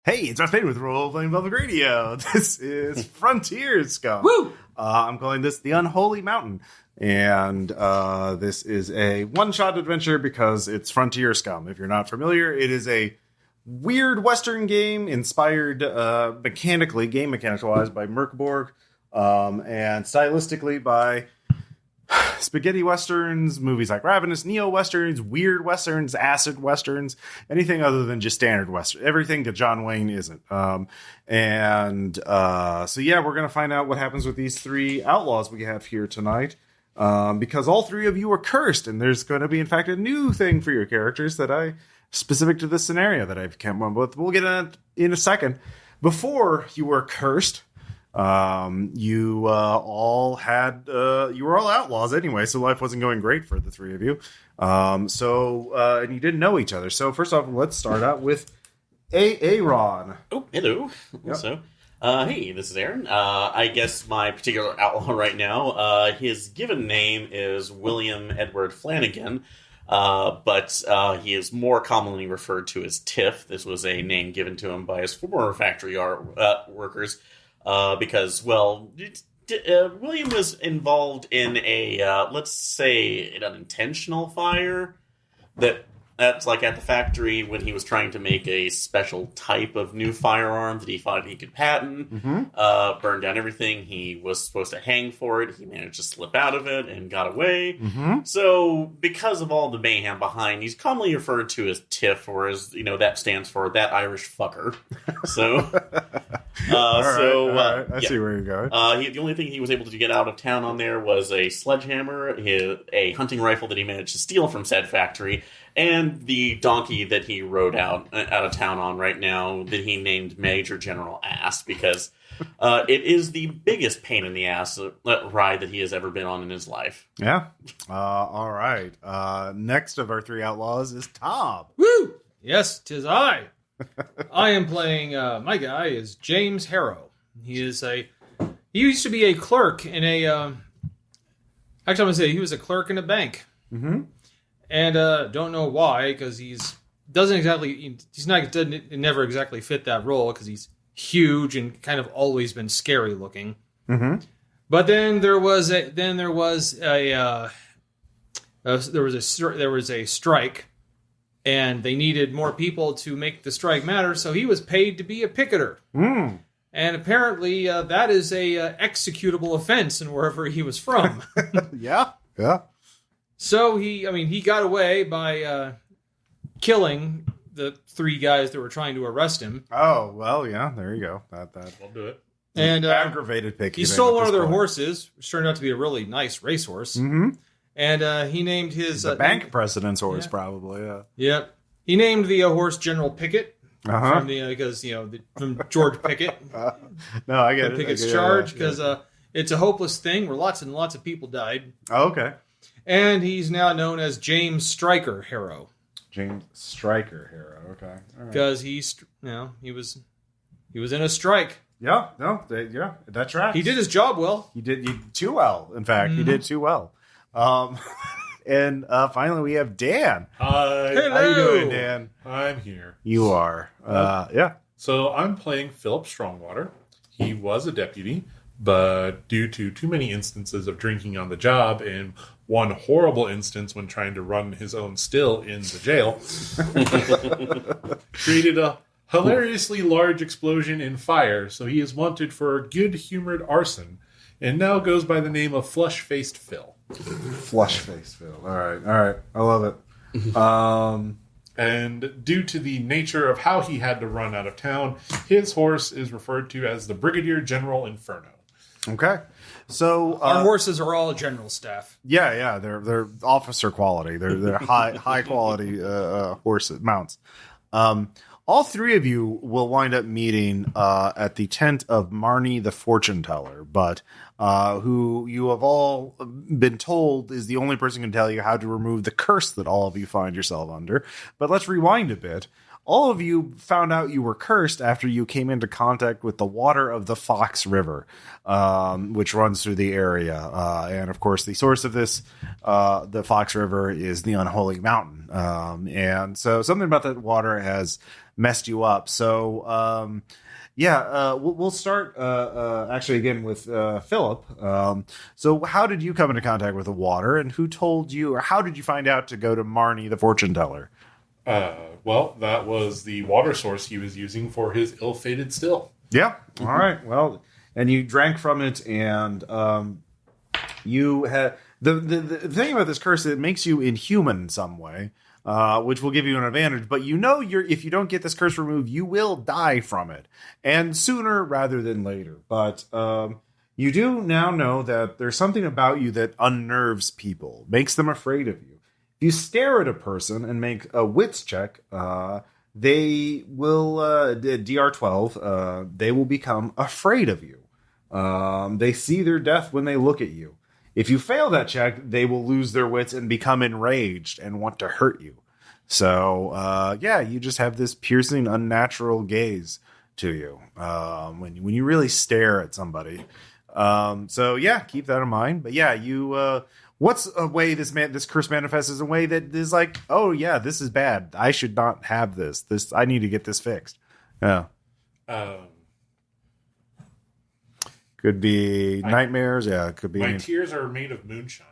Hey, it's Ross Payne with Role Playing Public Radio. This is Frontier Scum. Woo! I'm calling this the Unholy Mountain. And this is a one-shot adventure because it's Frontier Scum. If you're not familiar, it is a weird Western game inspired game mechanics-wise by Merkborg, and stylistically by spaghetti westerns, movies like Ravenous, neo-westerns, weird westerns, acid westerns, anything other than just standard western. Everything that John Wayne isn't. So yeah, we're going to find out what happens with these three outlaws we have here tonight. Because all three of you are cursed, and there's going to be, in fact, a new thing for your characters specific to this scenario that I've come up with. We'll get in a second. Before you were cursed, you were all outlaws anyway, so life wasn't going great for the three of you. And you didn't know each other. So first off, let's start out with Aaron. Oh, hello. Yep. So, hey, this is Aaron. I guess my particular outlaw right now, his given name is William Edward Flanagan, but he is more commonly referred to as Tiff. This was a name given to him by his former factory workers. Because, William was involved in let's say, an unintentional fire that's like at the factory when he was trying to make a special type of new firearm that he thought he could patent, burned down everything. He was supposed to hang for it. He managed to slip out of it and got away. So, because of all the mayhem behind, he's commonly referred to as Tiff, or as, that stands for that Irish fucker. So... All right. I see where you're going. The only thing he was able to get out of town on there was a sledgehammer, a hunting rifle that he managed to steal from said factory, and the donkey that he rode out of town on right now that he named Major General Ass, because it is the biggest pain in the ass ride that he has ever been on in his life. Yeah. All right. Next of our three outlaws is Tom. Woo! Yes, 'tis I. I am playing, my guy is James Harrow. He used to be a clerk in a, actually I'm going to say he was a clerk in a bank. And don't know why, because he's never exactly fit that role, because he's huge and kind of always been scary looking. But then there was a strike. And they needed more people to make the strike matter, so he was paid to be a picketer. And apparently, that is a executable offense in wherever he was from. Yeah. So he got away by killing the three guys that were trying to arrest him. Oh, well, yeah, there you go. That We'll do it. And aggravated picking. He stole one of their horses, which turned out to be a really nice racehorse. And he named his... the bank president's horse, probably, yeah. Yep. He named the horse General Pickett. From from George Pickett. No, I get it. Pickett's charge, because it's a hopeless thing where lots and lots of people died. Oh, okay. And he's now known as James Stryker Harrow. James Stryker Harrow, okay. Because he was in a strike. Yeah, that's right. He did his job well. He did too well, in fact. He did too well. And finally we have Dan. Hi. Hello. How you doing, Dan? I'm here. You are. Yeah. So I'm playing Phillip Strongwater. He was a deputy, but due to too many instances of drinking on the job and one horrible instance when trying to run his own still in the jail, created a hilariously large explosion in fire, so he is wanted for good-humored arson and now goes by the name of Flush-Faced Phil. Flush-Faced Phil. All right. I love it. And due to the nature of how he had to run out of town, his horse is referred to as the Brigadier General Inferno. Okay. So our horses are all general staff. Yeah. They're officer quality. They're high quality horses, mounts. All three of you will wind up meeting at the tent of Marnie the Fortune Teller, but who you have all been told is the only person who can tell you how to remove the curse that all of you find yourself under. But let's rewind a bit. all of you found out you were cursed after you came into contact with the water of the Fox River, which runs through the area. And of course, the source of this, the Fox River, is the Unholy Mountain. And so something about that water has messed you up. So, we'll start actually again with Philip. So how did you come into contact with the water, and who told you, or how did you find out to go to Marnie the fortune teller? Well, that was the water source he was using for his ill-fated still. Yeah. All right. Well, and you drank from it, and you had the thing about this curse, it makes you inhuman in some way. Which will give you an advantage, but if you don't get this curse removed, you will die from it, and sooner rather than later. But you do now know that there's something about you that unnerves people, makes them afraid of you. If you stare at a person and make a wits check, they will DR12. They will become afraid of you. They see their death when they look at you. If you fail that check, they will lose their wits and become enraged and want to hurt you. So, you just have this piercing, unnatural gaze to you when you really stare at somebody. Keep that in mind. But what's a way this curse manifests is a way that is like, oh yeah, this is bad. I should not have this. I need to get this fixed. Yeah. Could be nightmares. Yeah, it could be. My tears are made of moonshine.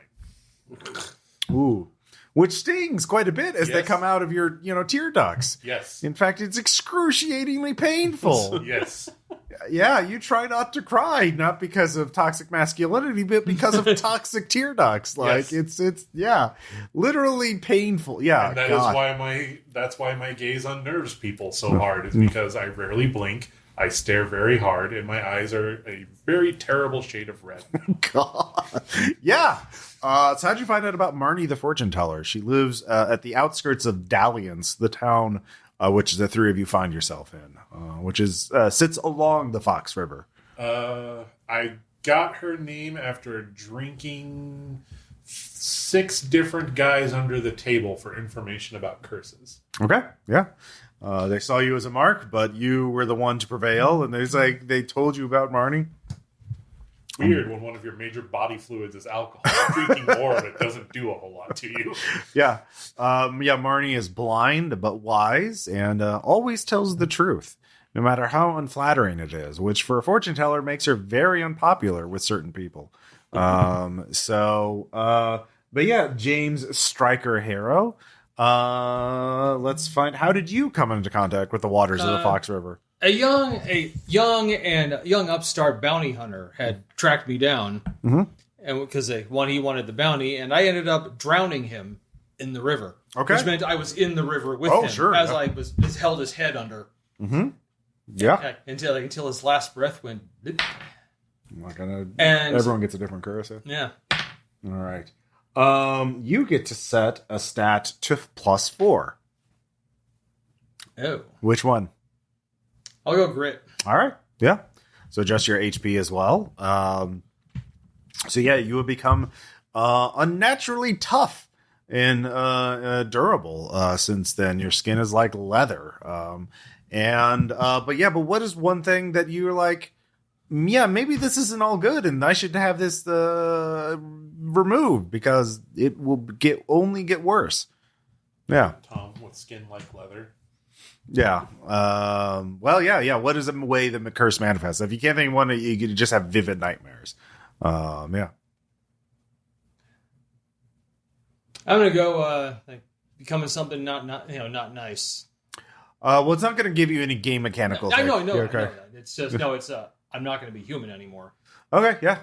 Ooh, which stings quite a bit as they come out of your, tear ducts. Yes. In fact, it's excruciatingly painful. Yes. Yeah, you try not to cry, not because of toxic masculinity, but because of toxic tear ducts. Like it's literally painful. Yeah, and that's why my gaze unnerves people so hard. Is because I rarely blink. I stare very hard, and my eyes are a very terrible shade of red. God. Yeah. So how'd you find out about Marnie the fortune teller? She lives at the outskirts of Dalliance, the town which the three of you find yourself in, which sits along the Fox River. I got her name after drinking 6 different guys under the table for information about curses. Okay. Yeah. They saw you as a mark, but you were the one to prevail, and they told you about Marnie. Weird when one of your major body fluids is alcohol. Drinking more of it doesn't do a whole lot to you. Yeah. Marnie is blind but wise and always tells the truth, no matter how unflattering it is, which for a fortune teller makes her very unpopular with certain people. James Stryker Harrow. Let's find. How did you come into contact with the waters of the Fox River? A young upstart bounty hunter had tracked me down, and because he wanted the bounty, and I ended up drowning him in the river. Okay, which meant I was in the river with him as I was held his head under. Mm-hmm. Yeah, until his last breath went. I'm not gonna. And everyone gets a different curse. Yeah. All right. You get to set a stat to +4. Oh. Which one? I'll go grit. All right. Yeah. So adjust your HP as well. You would become unnaturally tough and durable since then. Your skin is like leather. But what is one thing that you're like, maybe this isn't all good and I should have this removed because it will only get worse. Yeah. Tom with skin like leather. Yeah. What is a way that the curse manifests? If you can't think of one, you could just have vivid nightmares. Yeah. I'm gonna go becoming something not nice. It's not going to give you any game mechanical. I know. Okay. It's just I'm not going to be human anymore. Okay. Yeah.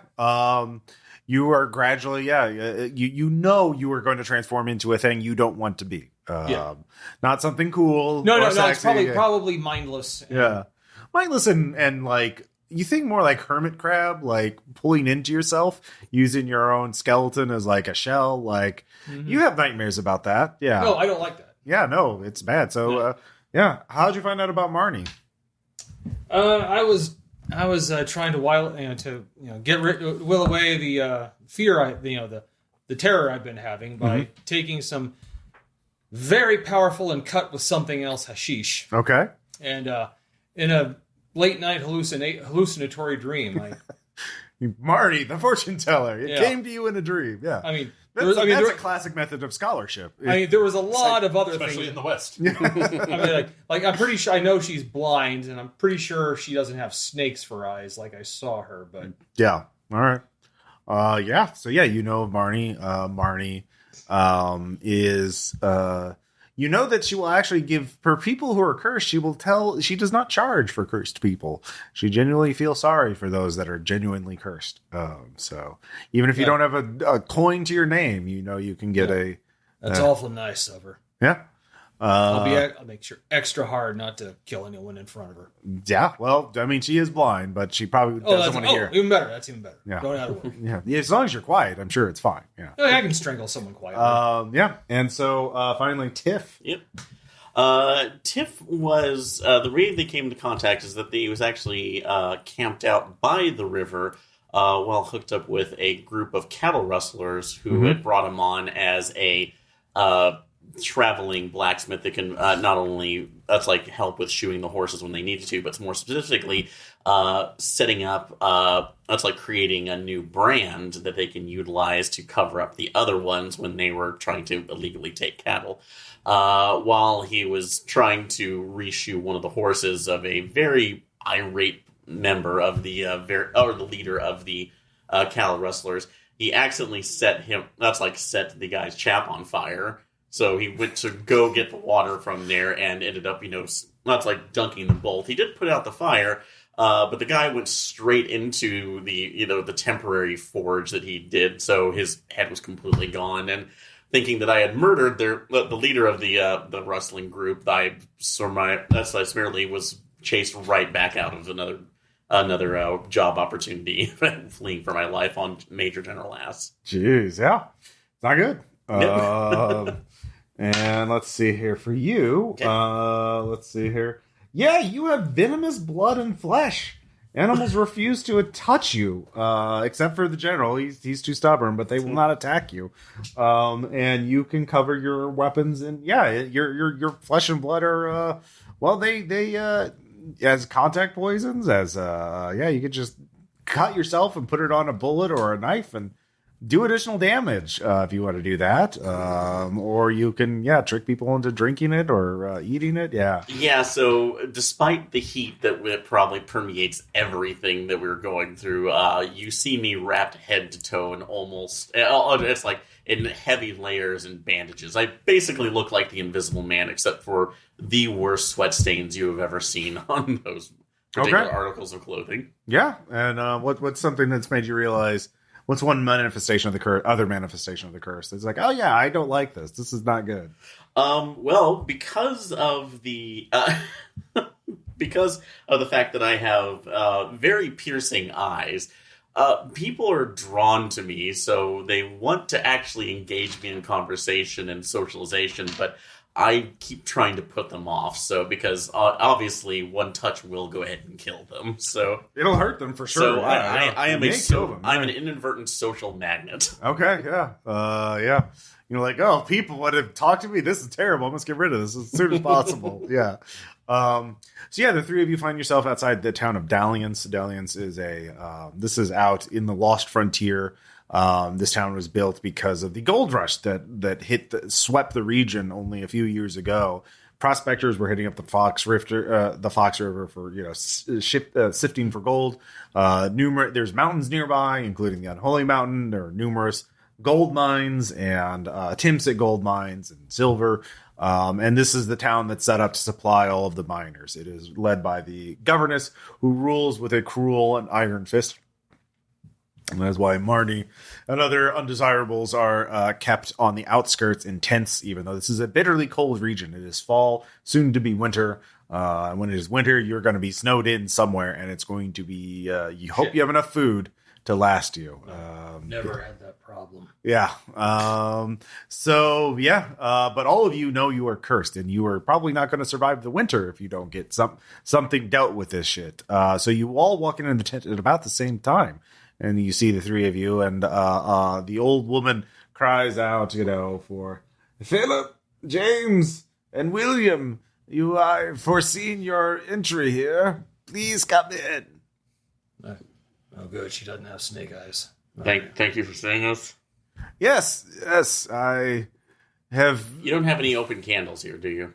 You are gradually. Yeah. You are going to transform into a thing you don't want to be. Not something cool. No. It's probably mindless. Mindless and like you think more like hermit crab, like pulling into yourself, using your own skeleton as like a shell. Like you have nightmares about that. Yeah. No, I don't like that. Yeah. No, it's bad. So how'd you find out about Marnie? I was trying to will away the fear the terror I've been having by taking some very powerful and cut with something else hashish. Okay. And in a late night hallucinatory dream, Marty, the fortune teller. It Yeah. came to you in a dream. Yeah. I mean, That's a classic method of scholarship. there was a lot of other Especially things. in the West. I mean, like I'm pretty sure I know she's blind, and I'm pretty sure she doesn't have snakes for eyes, like I saw her. But Yeah. All right. Yeah. So yeah, you know of Marnie. Marnie is you know that she will actually give for people who are cursed. She does not charge for cursed people. She genuinely feels sorry for those that are genuinely cursed. So even if you don't have a coin to your name, you know you can get a. that's awful nice of her. Yeah. I'll make sure extra hard not to kill anyone in front of her. Yeah. Well, I mean, she is blind, but she probably doesn't want to hear. Even better. That's even better. Yeah. Don't have to worry. Yeah. As long as you're quiet, I'm sure it's fine. Yeah. I can strangle someone quietly. Yeah. And so finally, Tiff. Yep. Tiff was the way they came into contact is that he was actually camped out by the river while hooked up with a group of cattle rustlers who had brought him on as a traveling blacksmith that can not only help with shoeing the horses when they needed to, but more specifically setting up creating a new brand that they can utilize to cover up the other ones when they were trying to illegally take cattle. While he was trying to reshoe one of the horses of a very irate member of the the leader of the cattle rustlers, he accidentally set the guy's chap on fire. So he went to go get the water from there and ended up, dunking them both. He did put out the fire, but the guy went straight into the temporary forge that he did. So his head was completely gone. And thinking that I had murdered the leader of the rustling group, I summarily was chased right back out of another job opportunity, fleeing for my life on Major General Ass. Jeez, yeah. It's not good. And let's see here for you. Okay. Let's see here. Yeah, you have venomous blood and flesh. Animals refuse to touch you, except for the general. He's too stubborn, but they will not attack you. And you can cover your weapons, and your flesh and blood are they as contact poisons. You could just cut yourself and put it on a bullet or a knife and do additional damage if you want to do that. Or you can, trick people into drinking it or eating it. Yeah. Yeah, so despite the heat that probably permeates everything that we're going through, you see me wrapped head to toe in it's like in heavy layers and bandages. I basically look like the Invisible Man, except for the worst sweat stains you have ever seen on those particular articles of clothing. Yeah. And what's something that's made you realize, what's one manifestation of the curse? Other manifestation of the curse. It's like, oh yeah, I don't like this. This is not good. Well, because of the fact that I have very piercing eyes, people are drawn to me. So they want to actually engage me in conversation and socialization, but I keep trying to put them off. So because obviously one touch will go ahead and kill them. So it'll hurt them for sure. So I am I'm an inadvertent social magnet. Okay, yeah. People would have talked to me. This is terrible. I must get rid of this as soon as possible. Yeah. The three of you find yourself outside the town of Dalliance. Dalliance is this is out in the Lost Frontier. This town was built because of the gold rush that swept the region only a few years ago. Prospectors were hitting up the Fox River for sifting for gold. There's mountains nearby, including the Unholy Mountain. There are numerous gold mines and Timsit gold mines and silver. And this is the town that's set up to supply all of the miners. It is led by the governess, who rules with a cruel and iron fist. And that's why Marnie and other undesirables are kept on the outskirts in tents, even though this is a bitterly cold region. It is fall, soon to be winter. When it is winter, you're going to be snowed in somewhere, and it's going to be, you hope you have enough food to last you. Never had that problem. Yeah. But all of you know you are cursed, and you are probably not going to survive the winter if you don't get something dealt with this shit. So you all walk into the tent at about the same time. And you see the three of you, and the old woman cries out, for Phillip, James and William, I've foreseen your entry here. Please come in. Oh, good. She doesn't have snake eyes. Thank you for seeing us. Yes, I have. You don't have any open candles here, do you?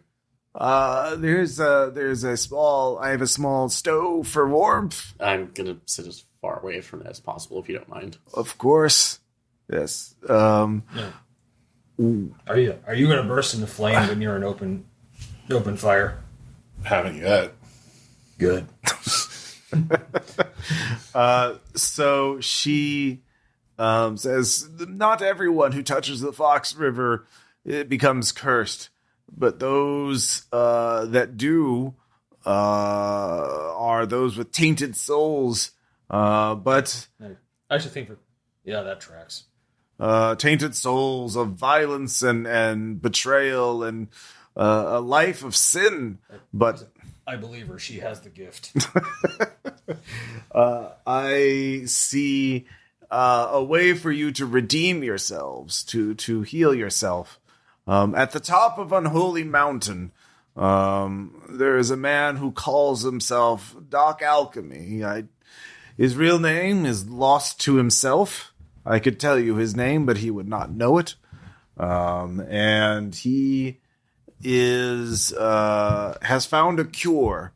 There's a small. I have a small stove for warmth. I'm gonna sit as far away from it as possible, if you don't mind. Of course. Yes. Yeah. Are you going to burst into flame when you're in open fire? Haven't yet. Good. So she says, "Not everyone who touches the Fox River becomes cursed, but those that do are those with tainted souls. But I should think that tracks. Tainted souls of violence and betrayal and a life of sin. But I believe her. She has the gift. I see a way for you to redeem yourselves, to heal yourself. At the top of Unholy Mountain, there is a man who calls himself Doc Alchemy. His real name is lost to himself. I could tell you his name, but he would not know it. And he has found a cure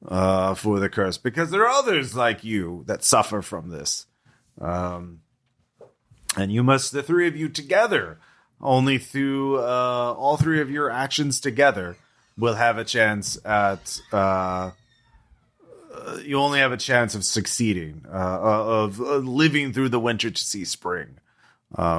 for the curse, because there are others like you that suffer from this. And you must, the three of you together, only through all three of your actions together, will have a chance at... you only have a chance of succeeding, of living through the winter to see spring.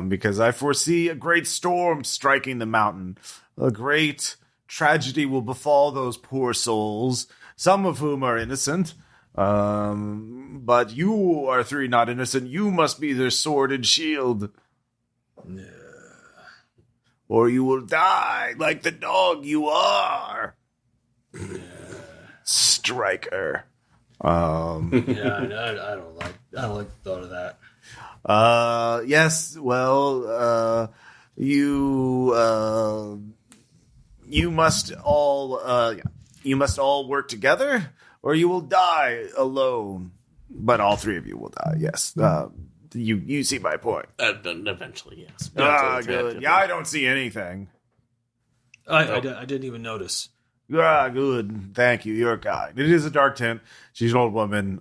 Because I foresee a great storm striking the mountain. A great tragedy will befall those poor souls, some of whom are innocent. But you are three not innocent. You must be their sword and shield. Yeah. Or you will die like the dog you are. Yeah. Striker. I don't like the thought of that. Yes, well, you must all work together, or you will die alone. But all three of you will die. Yes. You see my point. Eventually, yes. Good. Yeah, I don't see anything. I didn't even notice. Good. Thank you. You're kind. It is a dark tint. She's an old woman.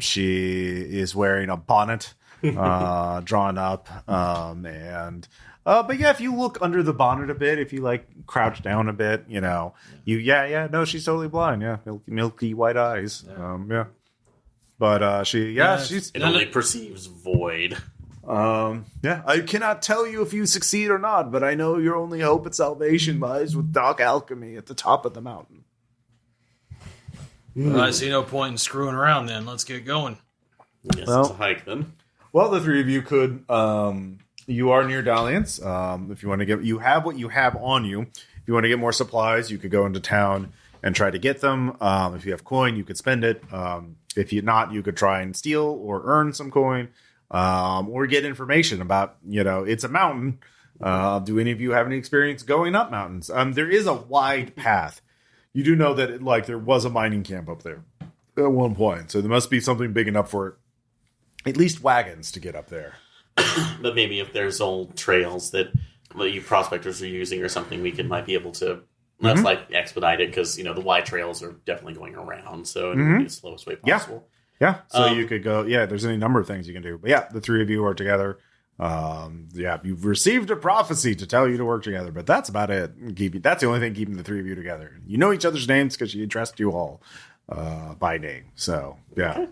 She is wearing a bonnet, drawn up. But yeah, if you look under the bonnet a bit, if you like crouch down a bit, no, she's totally blind. Yeah. Milky white eyes. Yeah. But she's it only perceives void. I cannot tell you if you succeed or not, but I know your only hope at salvation lies with Doc Alchemy at the top of the mountain. Well, I see no point in screwing around then. Let's get going. Yes, it's a hike then. Well, the three of you could, you are near Dalliance. If you want to you have what you have on you. If you want to get more supplies, you could go into town and try to get them. If you have coin, you could spend it. If you're not, you could try and steal or earn some coin. Or get information about, it's a mountain. Do any of you have any experience going up mountains? There is a wide path. You do know that there was a mining camp up there at one point. So there must be something big enough for at least wagons to get up there. But maybe if there's old trails that you prospectors are using or something, we might be able to expedite it, because, the wide trails are definitely going around. So it would be the slowest way possible. Yeah, so you could go. Yeah, there's any number of things you can do. But yeah, the three of you are together. You've received a prophecy to tell you to work together, but that's about it. That's the only thing keeping the three of you together. You know each other's names because she addressed you all by name. So yeah.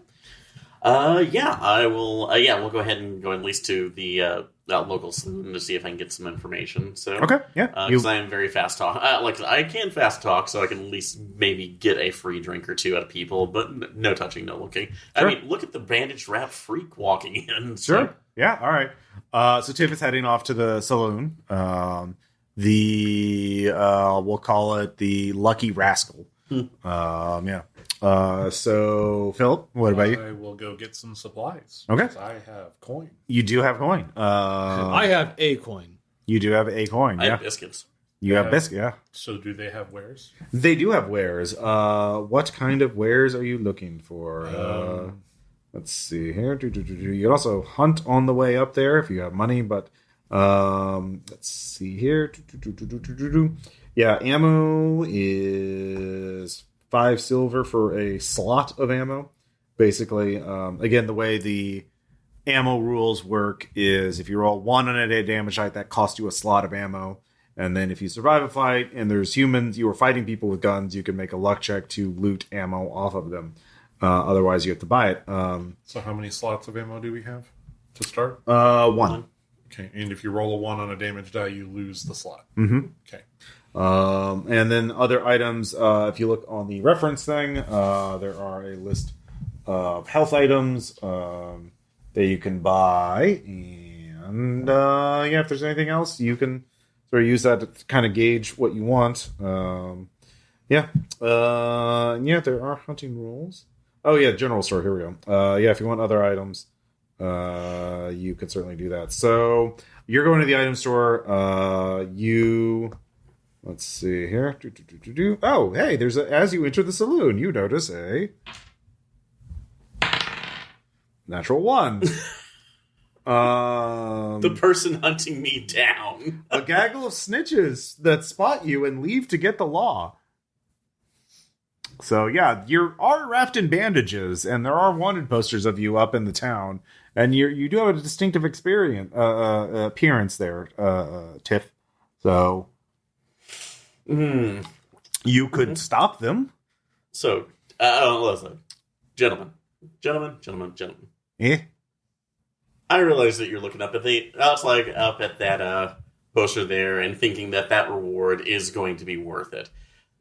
I will. We'll go ahead and go at least to the local saloon to see if I can get some information. So okay, yeah, because I am very fast talk. I can fast talk, so I can at least maybe get a free drink or two out of people, but no touching, no looking. Sure. I mean, look at the bandaged wrap freak walking in. So. Sure. Yeah. All right. So Tiff is heading off to the saloon. We'll call it the Lucky Rascal. Yeah. So Philip, what about you? I will go get some supplies. Okay. I have coin. You do have coin. I have a coin. You do have a coin. I yeah. have biscuits. You have biscuit, yeah. So do they have wares? They do have wares. What kind of wares are you looking for? Let's see here. You can also hunt on the way up there if you have money, but let's see here. Yeah, ammo is 5 silver for a slot of ammo. Basically, again, the way the ammo rules work is if you roll 1 on a damage height, that costs you a slot of ammo. And then if you survive a fight and there's humans, you are fighting people with guns, you can make a luck check to loot ammo off of them. Otherwise, you have to buy it. So how many slots of ammo do we have to start? 1. Okay, and if you roll a 1 on a damage die, you lose the slot. Mm-hmm. Okay. And then other items, if you look on the reference thing, there are a list of health items that you can buy. And if there's anything else, you can sort of use that to kind of gauge what you want. There are hunting rules. Oh, yeah, general store. Here we go. If you want other items, you can certainly do that. So you're going to the item store. Let's see here. Oh, hey, as you enter the saloon, you notice a natural 1. The person hunting me down. A gaggle of snitches that spot you and leave to get the law. So yeah, you are wrapped in bandages, and there are wanted posters of you up in the town, and you do have a distinctive appearance there, Tiff. So you could stop them. So, listen, gentlemen. Eh? I realize that you're looking up at that poster there and thinking that reward is going to be worth it.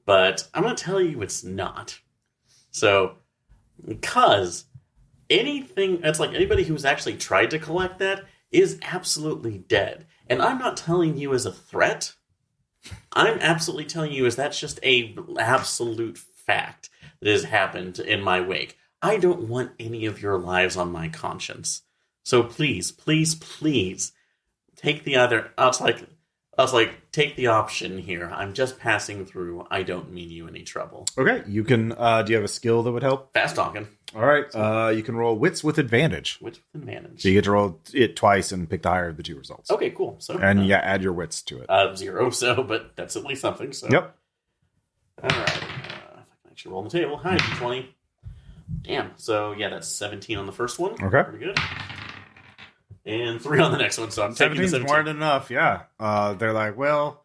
But I'm going to tell you it's not. So, because anybody who's actually tried to collect that is absolutely dead. And I'm not telling you as a threat. I'm absolutely telling you that's just a absolute fact that has happened in my wake. I don't want any of your lives on my conscience. So please, please, please take the other. Take the option here. I'm just passing through. I don't mean you any trouble. Okay, you can. Do you have a skill that would help? Fast talking. All right. You can roll wits with advantage. Wits with advantage. So you get to roll it twice and pick the higher of the 2 results. Okay, cool. So add your wits to it. 0. So, but that's at least something. So yep. All right. If I can actually roll the table. Hi, 20. Damn. So yeah, that's 17 on the first one. Okay. Pretty good. And 3 on the next one, so I'm taking the 17. More than enough, yeah. They're like, well,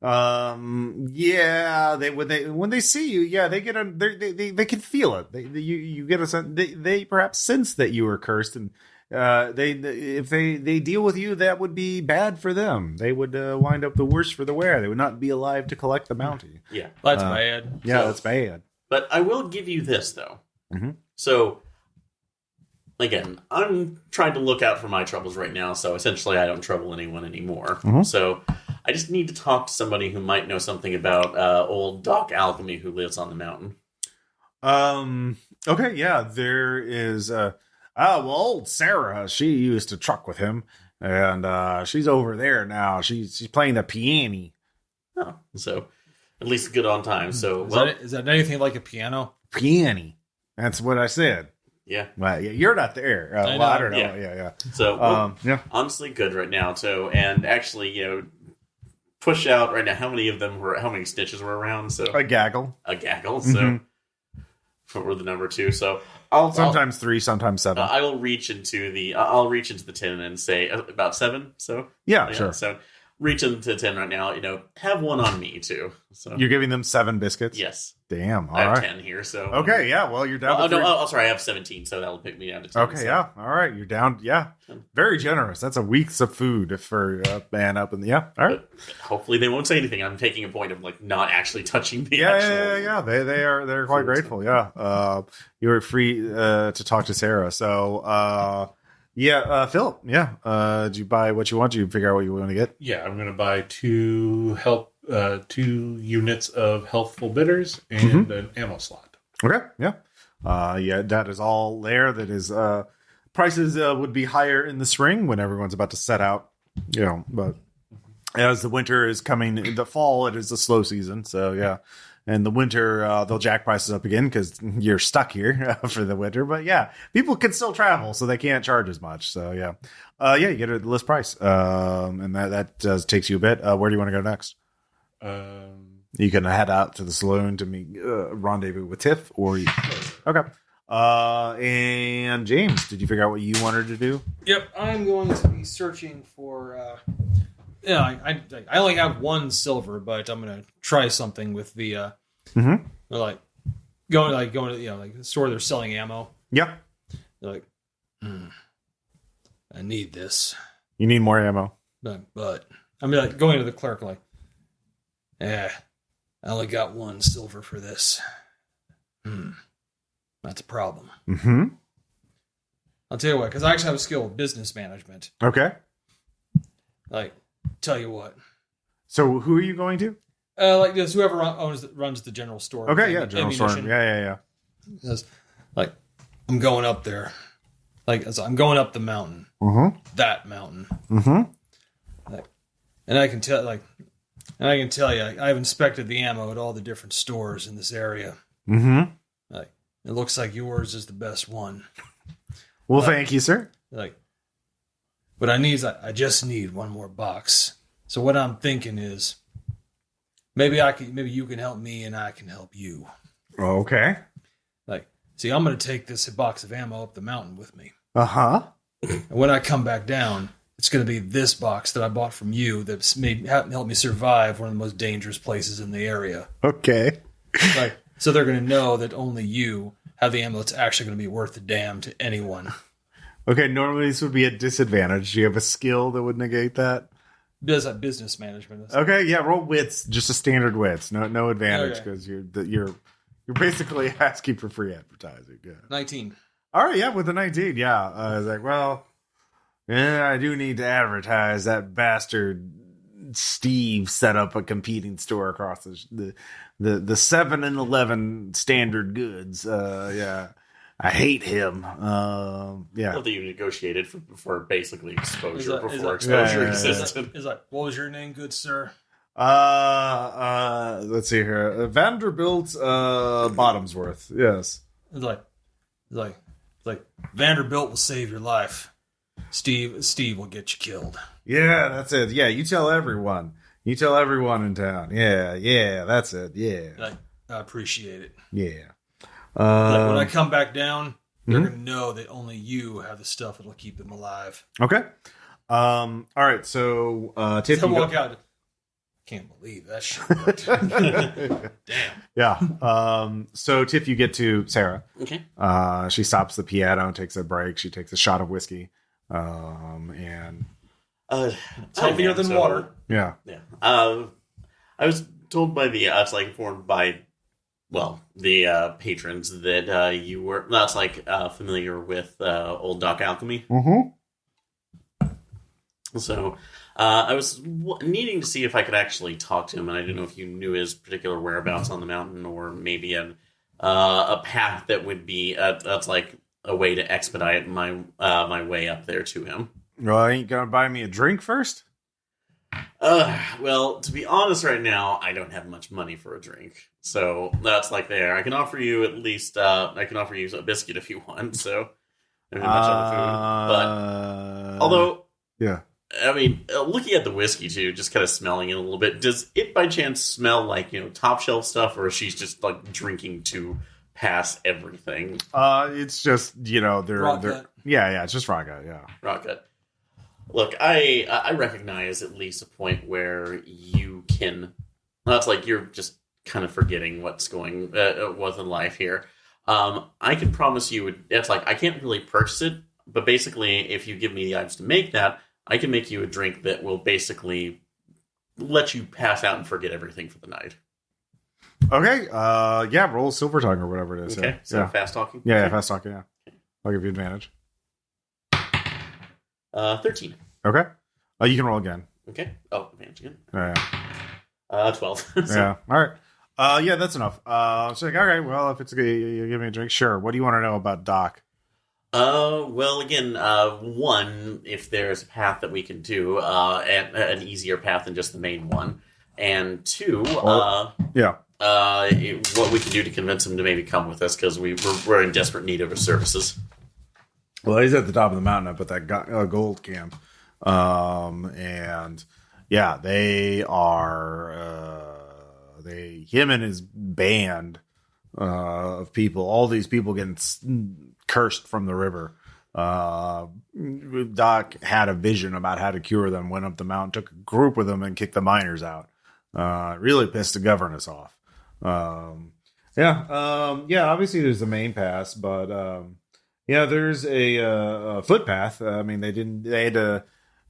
yeah. When they see you, yeah, they get they can feel it. You get a sense. They perhaps sense that you are cursed, and if they deal with you, that would be bad for them. They would wind up the worse for the wear. They would not be alive to collect the bounty. Yeah, that's bad. Yeah, that's bad. But I will give you this though. Mm-hmm. So. Again, I'm trying to look out for my troubles right now, so essentially I don't trouble anyone anymore. Mm-hmm. So I just need to talk to somebody who might know something about old Doc Alchemy who lives on the mountain. Okay, yeah, there is... old Sarah, she used to truck with him, and she's over there now. She's playing the piano. Oh, so at least good on time. So is that anything like a piano? Piano. That's what I said. Yeah. Well, yeah, you're not there. I don't know. Yeah. So, honestly, good right now. So, and actually, push out right now. How many snitches were around? So a gaggle. So, for the number 2. So, sometimes 3, sometimes 7. I will reach into the tin and say about 7. So, yeah, sure. So, reach into the tin right now. Have one on me too. So you're giving them 7 biscuits. Yes. Damn. I have 10 here. So okay. Yeah. Well, you're down. Sorry. I have 17. So that'll pick me down to 10. Okay. So. Yeah. All right. You're down. Yeah. Very generous. That's a week's of food for a man up in the. Yeah. All right. But hopefully they won't say anything. I'm taking a point of not actually touching the. Yeah. They're quite grateful. Yeah. You were free to talk to Sarah. So. Philip. Yeah. Did you buy what you want? Did you figure out what you want to get? Yeah, I'm going to buy 2 units of healthful bitters and an ammo slot. Okay. Yeah. That is all there. That is prices would be higher in the spring when everyone's about to set out. But as the winter is coming. In the fall, it is a slow season. So yeah. And the winter, they'll jack prices up again because you're stuck here for the winter. But yeah, people can still travel, so they can't charge as much. So yeah, you get a list price, and that takes you a bit. Where do you want to go next? You can head out to the saloon to meet rendezvous with Tiff, or okay. And James, did you figure out what you wanted to do? Yep, I'm going to be searching for. I only have 1 silver, but I'm gonna try something with the like going to like the store they're selling ammo. Yeah, They're like, I need this, you need more ammo. but I mean, like going to the clerk, like, I only got 1 silver for this. That's a problem. Mm-hmm. I'll tell you what, because I actually have a skill with business management. Okay. Like, tell you what. So who are you going to? Like just whoever runs the general store. Okay, yeah, general store. Yeah. Says, like, I'm going up there. Like, I'm going up the mountain. Mm-hmm. That mountain. Mm-hmm. Like, and I can tell you, I've inspected the ammo at all the different stores in this area. Mm-hmm. Like, it looks like yours is the best one. Well, thank you, sir. Like, but I just need 1 more box. So what I'm thinking is, maybe you can help me and I can help you. Okay. Like, see, I'm going to take this box of ammo up the mountain with me. Uh-huh. And when I come back down, it's going to be this box that I bought from you that's helped me survive one of the most dangerous places in the area. Okay. Like, so they're going to know that only you have the ammo that's actually going to be worth the damn to anyone. Okay, normally this would be a disadvantage. Do you have a skill that would negate that? Does that business management? Okay, yeah, roll wits, just a standard wits, no advantage because you're basically asking for free advertising. Yeah. 19. All right, yeah, with the 19, yeah. I was like, well, yeah, I do need to advertise. That bastard Steve set up a competing store across the 7-Eleven standard goods. Yeah. I hate him. Yeah. Well, that you negotiated for basically exposure before exposure existed. Is like, what was your name, good sir? Let's see here. Vanderbilt Bottomsworth. Yes. It's like Vanderbilt will save your life. Steve will get you killed. Yeah, that's it. Yeah, you tell everyone. You tell everyone in town. Yeah, that's it. Yeah. Like, I appreciate it. Yeah. Like when I come back down, they're gonna know that only you have the stuff that'll keep them alive. Okay. All right. So, Tiff, So walk out. Can't believe that shit. Damn. Yeah. So, Tiff, you get to Sarah. Okay. She stops the piano and takes a break. She takes a shot of whiskey. And healthier than water. Yeah. Yeah. I was told by informed by, the patrons that you were familiar with Old Doc Alchemy. Mm-hmm. So I was needing to see if I could actually talk to him, and I didn't know if you knew his particular whereabouts on the mountain, or maybe a path that would be that's like a way to expedite my my way up there to him. Well, ain't gonna buy me a drink first? Well, to be honest, right now I don't have much money for a drink, so that's like there. I can offer you at least I can offer you a biscuit if you want. So I don't have much other food, but although yeah. I mean, looking at the whiskey too, just kind of smelling it a little bit. Does it by chance smell like, top shelf stuff, or is she just like drinking to pass everything? It's just they're yeah, it's just rock gut, yeah. Rock gut. Look, I recognize at least a point where you can. That's like you're just kind of forgetting what's going was in life here. I can promise you, it's like I can't really purchase it, but basically, if you give me the items to make that, I can make you a drink that will basically let you pass out and forget everything for the night. Okay. Yeah, roll silver tongue or whatever it is. Okay, so fast talking? Yeah, fast talking, yeah. I'll give you advantage. 13. Okay. You can roll again. Okay. Oh, advantage again. Yeah. 12. Yeah. All right. Yeah, that's enough. So like, all right, well, if it's you give me a drink, sure. What do you want to know about Doc? Well, again, one, if there's a path that we can do, an easier path than just the main one, and two, Yeah. what we can do to convince him to maybe come with us, because we're in desperate need of his services. Well, he's at the top of the mountain up at that gold camp. And yeah, they are, him and his band of people, all these people getting cursed from the river. Doc had a vision about how to cure them, went up the mountain, took a group with them, and kicked the miners out. Really pissed the governess off. Obviously there's the main pass, but yeah, there's a footpath. I mean, they had to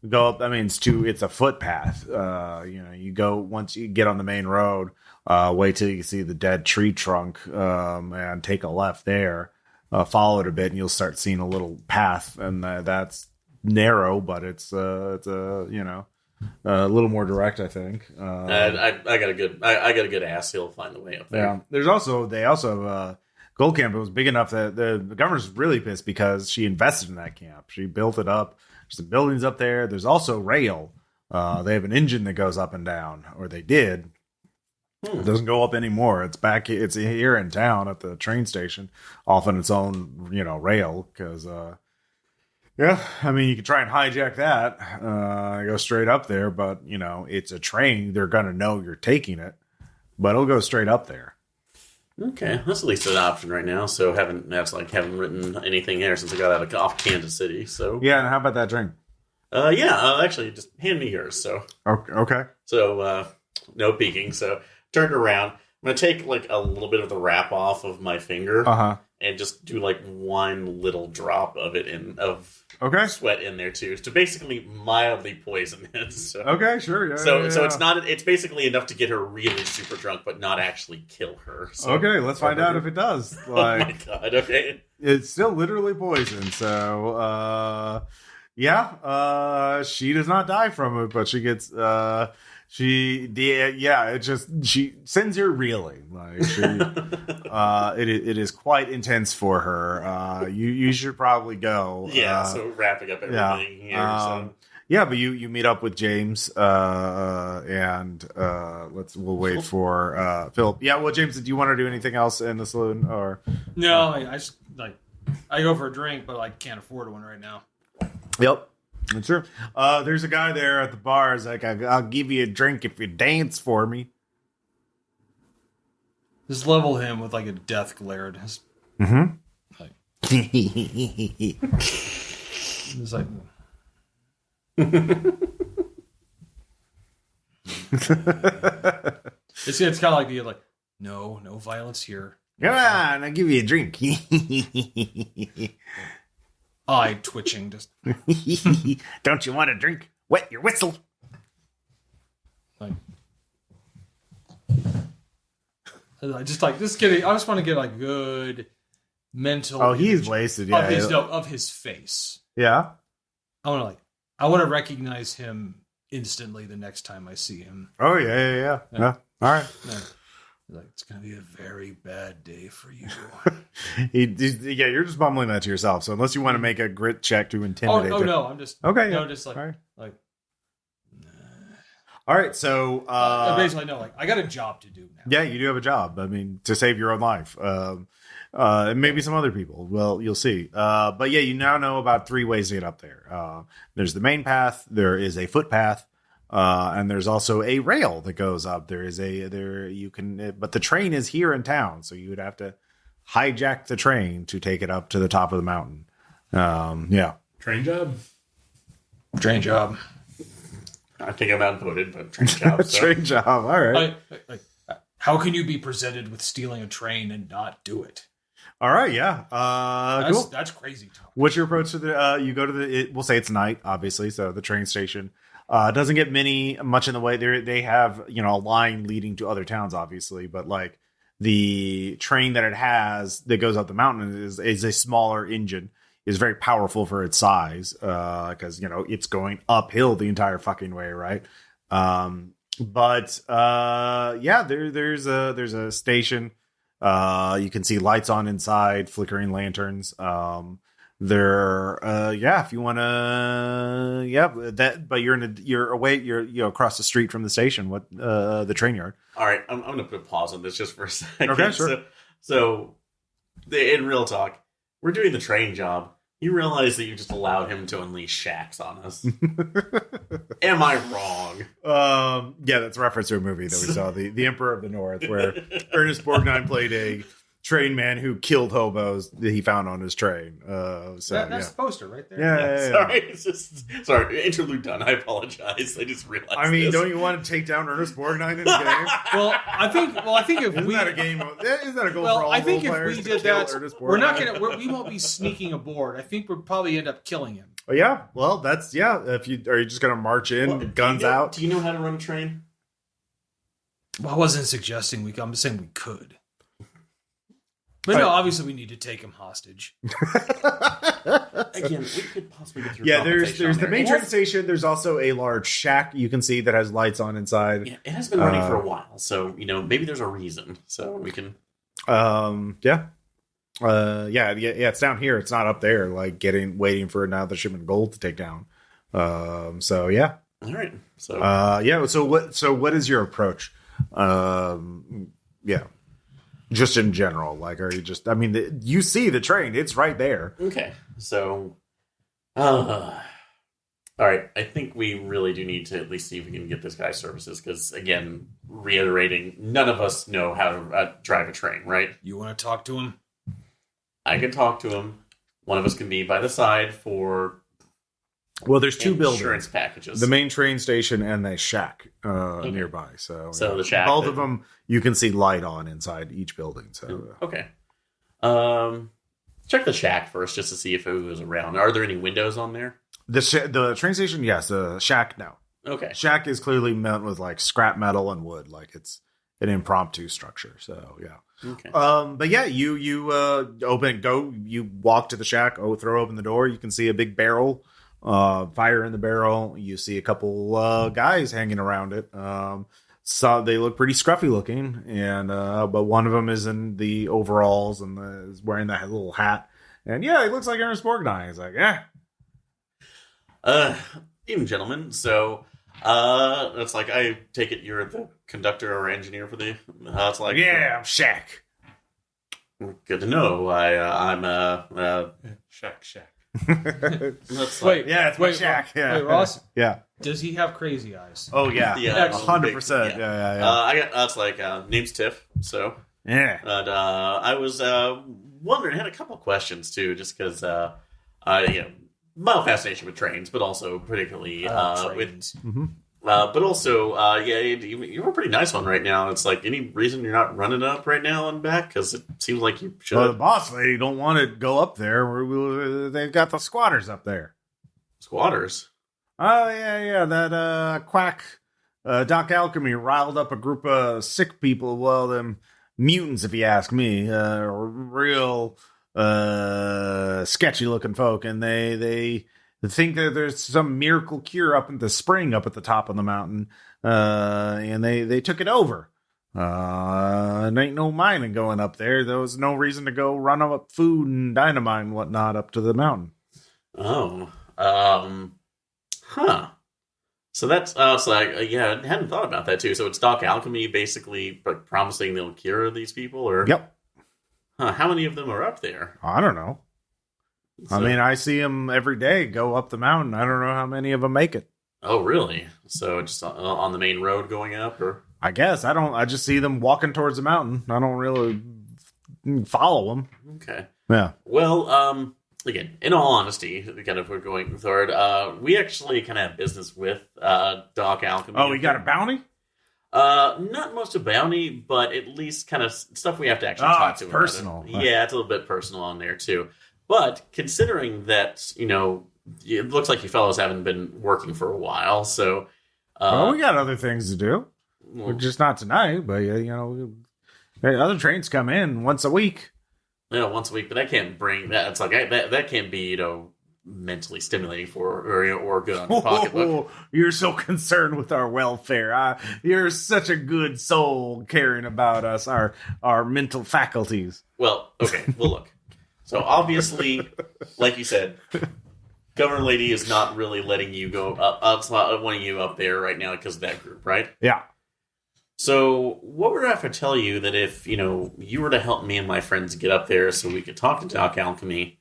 go up. I mean, it's a footpath. You go, once you get on the main road, wait till you see the dead tree trunk, and take a left there, follow it a bit, and you'll start seeing a little path, and that's narrow, but it's a little more direct, I think. I got a good ass. He'll find the way up there. Yeah. They also have Gold Camp. It was big enough that the governor's really pissed because she invested in that camp. She built it up. There's some buildings up there. There's also rail. They have an engine that goes up and down, or they did. It doesn't go up anymore. It's back. It's here in town at the train station, off on its own, rail. Because, yeah, I mean, you could try and hijack that, go straight up there, but it's a train. They're gonna know you're taking it, but it'll go straight up there. Okay, that's at least an option right now. So haven't written anything there since I got out off Kansas City. So Yeah, and how about that drink? Actually, just hand me yours. So Okay. So no peeking. So turned around. I'm gonna take like a little bit of the wrap off of my finger, and just do like one little drop of it Okay. sweat in there too, to basically mildly poison it. So. Okay, sure. Yeah, So yeah. it's not. It's basically enough to get her really super drunk, but not actually kill her. So. Okay, let's find out if it does. Oh my god! Okay. It's still literally poison. So, she does not die from it, but she gets she sends her reeling. Like it is quite intense for her. You should probably go. Yeah. So wrapping up everything here. Yeah, but you meet up with James, and we'll wait for Philip. Yeah, well, James, do you want to do anything else in the saloon, or No, I just I go for a drink, but I can't afford one right now. Yep, that's true. There's a guy there at the bar. Is like, I'll give you a drink if you dance for me. Just level him with like a death glare. Just, like, it's like. it's kind of like the no violence here. Come on, I'll give you a drink. Eye twitching, just Don't you want a drink? Wet your whistle. like just kidding. I just want to get like good mental. Oh, he's image wasted. Yeah, of his face. yeah. I want to recognize him instantly the next time I see him. Oh yeah. All right. It's gonna be a very bad day for you. You're just mumbling that to yourself. So unless you want to make a grit check to intimidate. Oh no, I'm just okay. No, Yeah. just all right. All right. So basically, no. I got a job to do now. Yeah, you do have a job. I mean, to save your own life. And maybe some other people. Well, you'll see. But yeah, you now know about 3 ways to get up there. There's the main path. There is a footpath. And there's also a rail that goes up. But the train is here in town, so you would have to hijack the train to take it up to the top of the mountain. Yeah. Train job. I think I'm outvoted, but train job. So. Train job. All right. How can you be presented with stealing a train and not do it? All right. Yeah. Cool. That's crazy talk. What's your approach to the? You go to we'll say it's night, obviously. So the train station doesn't get much in the way. They have a line leading to other towns, obviously, but like the train that it has that goes up the mountain is a smaller engine. Is very powerful for its size because it's going uphill the entire fucking way, right? There's a station. You can see lights on inside, flickering lanterns. if you want to, but you're away, you're across the street from the station, the train yard. All right, I'm going to put a pause on this just for a second. Okay, sure. So in real talk, we're doing the train job. You realize that you just allowed him to unleash shacks on us. Am I wrong? Yeah, that's a reference to a movie that we saw, the Emperor of the North, where Ernest Borgnine played a train man who killed hobos that he found on his train. That's the poster right there. Yeah. Sorry, sorry. Interlude done. I apologize. I just realized. I mean, this. don't you want to take down Ernest Borgnine in a game? Well, I think if Isn't we that a game? Isn't that a goal for well, all I think role if players we to did kill that, Ernest we're not Borgnine? we won't be sneaking aboard. I think we'll probably end up killing him. Oh, yeah. Well, are you just gonna march in, Well, guns out? Do you know how to run a train? Well, I wasn't suggesting I'm just saying we could. But no, obviously we need to take him hostage. Again, we could possibly get through. Yeah, there's compensation on the there. main It train has- station. There's also a large shack you can see that has lights on inside. Yeah, it has been running for a while, so maybe there's a reason. So we can. Yeah. It's down here. It's not up there, like waiting for another shipment of gold to take down. So yeah. All right. So So what is your approach? Yeah. Just in general, like, are you just? I mean, you see the train; it's right there. okay. So, all right. I think we really do need to at least see if we can get this guy's services because, again, reiterating, none of us know how to drive a train, right? You want to talk to him? I can talk to him. One of us can be by the side for Well, there's two insurance buildings: packages. the main train station and the shack nearby. So So the shack, both of them, you can see light on inside each building. So Okay. Check the shack first just to see if it was around. Are there any windows on there? the train station, yes. The shack, no. Okay. Shack is clearly meant with like scrap metal and wood, like it's an impromptu structure. So yeah. Okay. But yeah, you you walk to the shack, throw open the door, you can see a big barrel, fire in the barrel. You see a couple guys hanging around it. So they look pretty scruffy looking, and but one of them is in the overalls and is wearing that little hat. And yeah, he looks like Ernest Borgnine. He's like, yeah. Even gentlemen, so it's like I take it you're the conductor or engineer for the. It's like Yeah, I'm Shack. good to know. I'm Shack. That's Wait, Yeah, it's my wait, Shack. Yeah. Wait, Ross, Yeah. does he have crazy eyes? Oh yeah. Yeah, 100%. Yeah. I got that's like name's Tiff. So Yeah. and I was wondering, had a couple questions too, just because my fascination with trains, but also particularly with Trains. but also, you were a pretty nice one right now. It's like, any reason you're not running up right now and back? Because it seems like you should. Well, the boss lady don't want to go up there. They've got the squatters up there. Squatters. Oh, yeah. That quack Doc Alchemy riled up a group of sick people. Well, them mutants, if you ask me. Real sketchy looking folk. And they think that there's some miracle cure up at the spring up at the top of the mountain. And they took it over. And ain't no mining going up there. There was no reason to go run up food and dynamite and whatnot up to the mountain. Oh. Huh. So that's I hadn't thought about that too. So it's Doc Alchemy basically promising they'll cure these people, or Yep. Huh, how many of them are up there? I don't know. So- I mean, I see them every day go up the mountain. I don't know how many of them make it. Oh, really? So just on the main road going up, or I guess I just see them walking towards the mountain. I don't really follow them. okay. Yeah. Well, again, in all honesty, kind of we're going forward. We actually kind of have business with Doc Alchemy. Oh, we got a bounty? Not much of bounty, but at least kind of stuff we have to actually talk it's to. personal. Yeah, it's a little bit personal on there too. But considering that, it looks like you fellows haven't been working for a while, so. Well, we got other things to do. Well, Just not tonight, but other trains come in once a week. once a week, but that can't bring that. It's like that can't be mentally stimulating or good on your pocketbook. You're so concerned with our welfare. You're such a good soul caring about us, our mental faculties. Well, okay. Well, look. So obviously, like you said, Governor Lady is not really letting you go up. It's not wanting you up there right now because of that group, right? Yeah. So what would I have to tell you that if, you were to help me and my friends get up there so we could talk to Doc Alchemy,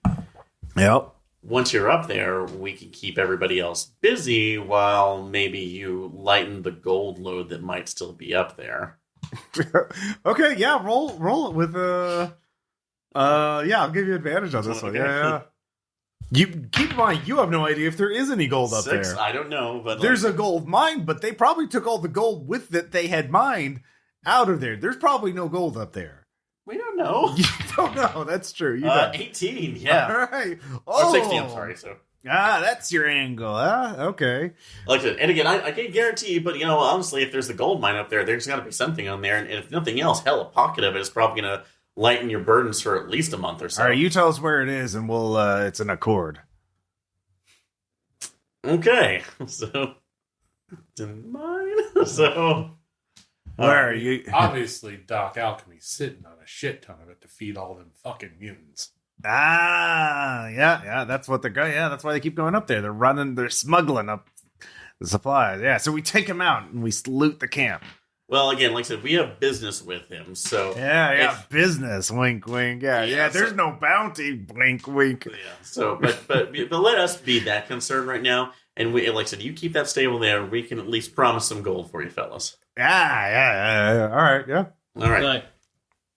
Yep. once you're up there, we can keep everybody else busy while maybe you lighten the gold load that might still be up there. Okay, yeah, roll it with I'll give you advantage on this one. Okay. Yeah. You keep in mind, you have no idea if there is any gold up 6, there. I don't know, but There's a gold mine, but they probably took all the gold with that they had mined out of there. There's probably no gold up there. we don't know. You don't know. That's true. You don't. 18, yeah. All right. Or 60, I'm sorry. So, That's your angle, huh? Okay. like I said, and again, I can't guarantee, but honestly, if there's a gold mine up there, there's got to be something on there, and if nothing else, hell, a pocket of it is probably going to lighten your burdens for at least a month or so. All right, you tell us where it is, and we'll. It's an accord. Okay, so in mine. So Where are you? Obviously, Doc Alchemy's sitting on a shit ton of it to feed all them fucking mutants. Yeah. That's what they're going. Yeah, that's why they keep going up there. They're smuggling up the supplies. Yeah, so we take them out and we loot the camp. well, again, like I said, we have business with him, so Yeah, if- business. Wink, wink. Yeah. There's so- no bounty. Blink, wink. Yeah. So, but let us be that concerned right now, and we, like I said, you keep that stable there. We can at least promise some gold for you, fellas. Yeah. All right. Yeah. All right. Right.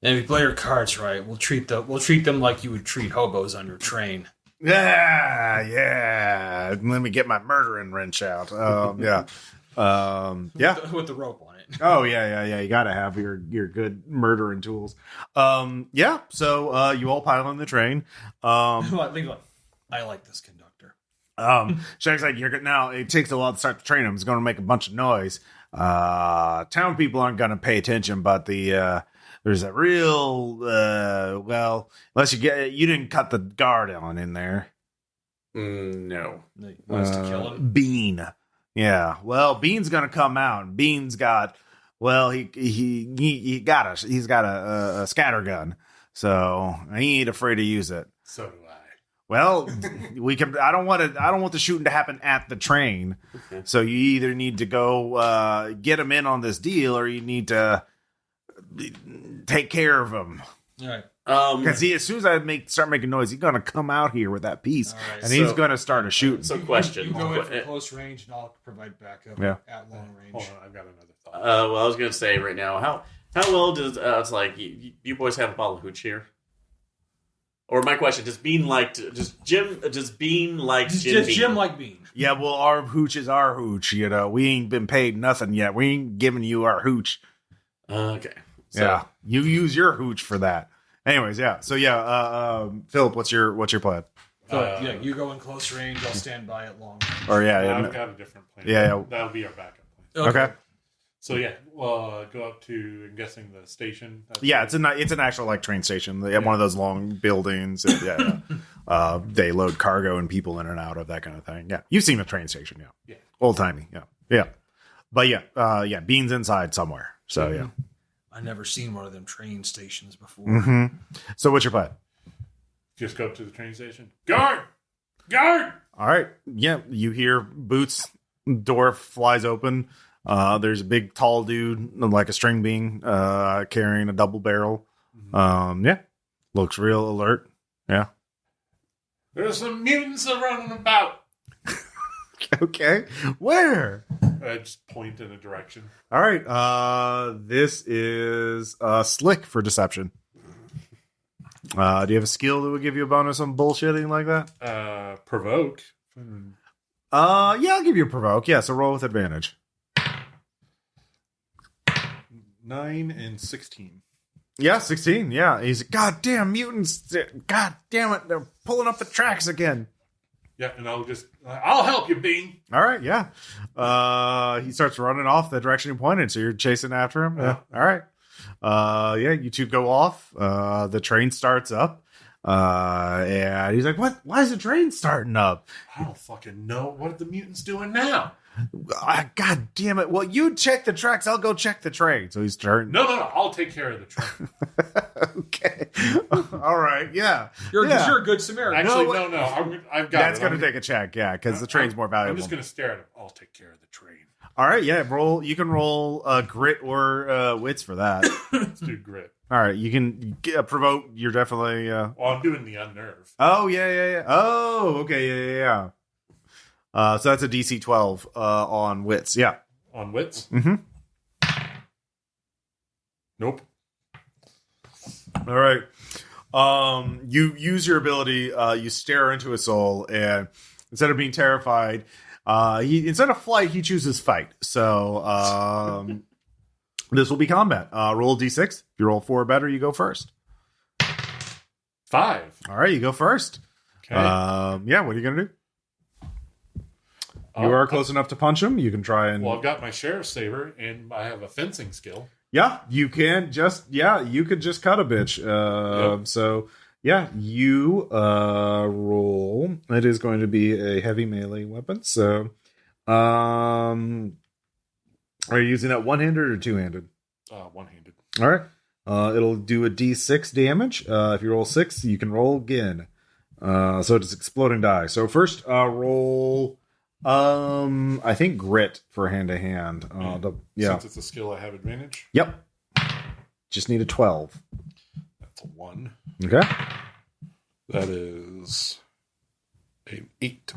And if you play your cards right, we'll treat them like you would treat hobos on your train. Yeah. Let me get my murdering wrench out. Yeah. Yeah. With the rope on it. Oh yeah. You gotta have your good murdering tools. Yeah. So you all pile on the train. I like this conductor. Shag's like, you're good now. It takes a while to start the train. It's going to make a bunch of noise. Town people aren't going to pay attention, but there's a real unless you didn't cut the guard on in there. No. He wants to kill him. Bean. Yeah. Well, Bean's gonna come out. Bean's got he's got a scatter gun, so he ain't afraid to use it. So do I. Well, we can. I don't want the shooting to happen at the train. Okay. So you either need to go get him in on this deal, or you need to take care of him. All right. Because as soon as I start making noise, he's gonna come out here with that piece, All right, and he's so- gonna start a shooting. So, question. You go in for close range, and I'll provide backup at long range. Hold on, I've got another thought. Well, I was going to say right now, how well does it's like you boys have a bottle of hooch here? Or my question, does Bean like Jim Just Bean? like Bean. Yeah, well, our hooch is our hooch. We ain't been paid nothing yet. We ain't giving you our hooch. Okay. So, Yeah, you use your hooch for that. Anyways, yeah. So yeah, Philip, what's your plan? So, you go in close range. I'll stand by at long range. Or I've got a different plan. Yeah. That'll be our backup plan. Okay. So yeah, we'll go up to, I'm guessing, the station. Yeah, it's an actual like train station. They have one of those long buildings. Yeah. They load cargo and people in and out of that kind of thing. Yeah, you've seen a train station. Yeah. Old timey. Yeah. But yeah. Bean's inside somewhere. So yeah. I've never seen one of them train stations before. Mm-hmm. So what's your plan? Just go up to the train station. Guard! All right. Yeah, you hear boots. Door flies open. There's a big, tall dude, like a string bean, carrying a double barrel. Yeah, looks real alert. Yeah. There's some mutants running about. Okay. Where? I just point in a direction. All right. This is slick for deception. Do you have a skill that would give you a bonus on bullshitting like that? Provoke. Yeah, I'll give you a provoke. Yeah, so roll with advantage. 9 and 16. Yeah, 16. Yeah, he's goddamn mutants. God damn it, they're pulling up the tracks again. Yeah, and I'll help you, Bean. All right, yeah. He starts running off the direction he pointed, so you're chasing after him. Yeah. All right. Yeah, you two go off. The train starts up. And he's like, "What? Why is the train starting up?" I don't fucking know. What are the mutants doing now? God damn it. Well, you check the tracks. I'll go check the train. So he's turned. No. I'll take care of the train. Okay. All right. Yeah. You're Yeah. a good Samaritan. Actually, No, no. I've got That's it. going to take a check. Yeah. Because the train's more valuable. I'm just going to stare at him. I'll take care of the train. All right. Yeah. Roll. You can roll grit or wits for that. Let's do grit. All right. You can provoke. You're definitely. Well, I'm doing the unnerve. Oh, yeah. Oh, okay. Yeah. So that's a DC 12 on wits. Yeah. On wits? Mm-hmm. Nope. All right. You use your ability. You stare into his soul, and instead of being terrified, instead of flight, he chooses fight. So this will be combat. Roll D6. If you roll 4 or better, you go first. 5. All right, you go first. Okay. Yeah. What are you gonna do? You are close enough to punch him. You can try and. Well, I've got my sheriff's saber, and I have a fencing skill. Yeah, you can just. Yeah, you could just cut a bitch. Yep. So yeah, you roll. It is going to be a heavy melee weapon. So, are you using it one-handed or two-handed? One-handed. All right. It'll do a D6 damage. If you roll 6, you can roll again. So it's exploding die. So first, roll. I think grit for hand to hand. Yeah. Since it's a skill, I have advantage. Yep. Just need a 12. That's a 1. Okay. That is an 8.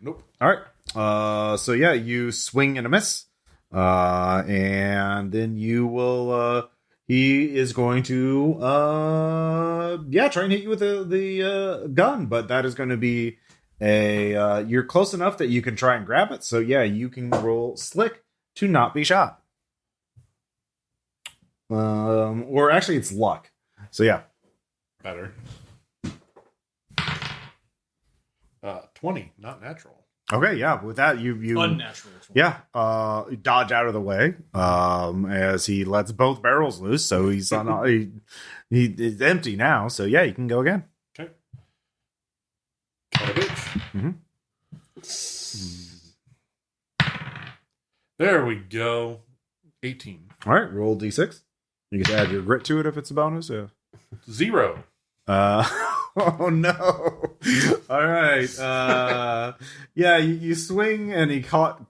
Nope. All right. So yeah, you swing and a miss. And then you will. He is going to. Try and hit you with the gun, but that is going to be you're close enough that you can try and grab it. So yeah, you can roll slick to not be shot. Or actually it's luck. So yeah. Better. 20, not natural. Okay, yeah. With that, you Unnatural. dodge out of the way as he lets both barrels loose. So he's on. He's empty now. So yeah, you can go again. Okay. Cut a bitch. There we go. 18. All right, roll d6. You can add your grit to it if it's a bonus. Yeah. 0. Oh no! All right. You swing and he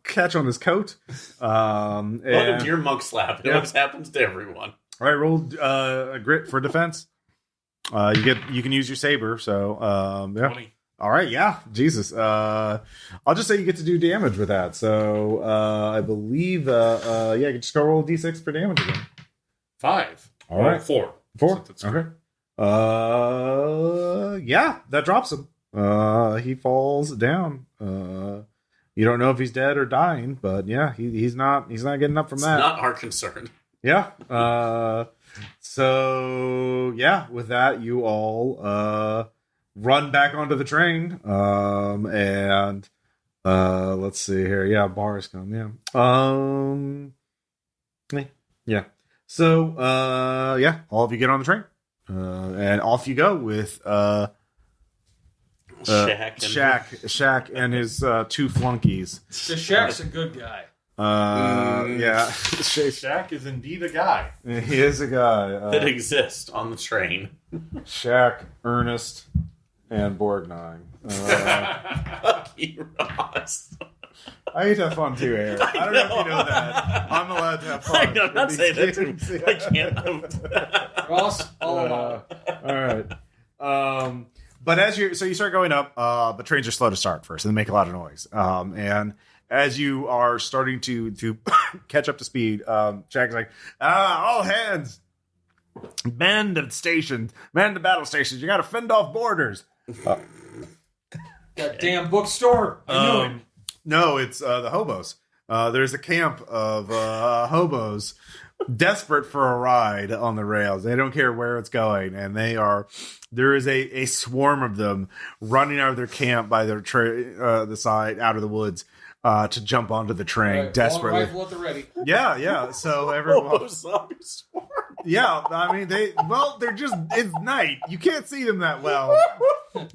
catch on his coat. Welcome to your monk slap. It always happens to everyone. All right, roll a grit for defense. You can use your saber. So 20. All right, yeah. Jesus. I'll just say you get to do damage with that. So I believe you just go roll d6 for damage again. 5. All right. 4. 4. Okay. That drops him. He falls down. You don't know if he's dead or dying, but yeah, he's not getting up from that. It's not our concern. Yeah. So yeah, with that, you all run back onto the train. And let's see here. Yeah, bars come. Yeah. Yeah. So all of you get on the train. And off you go with Shaq and his 2 flunkies. The Shaq's a good guy. Yeah. Shaq is indeed a guy. He is a guy. that exists on the train. Shaq, Ernest, and Borgnine. Fuck you, Ross. I get to have fun too, Aaron. I don't know if you know that. I'm allowed to have fun. I'm not saying that too. I can't. Ross, all along. All right. But as you start going up, the trains are slow to start first and they make a lot of noise. And as you are starting to catch up to speed, Jack's like, all hands, man to stations, man to battle stations. You got to fend off borders. That damn bookstore. I knew it. No, it's the hobos. There's a camp of hobos desperate for a ride on the rails. They don't care where it's going, and there is a swarm of them running out of their camp by their the side out of the woods to jump onto the train Right, desperately. Rifle at the ready. Yeah. So everyone, Zombies swarm. yeah. I mean, they're just it's night. You can't see them that well.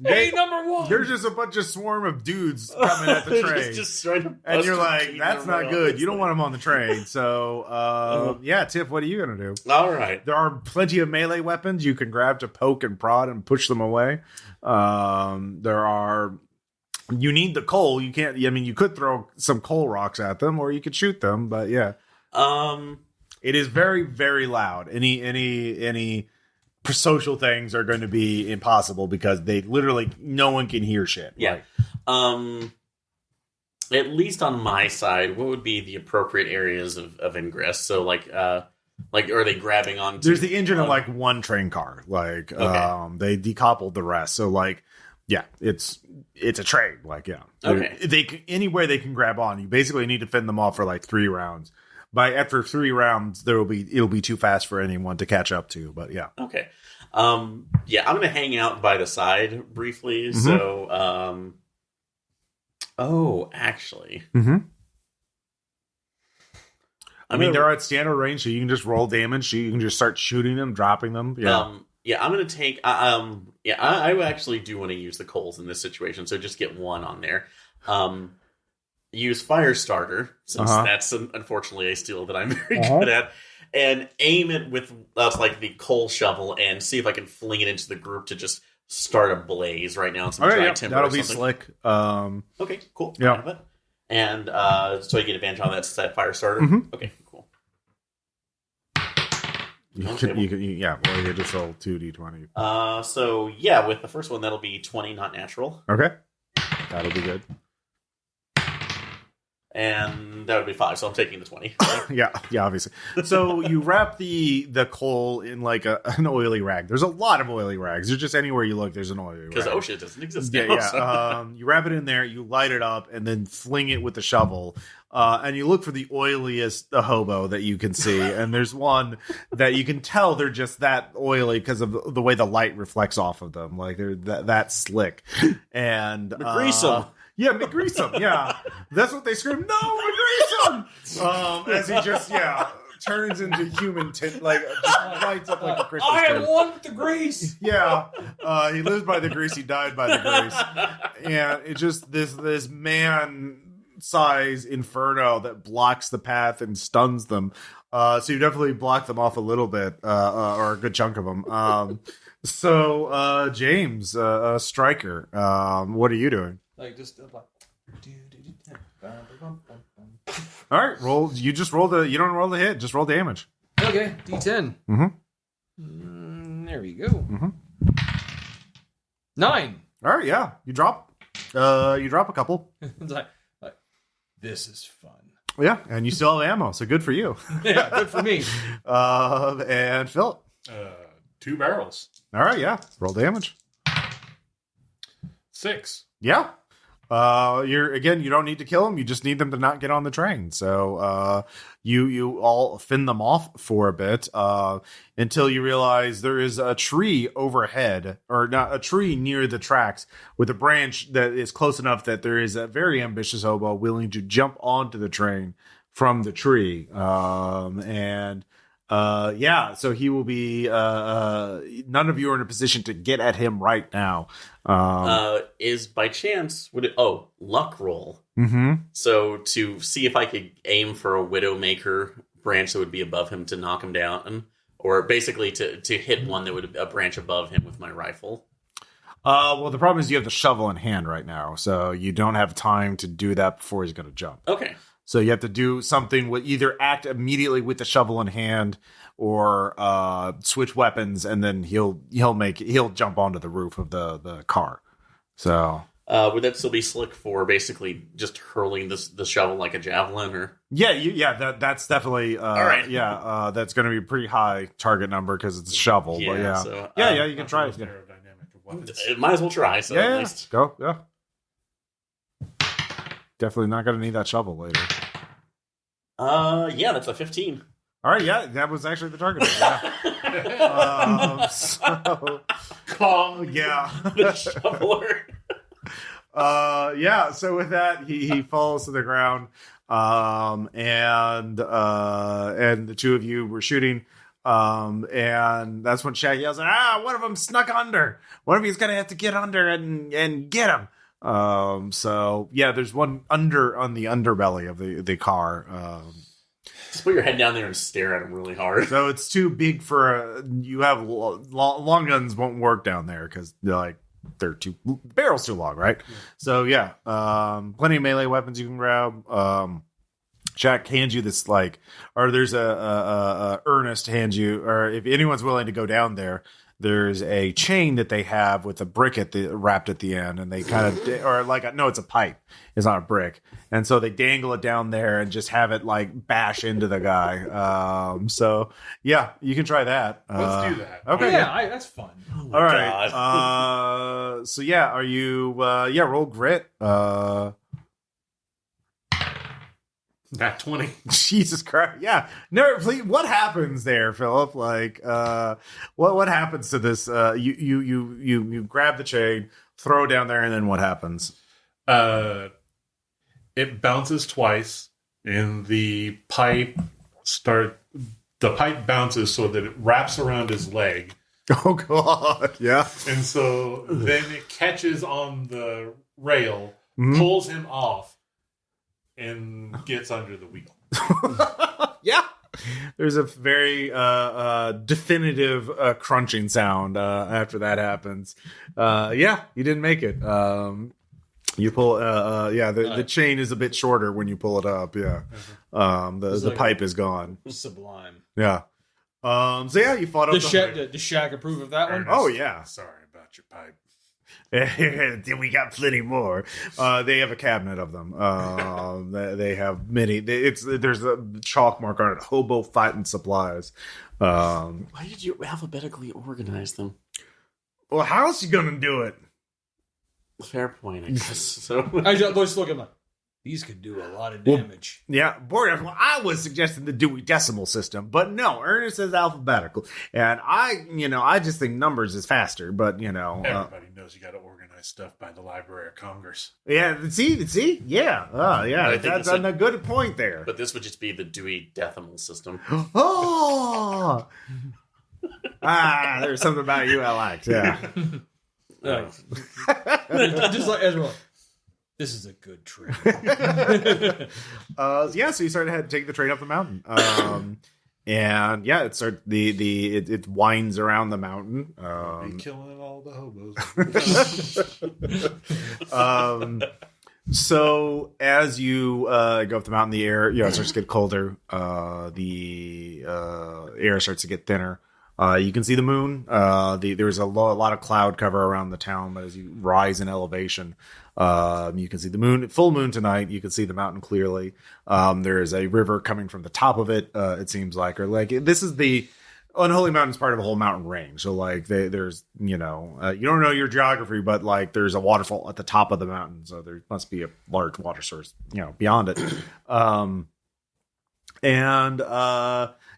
Hey, number one. There's just a bunch of swarm of dudes coming at the train. just trying to And you're bust like, your that's teeth not around good. this You don't thing. want them on the train. So, yeah, Tiff, what are you going to do? All right. There are plenty of melee weapons you can grab to poke and prod and push them away. There are... You need the coal. You can't... I mean, you could throw some coal rocks at them, or you could shoot them, but yeah. It is very, very loud. Any social things are going to be impossible because they literally... No one can hear shit. Yeah. At least on my side, what would be the appropriate areas of ingress? So, like, are they grabbing onto... There's the engine of, like, one train car. Like, they decoupled the rest. So, like, yeah, it's a train. Like, yeah. Okay. Anywhere they can grab on, you basically need to fend them off for, like, 3 rounds. After 3 rounds, it'll be too fast for anyone to catch up to, but yeah. Okay. Yeah, I'm going to hang out by the side briefly. Mm-hmm. So, actually. Mm-hmm. I mean, they're at standard range, so you can just roll damage. So you can just start shooting them, dropping them. Yeah. Yeah, I'm going to take... I actually do want to use the coals in this situation, so just get 1 on there. Use Firestarter, since that's unfortunately a skill that I'm very good at, and aim it with like the coal shovel and see if I can fling it into the group to just start a blaze right now. Some dry timber. That'll be slick. Okay, cool. Yeah. And so I get advantage on that since I have Firestarter. Mm-hmm. Okay, cool. You just roll 2d20. So yeah, with the first one that'll be 20, not natural. Okay, that'll be good. And that would be 5, so I'm taking the 20. yeah, obviously. So you wrap the coal in like an oily rag. There's a lot of oily rags. There's just anywhere you look, there's an oily rag. Because OSHA doesn't exist now. Yeah. You wrap it in there, you light it up, and then fling it with the shovel. And you look for the oiliest hobo that you can see. And there's one that you can tell they're just that oily because of the way the light reflects off of them. Like they're that slick. And McGrease yeah, McGrease him. Yeah, that's what they scream. No, McGrease him! As he just turns into human tint, like just lights up like a Christmas tree. I am one with the grease. Yeah, he lives by the grease. He died by the grease, and it's just this man-size inferno that blocks the path and stuns them. So you definitely block them off a little bit, or a good chunk of them. So James, Striker, what are you doing? Like just like. All right, roll. You just roll you don't roll the hit. Just roll damage. Okay, D10. Mm-hmm. There we go. Mm-hmm. 9. All right, yeah. You drop a couple. It's like this is fun. Yeah, and you still have ammo, so good for you. Yeah, good for me. And Phillip. 2 barrels. All right, yeah. Roll damage. 6. Yeah. You don't need to kill them. You just need them to not get on the train. So you all fend them off for a bit until you realize there is a tree overhead, or not a tree near the tracks with a branch that is close enough that there is a very ambitious hobo willing to jump onto the train from the tree. So he will be. None of you are in a position to get at him right now. Is by chance luck roll? Mm-hmm. So to see if I could aim for a Widowmaker branch that would be above him to knock him down, or basically to hit one that would a branch above him with my rifle. Well, the problem is you have the shovel in hand right now, so you don't have time to do that before he's going to jump. Okay. So you have to do something with either act immediately with the shovel in hand, or switch weapons, and then he'll jump onto the roof of the car. So would that still be slick for basically just hurling the shovel like a javelin, or? That's definitely all right. That's going to be a pretty high target number because it's a shovel. Yeah, but so, you can try it. It might as well try. So at least go. Yeah. Definitely not going to need that shovel later. That's a 15. All right, yeah, that was actually the target. Yeah. The shoveler. So with that, he falls to the ground, and the two of you were shooting. And that's when Shaq yells, one of them snuck under. One of you's gonna have to get under and get him. So yeah, there's one under on the underbelly of the car. Just put your head down there and stare at him really hard. So it's too big for you have long guns won't work down there because they're too barrels too long, right? Yeah. So yeah, plenty of melee weapons you can grab. Jack hands you this or there's a Ernest hands you, or if anyone's willing to go down there, there's a chain that they have with a brick wrapped at the end, and they kind of no, it's a pipe. It's not a brick, and so they dangle it down there and just have it bash into the guy. So yeah, you can try that. Let's do that. Okay, yeah, that's fun. All right. So yeah, are you? Roll grit. Nat 20. Jesus Christ! Yeah, no. Please, what happens there, Philip? What happens to this? You grab the chain, throw it down there, and then what happens? It bounces twice, and the pipe bounces so that it wraps around his leg. Oh God! Yeah. And so then it catches on the rail, pulls him off, and gets under the wheel. Yeah. There's a very definitive crunching sound after that happens. Yeah, you didn't make it. You pull, the chain is a bit shorter when you pull it up. Yeah, the pipe is gone. Sublime. Yeah. So yeah, you fought up. Does Shaq approve of that one? Oh yeah. Sorry about your pipe. We got plenty more. They have a cabinet of them. They have many. There's a chalk mark on it. Hobo fighting supplies. Why did you alphabetically organize them? Well, how else you gonna do it? Fair point, I guess. So I just look at them. These could do a lot of damage. Yeah, I was suggesting the Dewey Decimal System, but no, Ernest is alphabetical, and I just think numbers is faster. But everybody knows you got to organize stuff by the Library of Congress. Yeah, see, yeah, yeah. That's a good point there. But this would just be the Dewey Decimal System. Oh, there's something about you I liked. Yeah, just like Ezra. This is a good train. So you started to take the train up the mountain. And yeah, it winds around the mountain. Be killing all the hobos. So as you go up the mountain, the air it starts to get colder. The air starts to get thinner. You can see the moon. There's a lot of cloud cover around the town, but as you rise in elevation, you can see the moon, full moon tonight. You can see the mountain clearly. There is a river coming from the top of it. It seems this is the Unholy Mountain is part of a whole mountain range. So there's you don't know your geography, but there's a waterfall at the top of the mountain. So there must be a large water source, beyond it.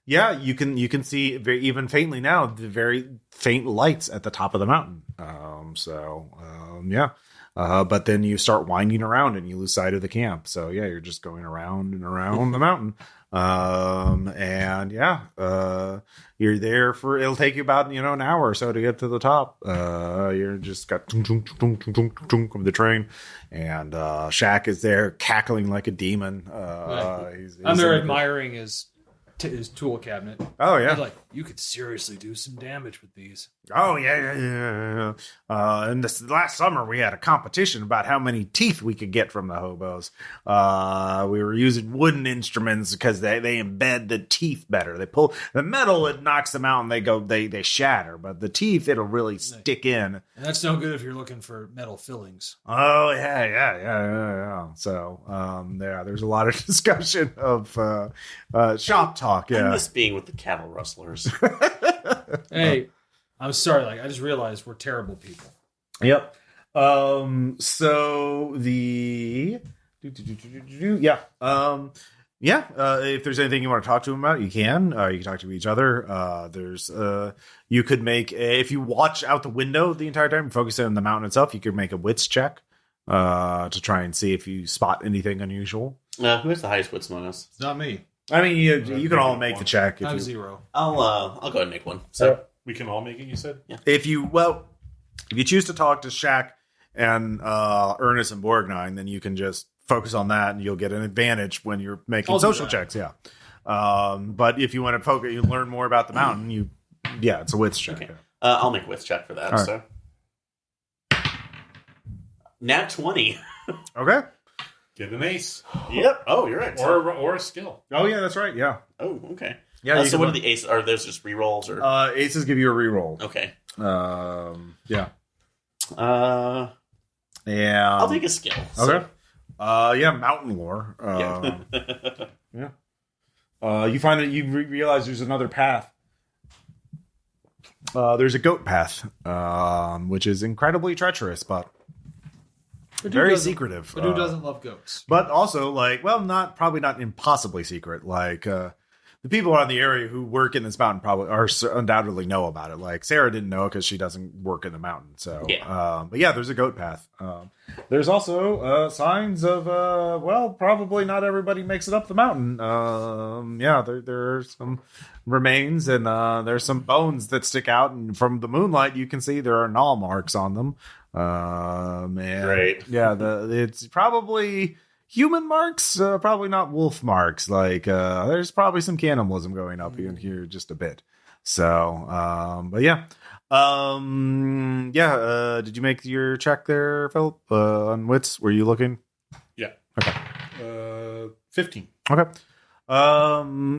Yeah, you can see even faintly now the very faint lights at the top of the mountain. But then you start winding around and you lose sight of the camp. So yeah, you're just going around and around the mountain. You're there it'll take you about an hour or so to get to the top. You're just got of the train, and Shaq is there cackling like a demon. He's I'm there admiring his tool cabinet. Oh yeah, like you could seriously do some damage with these. Oh yeah. And this last summer we had a competition about how many teeth we could get from the hobos. We were using wooden instruments because they embed the teeth better. They pull the metal, it knocks them out, and they shatter. But the teeth, it'll really stick in. And that's no good if you're looking for metal fillings. Oh yeah. So there's a lot of discussion of shop talk. Yeah, I miss being with the cattle rustlers. Hey, I'm sorry. I just realized we're terrible people. Yep. So the if there's anything you want to talk to him about, you can. You can talk to each other. You could make if you watch out the window the entire time, focus on the mountain itself. You could make a wits check to try and see if you spot anything unusual. Who has the highest wits among us? It's not me. I mean, you can all make the check I have if you 0. I'll go ahead and make one. So We can all make it, you said? Yeah. if you choose to talk to Shaq and Ernest and Borgnine, then you can just focus on that, and you'll get an advantage when you're making I'll do social that. checks. Yeah. But if you want to focus, you learn more about the mountain. It's a wits check. Okay. Yeah. I'll make a wits check for that. All right. So nat 20. Okay. Get an ace. Yep. Oh, you're right. Or a skill. Oh yeah, that's right. Yeah. Oh, okay. Yeah. So what are the aces? Are those just rerolls or? Aces give you a reroll. Okay. Yeah. Yeah. I'll take a skill. Okay. Mountain lore. Yeah. You find that you realize there's another path. There's a goat path, which is incredibly treacherous, but very secretive. But who doesn't love goats? But also, probably not impossibly secret. The people around the area who work in this mountain probably undoubtedly know about it. Like Sarah didn't know because she doesn't work in the mountain. So, but yeah, there's a goat path. There's also signs of probably not everybody makes it up the mountain. There are some remains and there's some bones that stick out, and from the moonlight you can see there are gnaw marks on them. Great. Yeah, it's probably human marks, probably not wolf marks. There's probably some cannibalism going up in here just a bit. So, but yeah. Did you make your check there, Philip? On wits? Were you looking? Yeah. Okay. 15. Okay.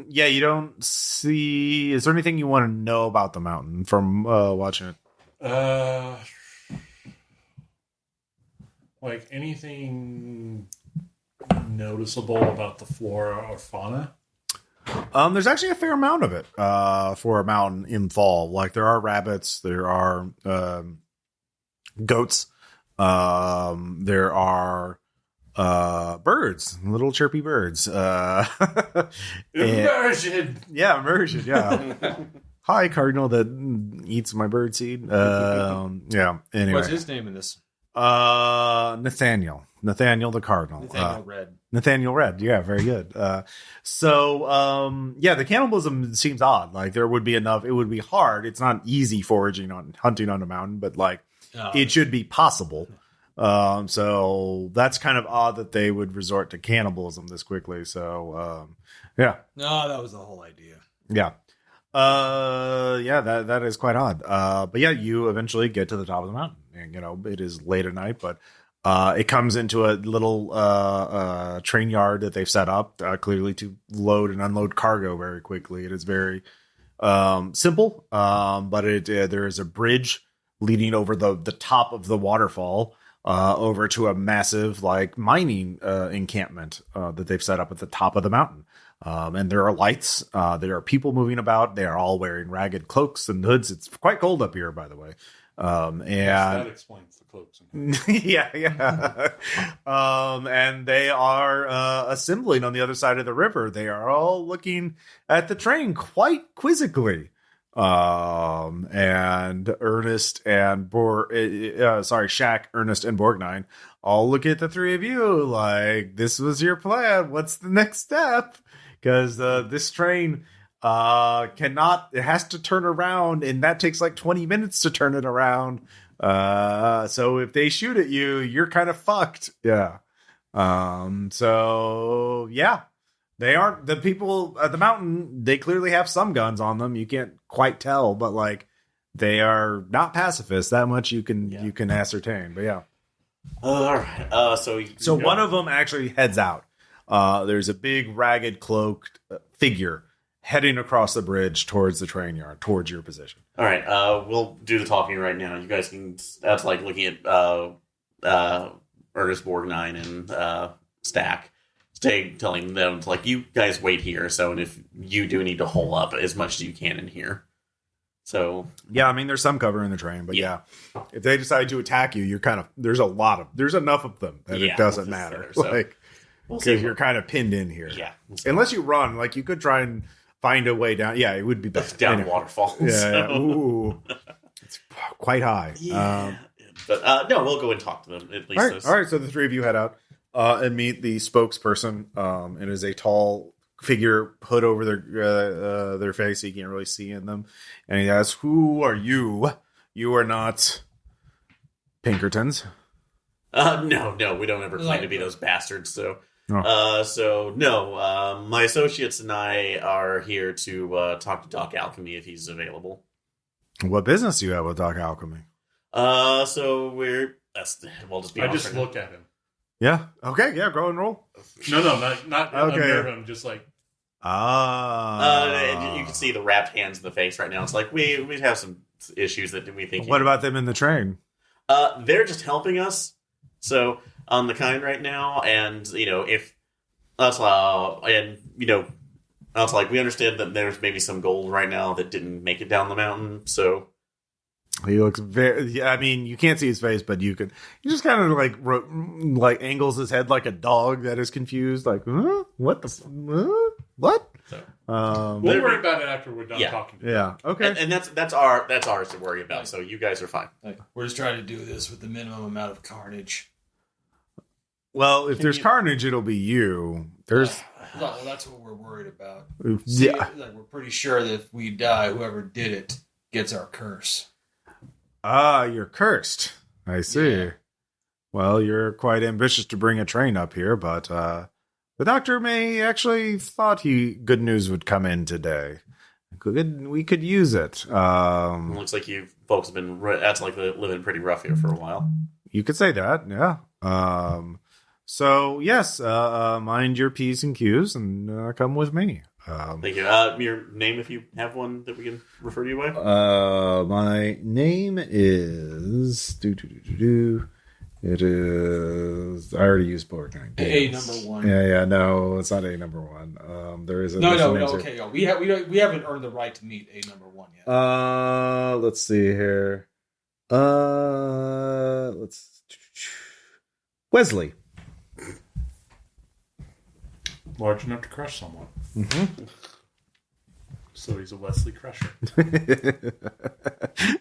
You don't see. Is there anything you want to know about the mountain from watching it? Like anything noticeable about the flora or fauna? There's actually a fair amount of it for a mountain in fall. Like there are rabbits, there are goats, there are birds, little chirpy birds. Immersion. Yeah, immersion. Yeah. Hi, cardinal that eats my bird seed. Yeah. Anyway, What's his name in this? Nathaniel the cardinal. Nathaniel Red. Nathaniel Red. Yeah, very good. The cannibalism seems odd. Like there would be enough. It would be hard. It's not easy hunting on a mountain, but it should be possible. So that's kind of odd that they would resort to cannibalism this quickly. So, yeah. No, that was the whole idea. Yeah. That is quite odd. But yeah, you eventually get to the top of the mountain, and it is late at night, but it comes into a little train yard that they've set up clearly to load and unload cargo very quickly. It is very simple, but there is a bridge leading over the top of the waterfall over to a massive mining encampment that they've set up at the top of the mountain. And there are lights. There are people moving about. They are all wearing ragged cloaks and hoods. It's quite cold up here, by the way. That explains the cloaks. Yeah. And they are assembling on the other side of the river. They are all looking at the train quite quizzically. And Ernest and Shaq, Ernest, and Borgnine all look at the three of you like, this was your plan. What's the next step? Because this train it has to turn around, and that takes 20 minutes to turn it around. So if they shoot at you, you're kind of fucked. Yeah. So yeah. They aren't the people at the mountain. They clearly have some guns on them. You can't quite tell, but they are not pacifists. That much you can ascertain. But yeah. All right. So one of them actually heads out. There's a big ragged cloaked figure heading across the bridge towards the train yard, towards your position. All right. We'll do the talking right now. You guys can. That's looking at Ernest Borgnine and Stack. Telling them you guys wait here. So, and if you do need to hole up as much as you can in here. So yeah, I mean there's some cover in the train, but yeah, if they decide to attack you, you're there's enough of them that it doesn't matter. Because you're kind of pinned in here. Yeah, unless you run, you could try and find a way down. Yeah, it would be better down waterfalls. Yeah, yeah. Ooh, it's quite high. Yeah, but no, we'll go and talk to them at least. All right. So the three of you head out and meet the spokesperson. It is a tall, figure hood over their face so you can't really see in them. And he asks, "Who are you? You are not Pinkertons." No, we don't ever claim to be those bastards. So, my associates and I are here to talk to Doc Alchemy if he's available. What business do you have with Doc Alchemy? We'll just be. I just look at him. Yeah. Okay. Yeah. Go and roll. No, not okay. Under him. Just like you can see the wrapped hands in the face right now. It's like we have some issues that we think. What about them in the train? They're just helping us. So on the kind right now, and if that's like we understand that there's maybe some gold right now that didn't make it down the mountain. So he looks very. Yeah, I mean, you can't see his face, but you could. He just kind of like angles his head like a dog that is confused. Like, huh? What the? What? So, we'll worry about it after we're done talking. Yeah. Okay. And that's ours to worry about. So you guys are fine. We're just trying to do this with the minimum amount of carnage. Well, if there's carnage, it'll be you. There's. Well, that's what we're worried about. Yeah. We're pretty sure that if we die, whoever did it gets our curse. Ah, you're cursed. I see. Yeah. Well, you're quite ambitious to bring a train up here, but the doctor may actually thought good news would come in today. We could use it. Looks like you folks have been living pretty rough here for a while. You could say that, yeah. So yes, mind your P's and Q's and come with me. Thank you. Your name, if you have one that we can refer to you by. My name is It is. I already used Pork. A number one. Yeah. No, it's not A number one. There is a no. Okay, we haven't earned the right to meet A number one yet. Let's see here. Wesley. Large enough to crush someone. Mm-hmm. So he's a Wesley Crusher.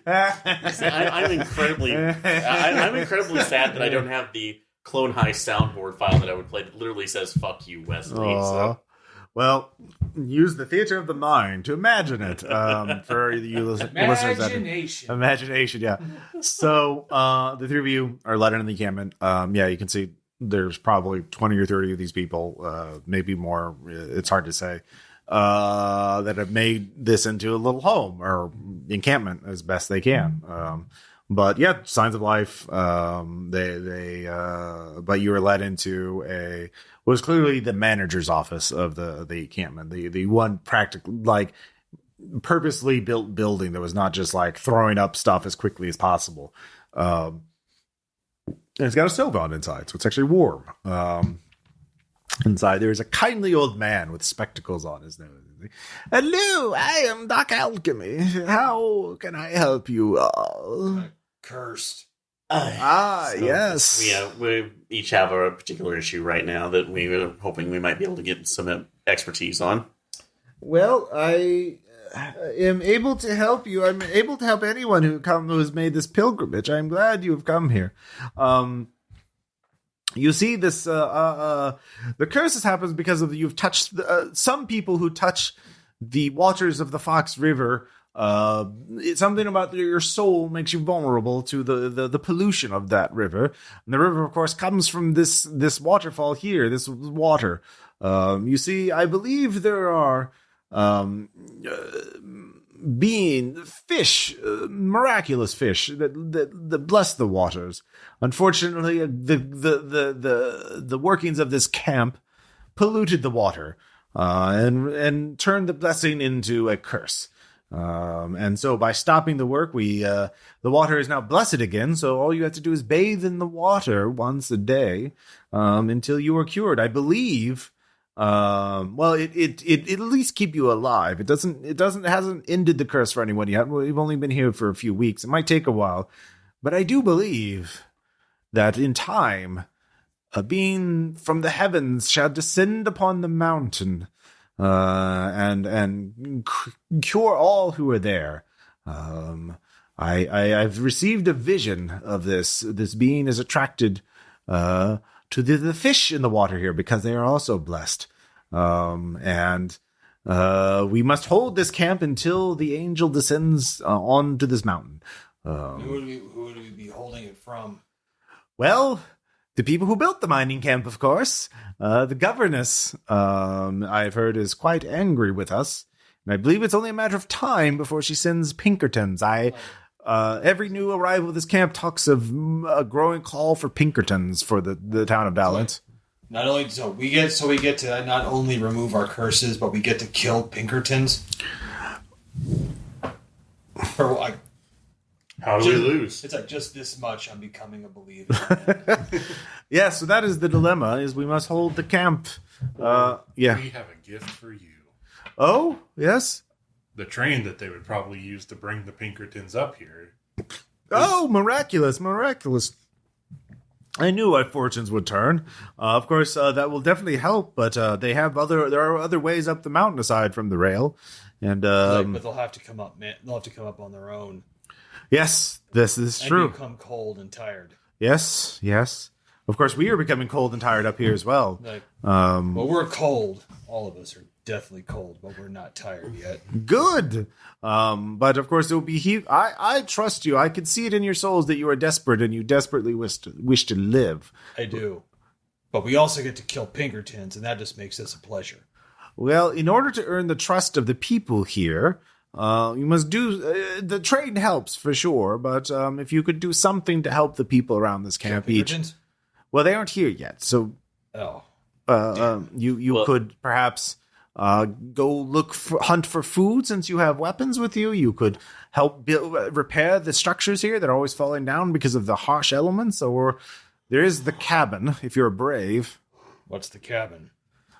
I'm incredibly sad that I don't have the Clone High soundboard file that I would play that literally says "fuck you, Wesley." So. Well, use the theater of the mind to imagine it. For you listeners, imagination. Yeah. So the three of you are led into the encampment. You can see there's probably 20 or 30 of these people, maybe more. It's hard to say. That have made this into a little home or encampment as best they can. But yeah, signs of life. But you were led into what was clearly the manager's office of the encampment, the one practically purposely built building that was not just like throwing up stuff as quickly as possible. And it's got a stove on inside, so it's actually warm. Inside, there is a kindly old man with spectacles on his nose. Hello, I am Doc Alchemy. How can I help you all? Cursed. Yes. We each have a particular issue right now that we were hoping we might be able to get some expertise on. Well, I am able to help you. I'm able to help anyone who has made this pilgrimage. I'm glad you have come here. You see, this the curses happens because of you've touched some people who touch the waters of the Fox River. It's something about your soul makes you vulnerable to the pollution of that river. And the river, of course, comes from this waterfall here. This water. You see, I believe there are miraculous fish that bless the waters. Unfortunately, the workings of this camp polluted the water and turned the blessing into a curse. And so by stopping the work, the water is now blessed again. So all you have to do is bathe in the water once a day until you are cured. I believe. It at least keep you alive. It hasn't ended the curse for anyone yet. We've only been here for a few weeks. It might take a while, but I do believe that in time, a being from the heavens shall descend upon the mountain, and cure all who are there. I've received a vision of this. This being is attracted, to the fish in the water here because they are also blessed. And we must hold this camp until the angel descends onto this mountain. Who would we be holding it from? Well, the people who built the mining camp, of course. The governess, I've heard, is quite angry with us. And I believe it's only a matter of time before she sends Pinkertons. Every new arrival of this camp talks of a growing call for Pinkertons for the town of Dallas. Not only we get to not only remove our curses, but we get to kill Pinkertons. For like, how do we lose? It's like just this much. I'm becoming a believer. Yeah, so that is the dilemma: is we must hold the camp. Yeah. We have a gift for you. Oh, yes. The train that they would probably use to bring the Pinkertons up here. Oh, miraculous. I knew our fortunes would turn. Of course, that will definitely help, but there are other ways up the mountain aside from the rail. And but they'll have to come up, man. They'll have to come up on their own. Yes, this is true. And become cold and tired. Yes. Of course, we are becoming cold and tired up here as well. Well, we're cold. All of us are definitely cold, but we're not tired yet. Good. But of course, it will be. I trust you. I can see it in your souls that you are desperate and you desperately wish to live. I do. But we also get to kill Pinkertons, and that just makes this a pleasure. Well, in order to earn the trust of the people here, you must do. The trade helps for sure, but if you could do something to help the people around this camp each. Well, they aren't here yet, so. Oh. You could perhaps go hunt for food since you have weapons with you. You could help repair the structures here that are always falling down because of the harsh elements. Or there is the cabin, if you're brave. What's the cabin?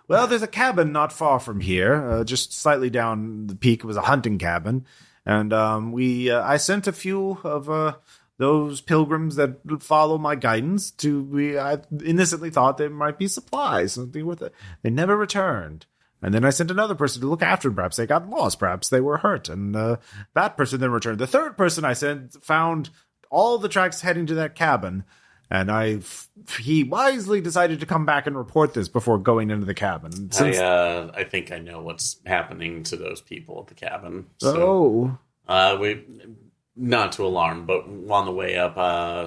Well, there's a cabin not far from here, just slightly down the peak. It was a hunting cabin. And I sent a few of those pilgrims that follow my guidance I innocently thought there might be supplies, something with it. They never returned. And then I sent another person to look after them. Perhaps they got lost. Perhaps they were hurt. And that person then returned. The third person I sent found all the tracks heading to that cabin. And he wisely decided to come back and report this before going into the cabin. I think I know what's happening to those people at the cabin. So, not to alarm, but on the way up,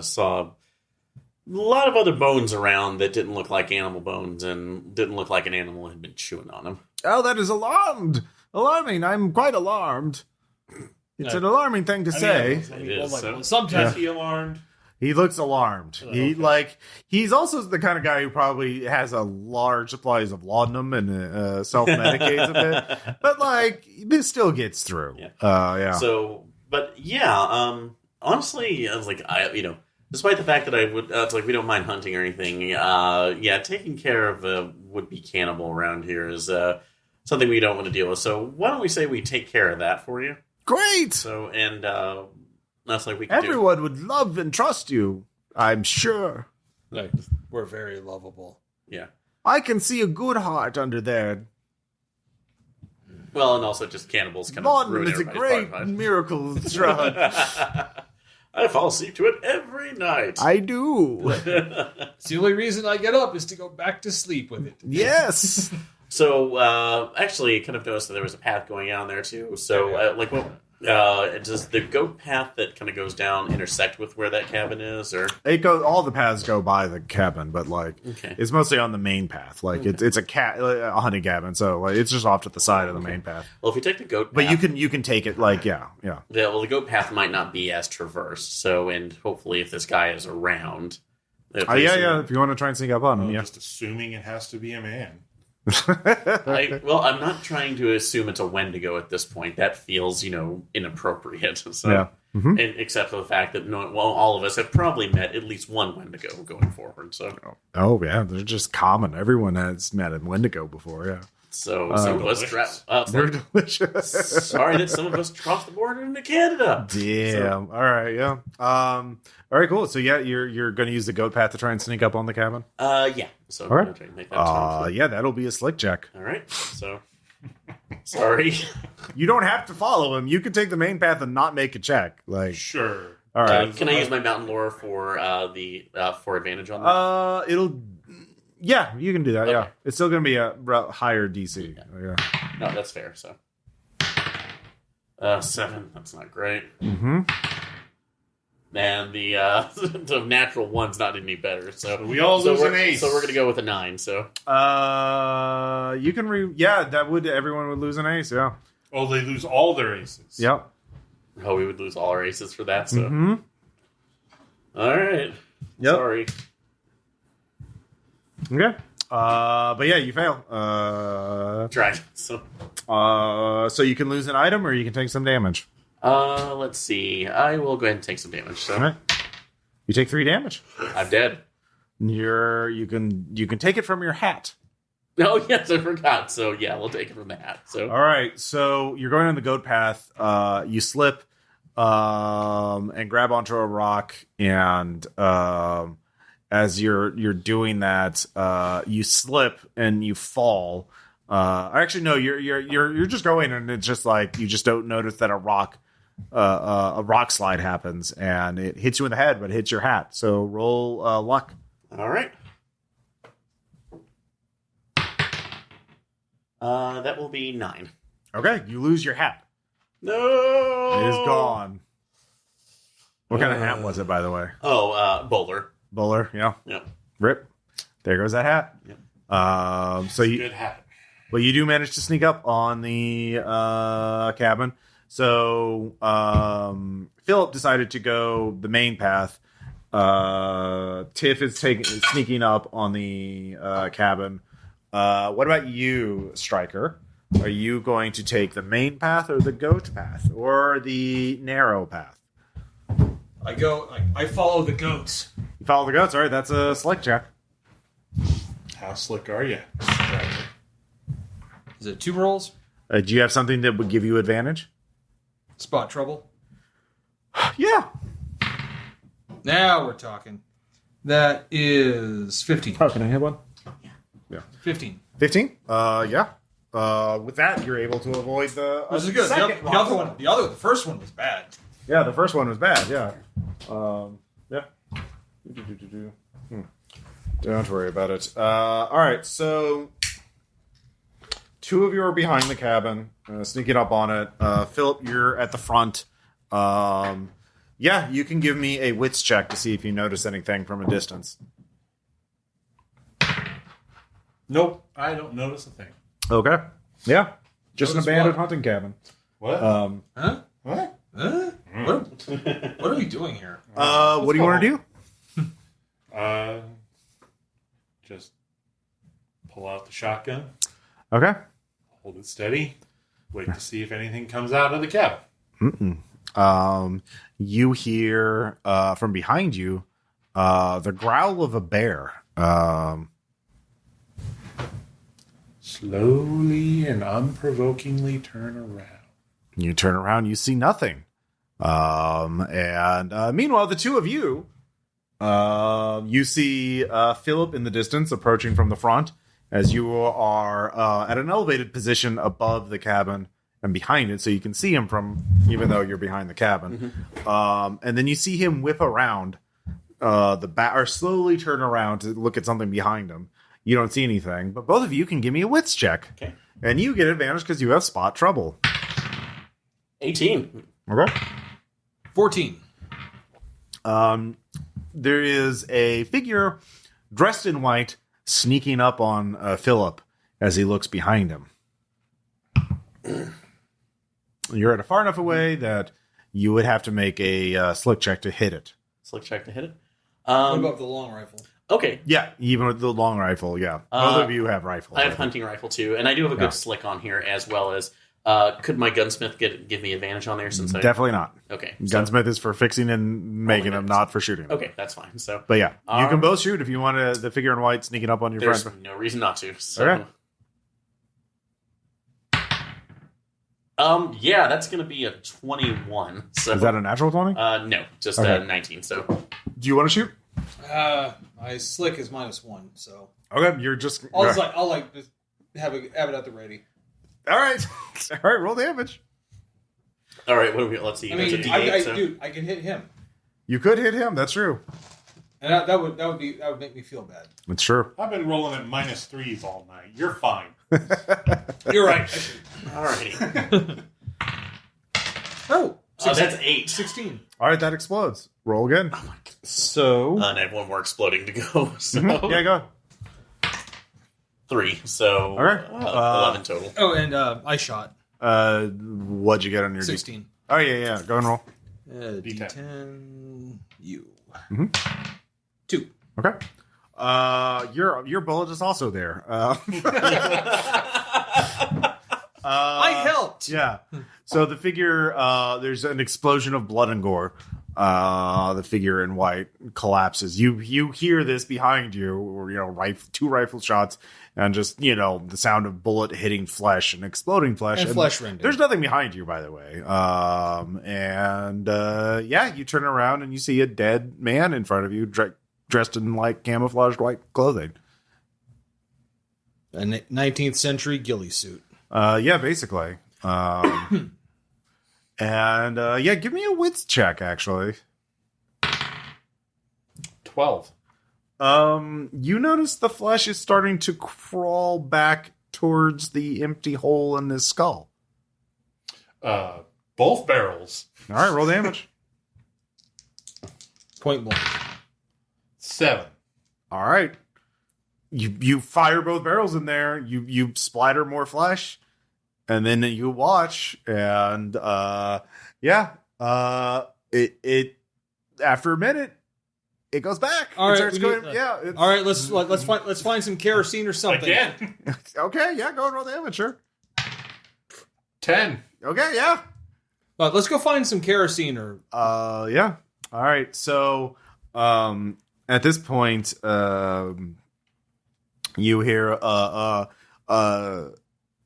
saw a lot of other bones around that didn't look like animal bones and didn't look like an animal had been chewing on them. Oh, that is alarming. I'm quite alarmed. It's an alarming thing to say. Sometimes he alarmed. He looks alarmed. He's also the kind of guy who probably has a large supplies of laudanum and self-medicates a bit, but this still gets through. Yeah. So. But yeah, honestly, I was like, despite the fact that it's like we don't mind hunting or anything. Taking care of a would-be cannibal around here is something we don't want to deal with. So why don't we say we take care of that for you? Great. So that's like we. Everyone would love and trust you, I'm sure. We're very lovable. Yeah, I can see a good heart under there. Well, and also just cannibals kind of ruin is a great miracle drug. I fall asleep to it every night. I do. It's the only reason I get up is to go back to sleep with it. Yes. So, actually, kind of noticed that there was a path going down there, too. So, does the goat path that kind of goes down intersect with where that cabin is, or all the paths go by the cabin, but it's mostly on the main path. It's a hunting cabin, so it's just off to the side of the main path. Well, if you take the goat path, but you can take it yeah. Well, the goat path might not be as traversed. So, and hopefully, if this guy is around, if you want to try and sneak up on him, just assuming it has to be a man. I'm not trying to assume it's a Wendigo at this point. That feels, inappropriate. So, yeah. Mm-hmm. And except for the fact that all of us have probably met at least one Wendigo going forward. So, yeah, they're just common. Everyone has met a Wendigo before. Yeah. So some of us they're delicious. Sorry that some of us crossed the border into Canada. Damn. All right. Yeah. All right. Cool. So you're going to use the goat path to try and sneak up on the cabin. Yeah. So all right. Try and make that that'll be a slick check. All right. So sorry. You don't have to follow him. You can take the main path and not make a check. Sure. All right. Can I use my mountain lore for advantage on that? Yeah, you can do that. Okay. Yeah, it's still going to be a higher DC. Yeah. No, that's fair. So 7. That's not great. Mm-hmm. And the the natural one's not any better. So We all lose an ace. So we're gonna go with a 9. So You can that would everyone would lose an ace. Yeah. Oh, they lose all their aces. Yep. we would lose all our aces for that. So Mm-hmm. all right. Yep. Sorry. Okay. But yeah, you fail. Tried. So you can lose an item or you can take some damage. Let's see. I will go ahead and take some damage. So All right. You take 3 damage. I'm dead. You can take it from your hat. Oh yes, I forgot. So yeah, we'll take it from the hat. So All right. So you're going on the goat path. You slip and grab onto a rock, and as you're doing that, you slip and you fall. Actually, no, you're just going, and it's just like you just don't notice that a rock slide happens, and it hits you in the head, but it hits your hat. So roll luck. all right. That will be 9. Okay, you lose your hat. No, It is gone. What kind of hat was it, by the way? Oh, bowler. Bowler, yeah. Yep. Rip. There goes that hat. Yep. So you, Good hat. well, you do manage to sneak up on the cabin. So Phillip decided to go the main path. Tiff is sneaking up on the cabin. What about you, Striker? Are you going to take the main path or the goat path or the narrow path? I follow the goats. You follow the goats. All right, that's a slick check. How slick are you? Is it 2 rolls? Do you have something that would give you advantage? Spot trouble. Yeah. Now we're talking. That is 15. Oh, can I hit one? 15. 15? Yeah. With that, you're able to avoid the. This is good. The first one was bad. Yeah, the first one was bad. Yeah. Yeah. Don't worry about it. All right. So, 2 of you are behind the cabin, sneaking up on it. Phillip, you're at the front. Yeah, you can give me a wits check to see if you notice anything from a distance. Nope. I don't notice a thing. Okay. Yeah. Just Notice an abandoned what? hunting cabin. What? Huh? What? Huh? What are we doing here? What do you want to do? Just pull out the shotgun, Okay. hold it steady, wait to see if anything comes out of the cabin. You hear from behind you the growl of a bear. Slowly and unprovokingly turn around. You turn around, you see nothing. And meanwhile, the 2 of you, you see Phillip in the distance approaching from the front as you are at an elevated position above the cabin and behind it, so you can see him from even though you're behind the cabin. And then you see him whip around or slowly turn around to look at something behind him. You don't see anything, but both of you can give me a wits check. Okay. And you get advantage because you have spot trouble. 18. Okay. 14. There is a figure dressed in white sneaking up on Phillip as he looks behind him. You're at a far enough away that you would have to make a slick check to hit it. Slick check to hit it. What about the long rifle? Okay. Yeah, even with the long rifle, yeah. Both of you have rifles. I have hunting rifle too, and I do have a good slick on here as well as. Could my gunsmith give me advantage on there? Since Definitely not. Okay. Gunsmith is for fixing and making them, not for shooting them. Okay, that's fine. So, But yeah, you can both shoot if you want the figure in white sneaking up on your there's friend. no reason not to. So. Okay. Yeah, that's going to be a 21. So Is that a natural 20? no, just Okay. 19. So Do you want to shoot? My slick is -1, so Okay, you're just... I'll just have it at the ready. All right. All right, roll damage. all right, what do we? Let's see. I That's mean, a D8. so. dude, I can hit him. You could hit him, that's true. And that would make me feel bad. It's true. I've been rolling at -3s all night. You're fine. You're right. Alrighty. Oh, That's 8. 16. All right, that explodes. Roll again. So And I have one more exploding to go. So yeah, go. 3. So Okay. 11 total. Oh, and I shot What'd you get on your 16. Oh yeah. Go and roll. D10 U. 2. Okay. Your bullet is also there. I helped. Yeah. So the figure, there's an explosion of blood and gore. The figure in white collapses. You hear this behind you, or two rifle shots, and just the sound of bullet hitting flesh and exploding flesh And flesh rending. There's nothing behind you, by the way. You turn around and you see a dead man in front of you, dressed in like camouflaged white clothing. A 19th century ghillie suit. Basically. Give me a wits check, actually. 12. You notice the flesh is starting to crawl back towards the empty hole in his skull. Both barrels. All right, roll damage. Point blank. 7. All right. You fire both barrels in there. You splatter more flesh, and then you watch, and it after a minute, it goes back. All It right, starts going, all right. Let's find some kerosene or something. Again. Okay, yeah, go and roll damage, sure. 10. Okay, yeah. Let's go find some kerosene or. Yeah. All right. So, at this point, you hear,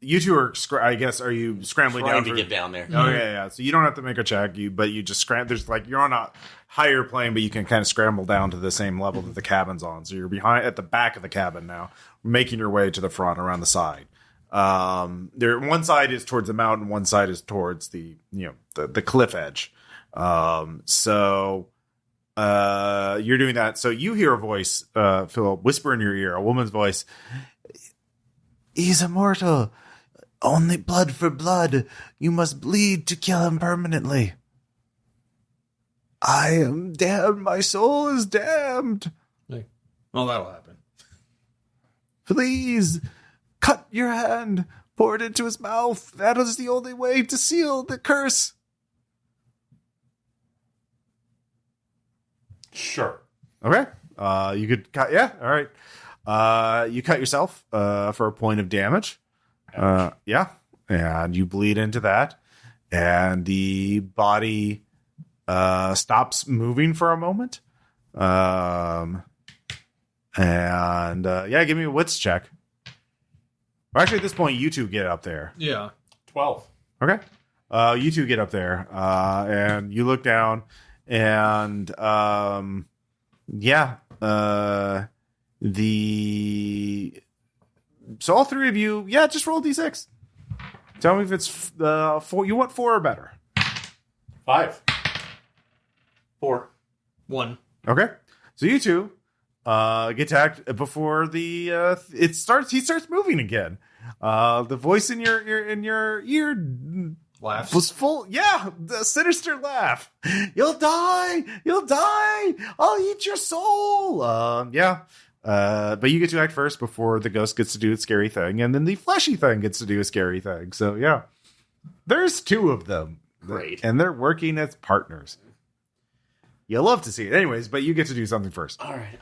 you two are, I guess, are you scrambling Trying down to get down there. Oh yeah. So you don't have to make a check, but you just there's you're on a higher plane, but you can kind of scramble down to the same level that the cabin's on. So you're at the back of the cabin now, making your way to the front around the side. One side is towards the mountain, one side is towards the cliff edge. You're doing that. So you hear a voice, Philip, whisper in your ear, a woman's voice. He's immortal. Only blood for blood. You must bleed to kill him permanently. I am damned. My soul is damned. Well, that'll happen. Please cut your hand. Pour it into his mouth. That is the only way to seal the curse. Sure. Okay. You could cut. Yeah. All right. You cut yourself for a point of damage. Yeah. And you bleed into that. And the body stops moving for a moment. Give me a wits check. Or actually, at this point, you two get up there. Yeah. 12. Okay. You two get up there, and you look down, and so all three of you, just roll d6. Tell me if it's 4. You want 4 or better. 5. 4. 1. Okay. So you two get attacked before the it starts. He starts moving again. The voice in your ear Laughs. was full. Yeah, the sinister laugh. You'll die. I'll eat your soul. But you get to act first before the ghost gets to do its scary thing, and then the fleshy thing gets to do a scary thing. So yeah, there's 2 of them. Great. And they're working as partners. You love to see it, anyways. But you get to do something first. All right.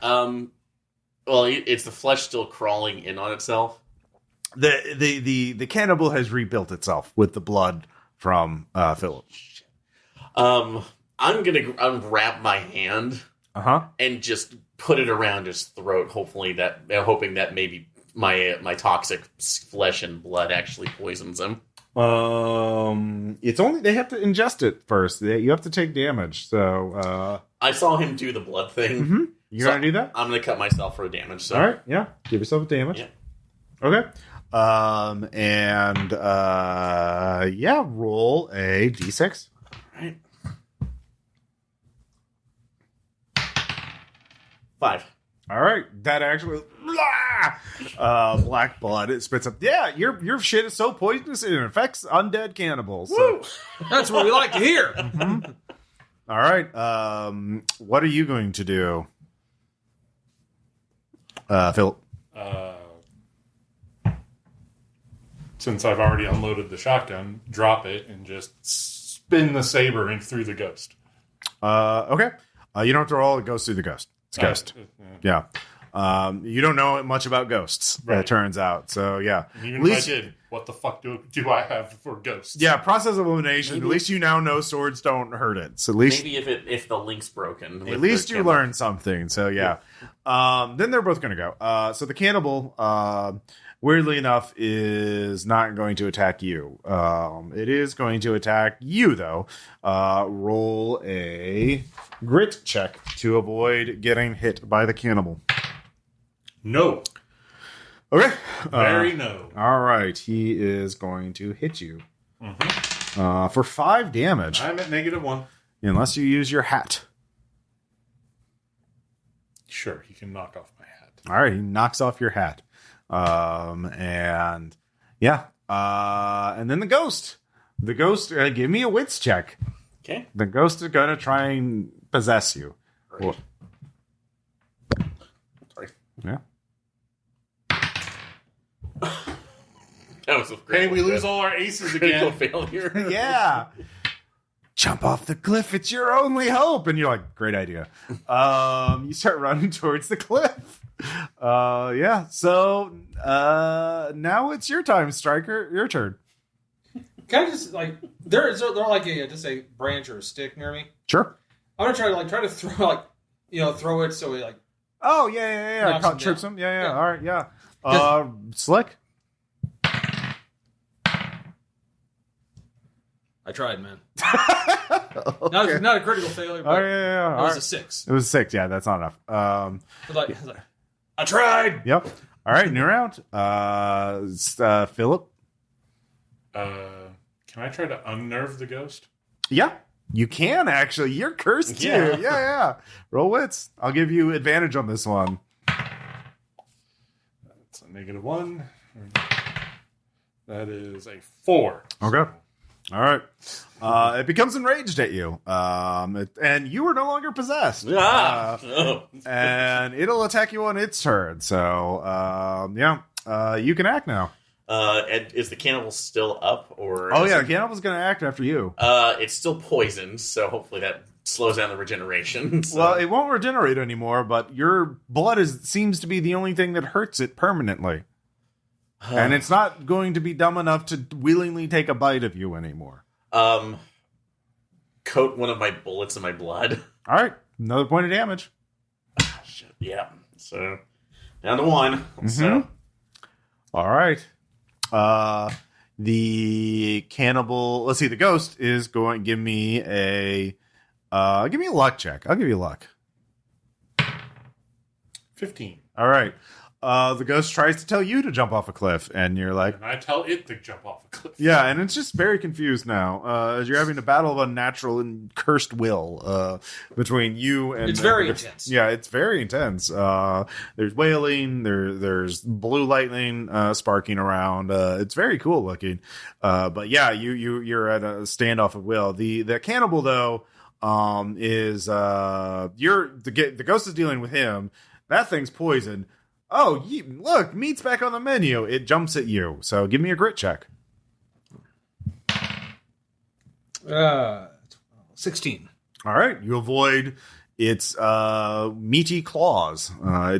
Well, it's the flesh still crawling in on itself. The cannibal has rebuilt itself with the blood from Philip. I'm gonna unwrap my hand and just put it around his throat. Hoping that maybe my toxic flesh and blood actually poisons him. It's only they have to ingest it first. You have to take damage. So I saw him do the blood thing. You gonna do that? I'm gonna cut myself for damage. So. All right, yeah. Give yourself a damage. Yeah. Okay. Roll a d6. All right. 5. All right, that actually black blood. It spits up. Yeah, your shit is so poisonous it affects undead cannibals. So. That's what we like to hear. Mm-hmm. All right, what are you going to do, Phil? Since I've already unloaded the shotgun, drop it and just spin the saber in through the ghost. Okay, you don't have to roll. It goes through the ghost. It's a ghost. Yeah. You don't know much about ghosts, Right. it turns out. So, yeah. Even if I did, what the fuck do I have for ghosts? Yeah, process of elimination. At least you now know swords don't hurt it. So at least Maybe if the link's broken. at least you learned something. So, yeah. Then they're both going to go. So the cannibal, weirdly enough, is not going to attack you. It is going to attack you, though. Roll a grit check to avoid getting hit by the cannibal. No. Okay. Very no. All right. He is going to hit you for 5 damage. I'm at -1. Unless you use your hat. Sure, he can knock off my hat. All right. He knocks off your hat. And yeah. And then the ghost. The ghost, give me a wits check. Okay. The ghost is going to try and possess you. Great. Sorry. Yeah. That was a Hey, we lose all our aces critical again. failure. Yeah. Jump off the cliff. It's your only hope. And you're like, great idea. You start running towards the cliff. Yeah. So now it's your time, Striker. Your turn. Can I just like there's like just a branch or a stick near me? Sure. I'm gonna try to throw throw it so it like Oh, yeah. Knocks him Trips down. him. Yeah. Yeah. All right. Yeah. Slick. I tried, man. Okay. Not a critical failure, Oh, but yeah. it was a 6. It was 6. Yeah, that's not enough. I was like, I tried. Yep. All right, new round. Philip. Can I try to unnerve the ghost? Yeah, you can actually. You're cursed too. Yeah. Yeah. Roll wits. I'll give you advantage on this one. That's a -1. That is a 4. Okay. All right. It becomes enraged at you, and you are no longer possessed. Oh. And it'll attack you on its turn. So, you can act now. And is the cannibal still up, or? Oh is yeah, it- the cannibal's going to act after you. It's still poisoned, so hopefully that slows down the regeneration. So. Well, it won't regenerate anymore, but your blood seems to be the only thing that hurts it permanently. And it's not going to be dumb enough to willingly take a bite of you anymore. Coat one of my bullets in my blood. All right, another point of damage. Shit, yeah. So down to 1. So All right. The cannibal. Let's see. The ghost is going. Give me a luck check. I'll give you luck. 15. All right. The ghost tries to tell you to jump off a cliff, and you're like, And I tell it to jump off a cliff. yeah, and it's just very confused now. As you're having a battle of unnatural and cursed will between you and It's very intense. Yeah, it's very intense. There's wailing. There's blue lightning sparking around. It's very cool looking. But yeah, you're at a standoff of will. The cannibal though is the ghost is dealing with him. That thing's poisoned. Oh, look, meat's back on the menu. It jumps at you. So give me a grit check. 16. All right. You avoid its meaty claws.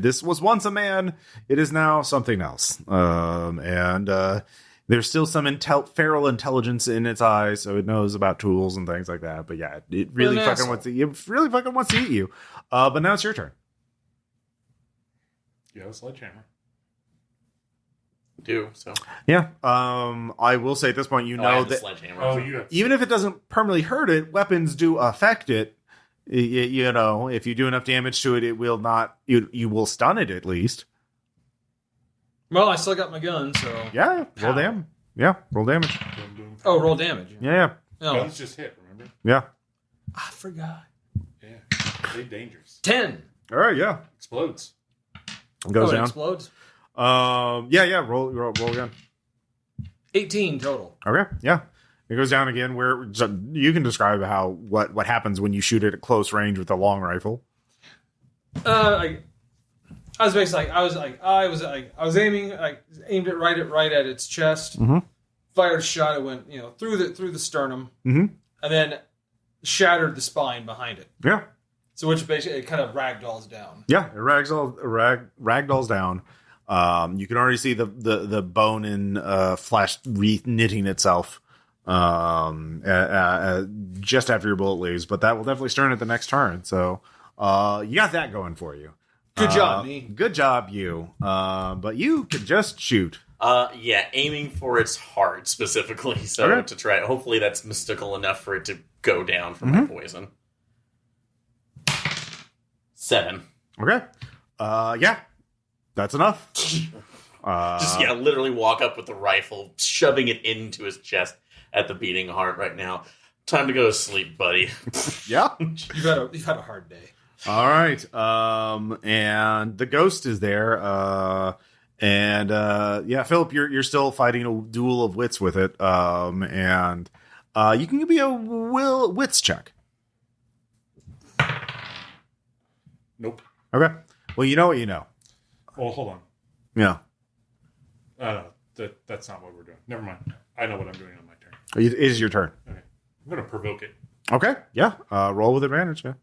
This was once a man. It is now something else. And there's still some feral intelligence in its eyes, so it knows about tools and things like that. But yeah, it really fucking wants to eat you. But now it's your turn. You have a sledgehammer. do so. Yeah. I will say at this point, I know have the that sledgehammer. Oh, you have. even if it doesn't permanently hurt it, weapons do affect it. You know, if you do enough damage to it, it will not. You will stun it at least. Well, I still got my gun, so Yeah. Roll damage. Yeah. Roll damage. Boom, boom. oh, roll damage. Yeah. No, Guns just hit, remember? Yeah. I forgot. Yeah. They dangerous. 10. All right, yeah. Explodes. Goes it down. explodes. Yeah. Roll again. 18 total. Okay, yeah. It goes down again. So you can describe what happens when you shoot it at close range with a long rifle. I was basically I was aiming, aimed it right at its chest. Mm-hmm. Fired a shot. It went through the sternum, Mm-hmm. and then shattered the spine behind it. Yeah. So which basically it kind of ragdolls down. Yeah, it ragdolls down. You can already see the bone and flesh re-knitting itself just after your bullet leaves, but that will definitely stern at the next turn. So you got that going for you. Good job, me. Good job, you. But you can just shoot. Yeah, aiming for its heart specifically. So Okay. to try, hopefully that's mystical enough for it to go down from my poison. 7. Okay. Yeah, that's enough. Literally walk up with the rifle, shoving it into his chest at the beating heart right now. Time to go to sleep, buddy. Yeah. You've had a hard day. All right. And the ghost is there. Philip, you're still fighting a duel of wits with it. And you can give me a wits check. Nope. Okay. Well, you know what you know. Oh, hold on. Yeah. That's not what we're doing. Never mind. I know what I'm doing on my turn. It is your turn. Okay. I'm going to provoke it. Okay. Yeah. Roll with advantage. Yeah.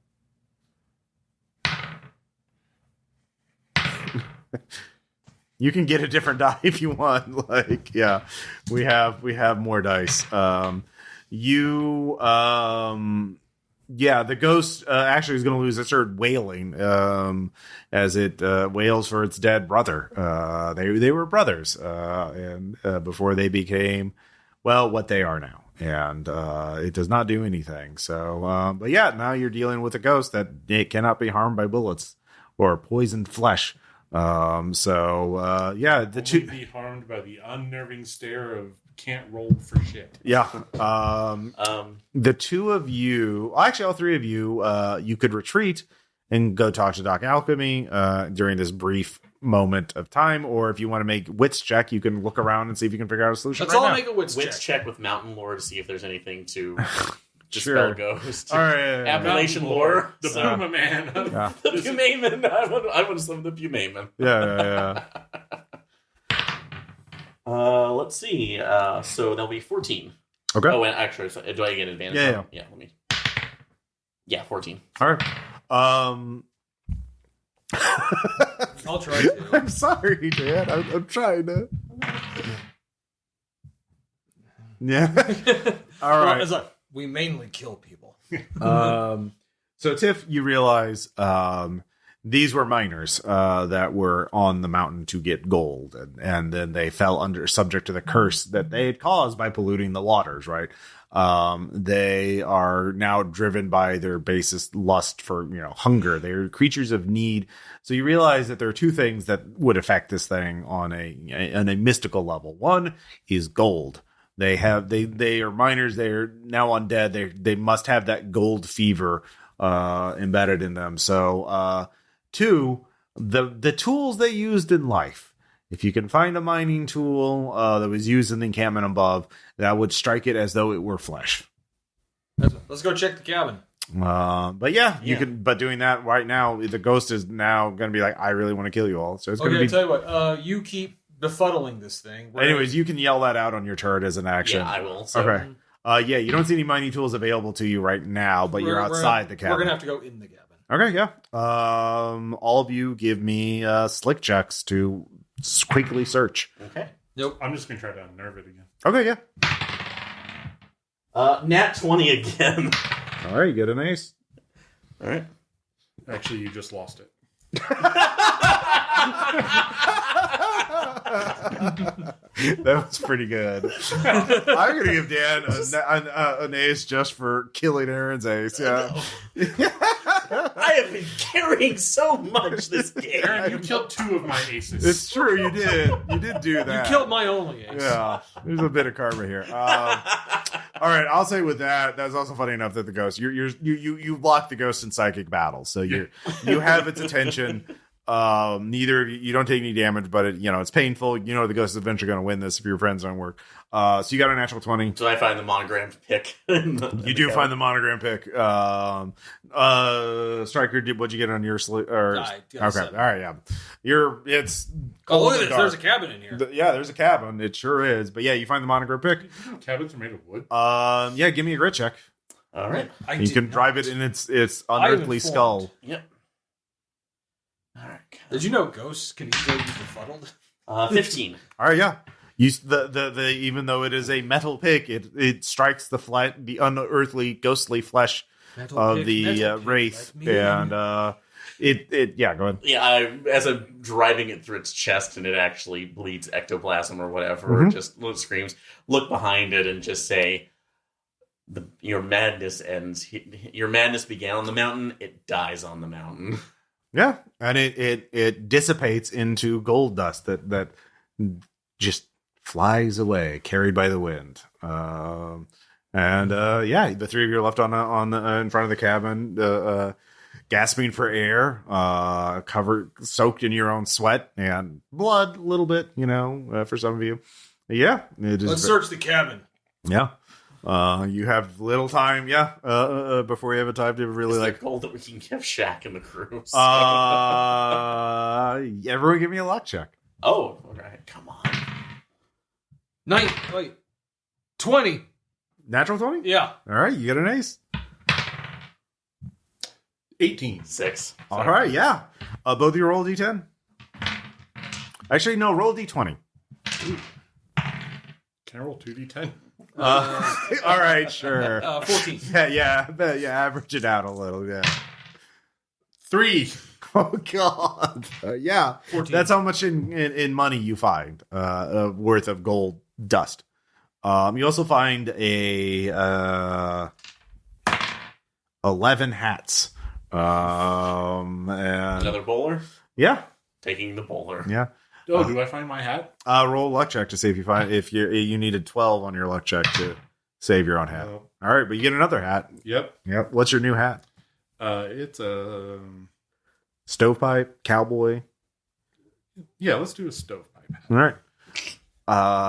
You can get a different die if you want. We have more dice. The ghost actually is going to lose. It started wailing as it wails for its dead brother. They were brothers, and before they became, what they are now. And it does not do anything. So, now you're dealing with a ghost that it cannot be harmed by bullets or poisoned flesh. The two be harmed by the unnerving stare of can't roll for shit. Yeah. The two of you, actually all three of you, you could retreat and go talk to Doc Alchemy during this brief moment of time, or if you want to make wits check, you can look around and see if you can figure out a solution. Let's all make a wits check with Mountain Lore to see if there's anything to Sure. dispel ghost. All right. Appellation Lore. The Puma Man. Yeah. The Pumayman. I want to summon the Pumayman. Yeah. Let's see. So that'll be 14. Okay. Oh, and actually, do I get advantage? Yeah. Yeah, let me. Yeah, 14. All right. I'll try to. I'm sorry, Dad. I'm trying to. Yeah. All right. It's like, we mainly kill people. So Tiff, you realize these were miners that were on the mountain to get gold, and then they fell subject to the curse that they had caused by polluting the waters, right? They are now driven by their basest lust for, hunger. They're creatures of need. So you realize that there are two things that would affect this thing on a mystical level. One is gold. They are miners. They're now undead. They must have that gold fever embedded in them. So, two, the tools they used in life. If you can find a mining tool that was used in the encampment above, that would strike it as though it were flesh. Let's go check the cabin. You can. But doing that right now, the ghost is now going to be like, I really want to kill you all. So it's going to be. Tell you what. You keep befuddling this thing. Anyways, you can yell that out on your turn as an action. Yeah, I will. So. Okay. You don't see any mining tools available to you right now, but you're outside the cabin. We're gonna have to go in the cabin. Okay, yeah. All of you give me slick checks to quickly search. Okay. Nope. I'm just gonna try to unnerve it again. Okay, yeah. Nat 20 again. All right, you get an ace. All right. Actually, you just lost it. That was pretty good. I'm gonna give Dan an ace just for killing Aaron's ace. Yeah. I have been carrying so much this game. Aaron, you killed 2 of my aces. It's true. You did. You did do that. You killed my only ace. Yeah. There's a bit of karma here. All right, I'll say with that's also funny enough that the ghost you block the ghost in psychic battle, so you have its attention. Neither you don't take any damage, but it's painful. You know the ghost is eventually going to win this if your friends don't work. So you got a natural 20. So I find the monogrammed pick. You do find the monogram pick. Striker, what'd you get on your sleep? I got Okay, 7. all right, yeah. Look at this. There's a cabin in here. Yeah, there's a cabin. It sure is. But yeah, you find the monogram pick. Cabins are made of wood. Yeah, give me a grit check. All right. You can drive it in its unearthly skull. Yep. All right. Did you know ghosts can easily be befuddled? 15. All right, yeah. The even though it is a metal pick, it strikes the unearthly, ghostly flesh of the wraith, and yeah. Go ahead. Yeah, as I'm driving it through its chest, and it actually bleeds ectoplasm or whatever, or just screams. Look behind it and just say, "Your madness ends. Your madness began on the mountain. It dies on the mountain." Yeah, and it dissipates into gold dust that just flies away, carried by the wind. Yeah, the three of you are left on in front of the cabin, gasping for air, soaked in your own sweat and blood, a little bit, for some of you. Yeah, Let's search the cabin. Yeah. You have little time, before you have a time to really gold that we can give Shaq and the crew. So. Everyone give me a luck check. Oh, all right, come on. 20. Natural 20? Yeah. All right, you get an ace. 18. 6. All right, yeah. Both of you roll a d10. Actually, no, roll a d20. Ooh. Can I roll 2d10? All right, sure. 14. Yeah, average it out a little, yeah. 3. Oh, God. Yeah. 14. That's how much in money you find worth of gold dust. You also find 11 hats. And Another bowler? Yeah. Taking the bowler. Yeah. Oh, do I find my hat? Roll a luck check to see if you needed 12 on your luck check to save your own hat. Oh. All right, but you get another hat. Yep. What's your new hat? It's a... Stovepipe, cowboy. Yeah, let's do a stovepipe hat. All right.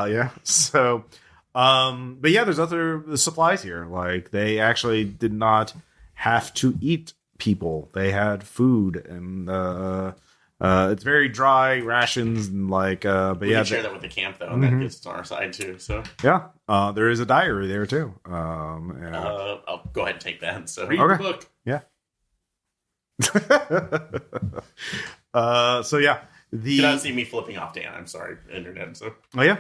Yeah. So, but yeah, there's other supplies here. Like they actually did not have to eat people. They had food and it's very dry rations and but We yeah, can share that with the camp though, and that gets on our side too. So yeah, there is a diary there too. And, I'll go ahead and take that. So Read Okay. the book. yeah. So yeah, you cannot see me flipping off Dan. I'm sorry, internet. So oh yeah.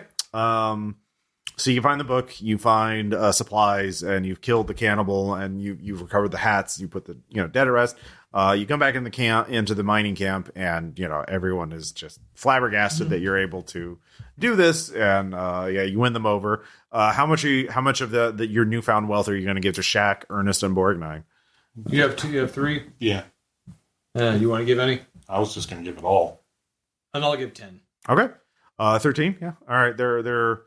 So you find the book, you find supplies, and you've killed the cannibal, and you've recovered the hats. You put the dead to rest. You come back into the mining camp, and everyone is just flabbergasted that you're able to do this, and you win them over. How much of your newfound wealth are you going to give to Shaq, Ernest, and Borgnine? You have 2, you have 3. Yeah. You want to give any? I was just going to give it all. And I'll give 10. Okay, 13. Yeah, all right. They're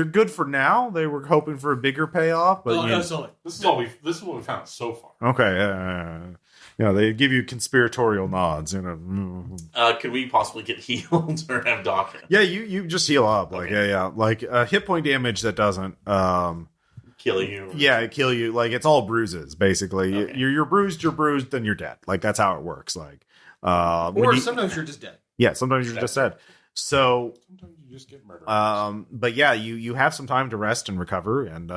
good for now. They were hoping for a bigger payoff, but This is what we found so far. okay. They give you conspiratorial nods. could we possibly get healed or have Doc? Yeah, you just heal up. Okay. Like hit point damage that doesn't Kill you? Yeah, kill you. Like it's all bruises basically. Okay. You're bruised, then you're dead. Like that's how it works. Like Or sometimes you're just dead. yeah, sometimes you're just dead. So Sometimes you just get murdered. but yeah, you have some time to rest and recover, and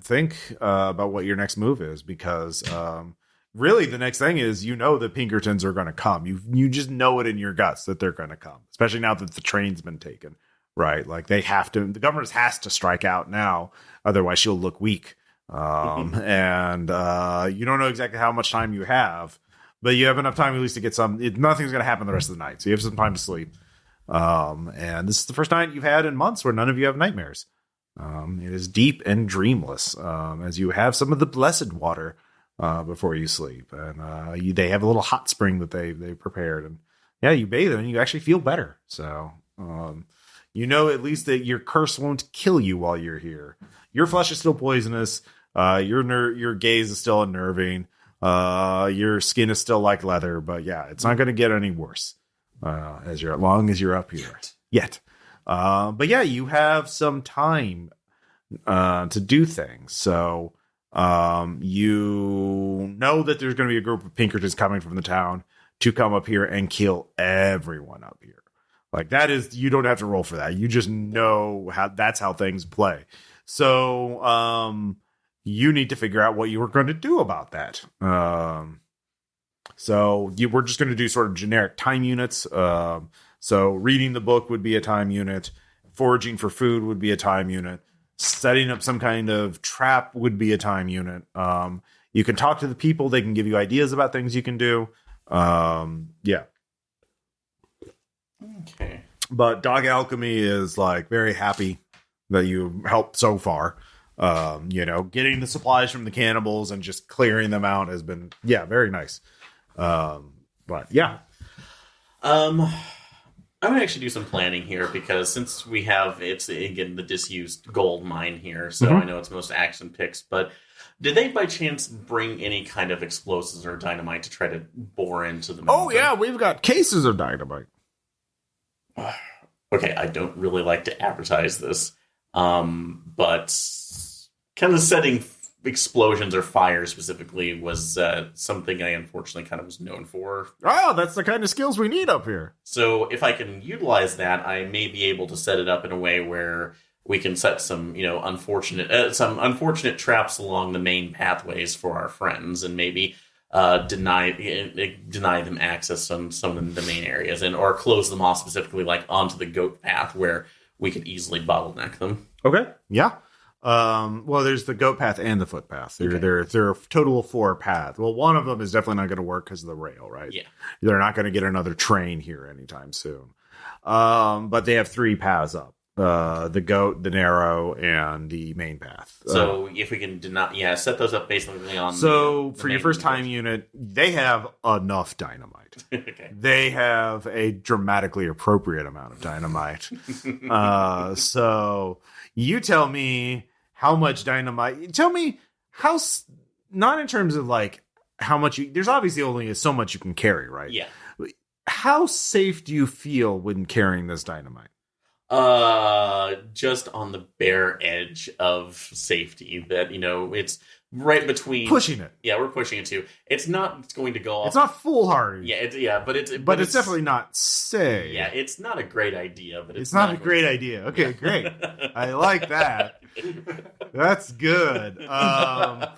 think about what your next move is, because really the next thing is the Pinkertons are going to come. You just know it in your guts that they're going to come, especially now that the train's been taken, right? Like they have to. The government has to strike out now, otherwise she'll look weak. And you don't know exactly how much time you have, but you have enough time at least to get some. Nothing's going to happen the rest of the night, so you have some time to sleep. And this is the first night you've had in months where none of you have nightmares. It is deep and dreamless, as you have some of the blessed water before you sleep, and they have a little hot spring that they prepared, and you bathe and you actually feel better. So You know at least that your curse won't kill you while you're here. Your flesh is still poisonous. Your gaze is still unnerving. Your skin is still like leather, but yeah, it's not going to get any worse as long as you're up here. Yet. But yeah, you have some time to do things. So you know that there's going to be a group of Pinkertons coming from the town to come up here and kill everyone up here. Like that is, you don't have to roll for that. You just know that's how things play. So you need to figure out what you were going to do about that. We're just going to do sort of generic time units. So reading the book would be a time unit. Foraging for food would be a time unit. Setting up some kind of trap would be a time unit. You can talk to the people. They can give you ideas about things you can do. Yeah. Okay. But Dog Alchemy is like very happy that you helped so far. Getting the supplies from the cannibals and just clearing them out has been, very nice. But yeah. I'm going to actually do some planning here because since we have, it's again the disused gold mine here, so I know it's most action picks, but did they by chance bring any kind of explosives or dynamite to try to bore into the mountain? Oh yeah, we've got cases of dynamite. Okay, I don't really like to advertise this, but kind of setting explosions or fire specifically was something I unfortunately kind of was known for. Oh, that's the kind of skills we need up here. So if I can utilize that, I may be able to set it up in a way where we can set some, unfortunate traps along the main pathways for our friends, and maybe deny them access on some of the main areas, or close them off specifically, like onto the goat path where we could easily bottleneck them. Okay. Yeah. Well, there's the goat path and the footpath. There are a total of 4 paths. Well, one of them is definitely not going to work because of the rail, right? Yeah. They're not going to get another train here anytime soon. But they have 3 paths up. The goat, the narrow, and the main path. So if we can set those up basically on. So for your first time unit, they have enough dynamite. Okay. They have a dramatically appropriate amount of dynamite. So you tell me how much dynamite. Tell me how. Not in terms of like how much you. There's obviously only so much you can carry, right? Yeah. How safe do you feel when carrying this dynamite? Just on the bare edge of safety. That it's right between pushing it. Yeah, we're pushing it too. It's not going to go off. It's not foolhardy. Yeah, but it's definitely not safe. Yeah, it's not a great idea, but it's not a great idea. Okay, great. I like that. That's good. All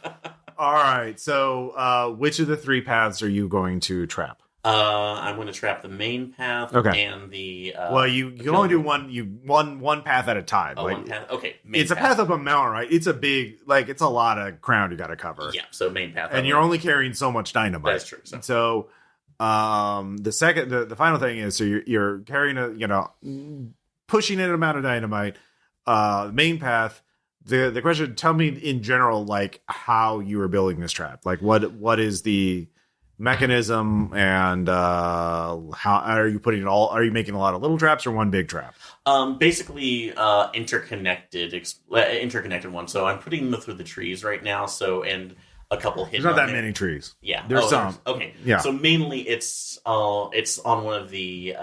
right. So, which of the 3 paths are you going to trap? I'm going to trap the main path and the. You can only do one path at a time. One path. Okay, it's a path up a mountain, right? It's a big, it's a lot of ground you got to cover. Yeah, so main path, and you're only carrying so much dynamite. That's true. So, the final thing is, so you're carrying pushing an amount of dynamite. Main path. The question. Tell me in general, like how you are building this trap. Like what is the mechanism, and how are you putting it all? Are you making a lot of little traps or one big trap? Basically interconnected one. So I'm putting them through the trees right now. So, and a couple hidden. There's not that many trees. Yeah, there's some. Okay, yeah. So mainly it's on one of the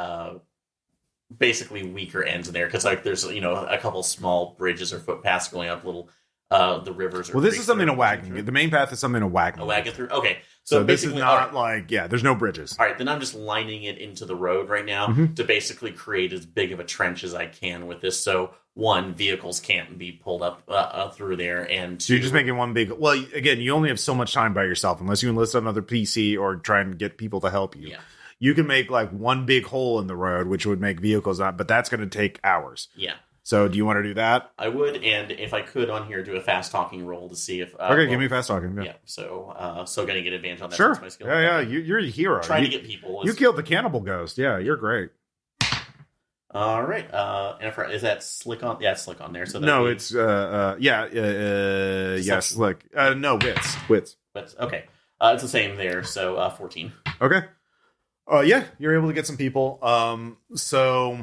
basically weaker ends in there because there's a couple small bridges or footpaths going up little. The rivers. Well, this is something to wagon. The main path is something to wagon. A wagon through. Okay, so this is not there's no bridges. All right, then I'm just lining it into the road right now to basically create as big of a trench as I can with this. So one, vehicles can't be pulled up through there, and two, so you're just making one big. Well, again, you only have so much time by yourself unless you enlist another PC or try and get people to help you. Yeah. You can make like one big hole in the road, which would make vehicles up, but that's going to take hours. Yeah. So do you want to do that? I would, and if I could on here, do a fast talking roll to see if... give me fast talking. Yeah, so going to get advantage on that. Sure. My skill. Yeah, you're a hero. Trying to get people. You killed the cannibal ghost. Yeah, you're great. All right. And is that slick on? Yeah, it's slick on there. So no, it's slick. No, wits. But okay, it's the same there. So 14. Okay. Yeah, you're able to get some people. So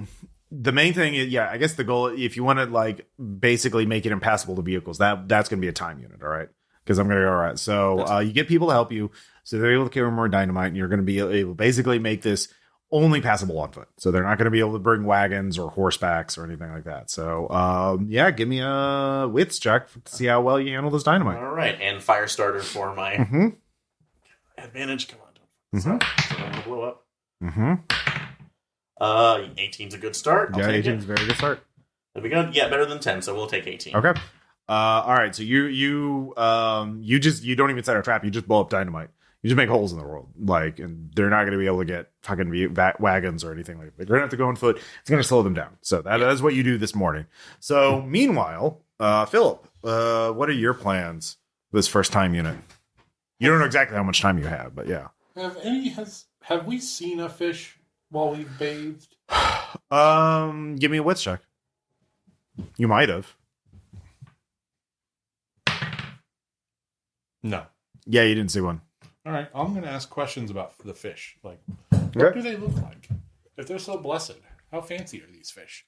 the main thing is, I guess the goal, if you want to like basically make it impassable to vehicles, that's going to be a time unit, all right? Because I'm going to go, all right. So you get people to help you, so they're able to carry more dynamite, and you're going to be able to basically make this only passable on foot. So they're not going to be able to bring wagons or horsebacks or anything like that. So give me a wits check to see how well you handle this dynamite. All right, and fire starter for my advantage. Come on, so I'm gonna blow up. 18's a good start. Yeah, 18's a very good start. There we go. Yeah, better than 10, so we'll take 18. Okay. All right. So you don't even set a trap. You just blow up dynamite. You just make holes in the world, like, and they're not going to be able to get fucking wagons or anything like that. They're going to have to go on foot. It's going to slow them down. So that is what you do this morning. So meanwhile, Philip, what are your plans this first time unit? You don't know exactly how much time you have, but yeah. Have we seen a fish while we've bathed? Give me a wits check. You might have. No. Yeah, you didn't see one. All right, I'm going to ask questions about the fish. Like, what do they look like? If they're so blessed, how fancy are these fish?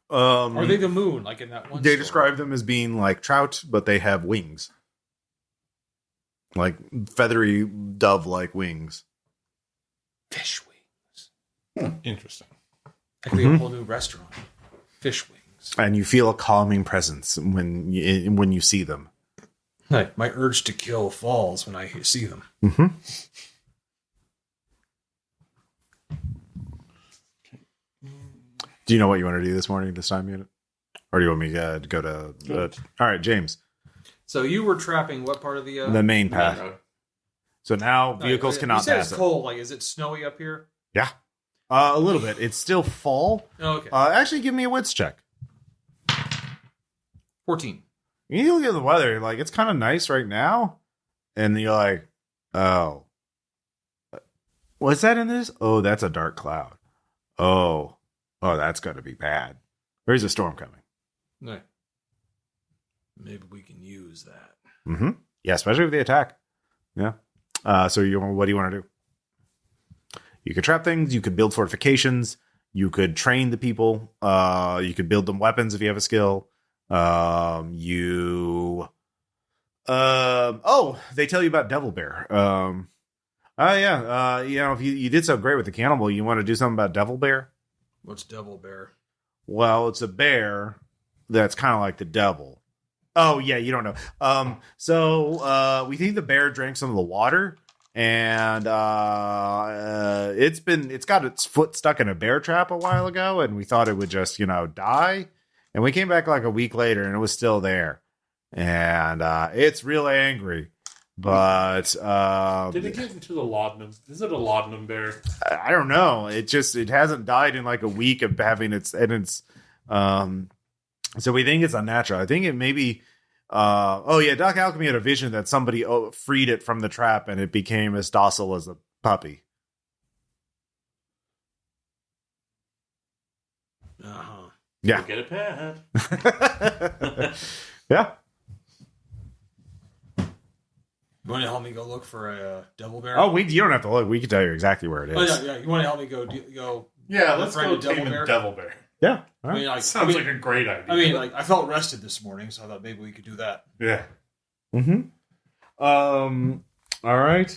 Are they the moon, like in that one? They describe them as being like trout, but they have wings, like feathery dove-like wings. Fish wings. Interesting. That could be a whole new restaurant. Fish wings. And you feel a calming presence when you see them. Like, my urge to kill falls when I see them. Mm-hmm. Do you know what you want to do this morning, this time unit? Or do you want me to go to... all right, James. So you were trapping what part of the main path. So now vehicles cannot you said pass it's cold. Like, is it snowy up here? Yeah. A little bit. It's still fall. Oh, okay. Actually, give me a wits check. 14. You look at the weather, like, it's kind of nice right now. And you're like, oh. What's that in this? Oh, that's a dark cloud. Oh, that's going to be bad. There's a storm coming. No. Maybe we can use that. Mm-hmm. Yeah, especially with the attack. Yeah. So what do you want to do? You could trap things. You could build fortifications. You could train the people. You could build them weapons if you have a skill. They tell you about Devil Bear. If you did so great with the cannibal, you want to do something about Devil Bear? What's Devil Bear? Well, it's a bear that's kind of like the devil. Oh yeah, you don't know. So we think the bear drank some of the water, and it's got its foot stuck in a bear trap a while ago, and we thought it would just die. And we came back like a week later, and it was still there. And it's real angry. But did it get into the laudanum? Is it a laudanum bear? I don't know. It hasn't died in like a week of having its. So we think it's unnatural. I think it maybe. Doc Alchemy had a vision that somebody freed it from the trap, and it became as docile as a puppy. Yeah. Go get a pet. Yeah. You want to help me go look for a Devil Bear? Oh, you don't have to look. We can tell you exactly where it is. Oh, yeah. You want to help me go? Yeah, let's find go a Devil tame Bear? a devil bear. Yeah. I mean, Sounds like a great idea. I mean, I felt rested this morning, so I thought maybe we could do that. Yeah. Mm-hmm. All right.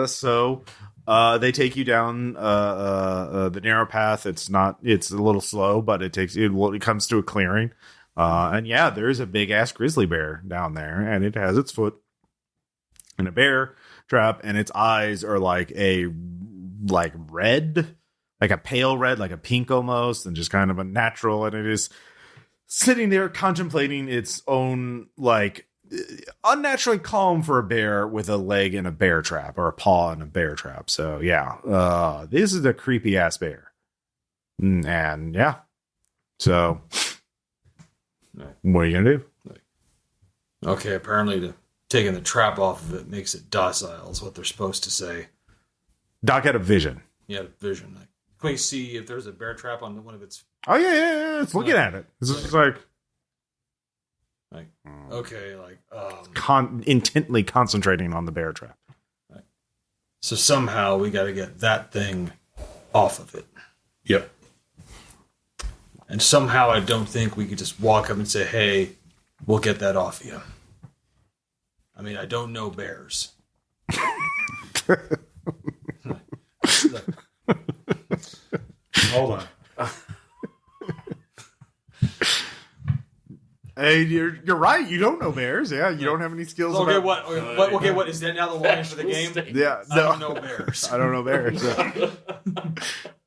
So they take you down the narrow path. It's a little slow, but it comes to a clearing. And yeah, there's a big ass grizzly bear down there, and it has its foot in a bear trap, and its eyes are like red, like a pale red, like a pink almost, and just kind of a natural. And it is sitting there contemplating its own, like, unnaturally calm for a bear with a leg in a bear trap, or a paw in a bear trap. So yeah, this is a creepy ass bear. And yeah, so what are you gonna do? Okay, apparently taking the trap off of it makes it docile is what they're supposed to say. Doc had a vision. Yeah, vision. Can we see if there's a bear trap on one of its... Oh yeah, it's looking at it. It's just like okay, intently concentrating on the bear trap. Right. So somehow we got to get that thing off of it. Yep. And somehow I don't think we could just walk up and say, hey, we'll get that off you. I mean, I don't know bears. Hold on. Hey, you're right. You don't know bears. Yeah, you don't have any skills. Okay, about... what is that now the line for the game? Yeah, I don't know bears. I don't know bears.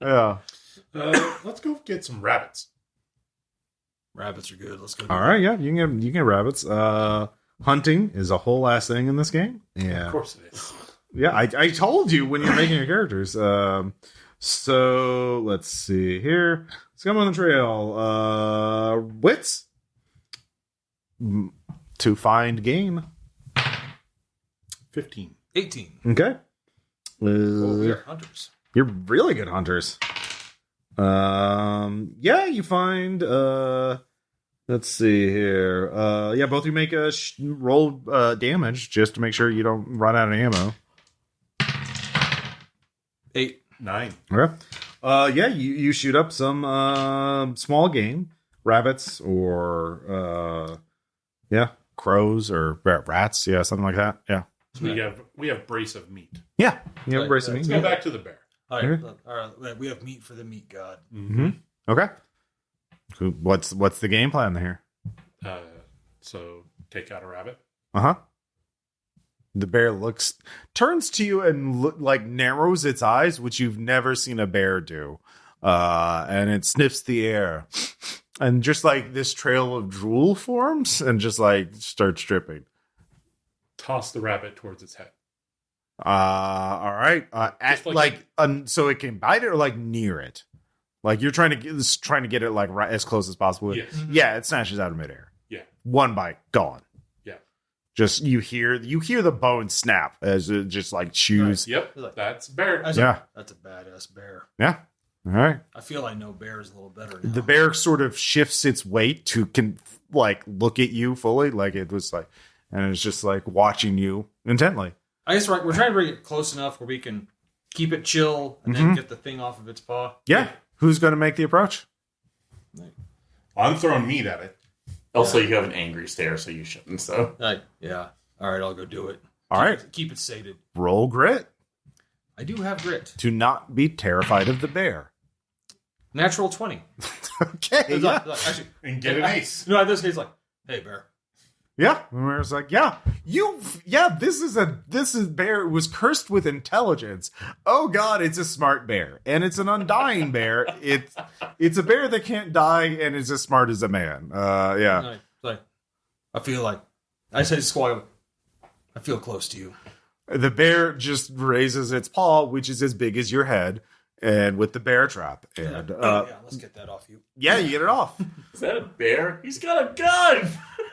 Yeah. Let's go get some rabbits. Rabbits are good. Let's go. All right. Yeah, you can get rabbits. Hunting is a whole ass thing in this game. Yeah, Of course it is. yeah. I told you when you're making your characters. So let's see here. Scum on the trail. Wits to find game. 15. 18. Okay. We are hunters. You're really good hunters. Yeah, you find. Let's see here. Yeah, both of you make a roll damage just to make sure you don't run out of ammo. 8. 9. Okay. Yeah, you shoot up some small game, rabbits or crows or rats. Yeah, something like that. Yeah. So we have brace of meat. Yeah, you have a brace of Let's meat. go back to the bear. All Okay. right. We have meat for the meat god. Mm-hmm. Okay. Cool. What's the game plan here? So take out a rabbit. Uh-huh. The bear turns to you and narrows its eyes, which you've never seen a bear do. And it sniffs the air. And just like this trail of drool forms and just starts dripping. Toss the rabbit towards its head. All right. So it can bite it or near it. Like you're trying to get it right as close as possible. Yes. Yeah, it snatches out of midair. Yeah. One bite, gone. Yeah. Just you hear the bone snap as it just chews. Right. Yep. That's bear. That's Yeah. That's a badass bear. Yeah. All right. I feel I know bears a little better now. The bear sort of shifts its weight to look at you fully, it was and it's just watching you intently. I guess we're trying to bring it close enough where we can keep it chill and then get the thing off of its paw. Yeah. Who's going to make the approach? I'm throwing meat at it. Also, you have an angry stare, so you shouldn't. So, Yeah. All right, I'll go do it. All right. Keep it sated. Roll grit I do have grit. to not be terrified of the bear. Natural 20. Okay. It's Yeah. actually, And get an ace. no, in this case, hey, bear. Yeah. And the bear's this is bear was cursed with intelligence. Oh God, it's a smart bear. And it's an undying bear. It's a bear that can't die and is as smart as a man. Yeah. I feel like, I say squawk, I feel close to you. The bear just raises its paw, which is as big as your head, and with the bear trap. And let's get that off you. yeah, you get it off. is that a bear? He's got a gun!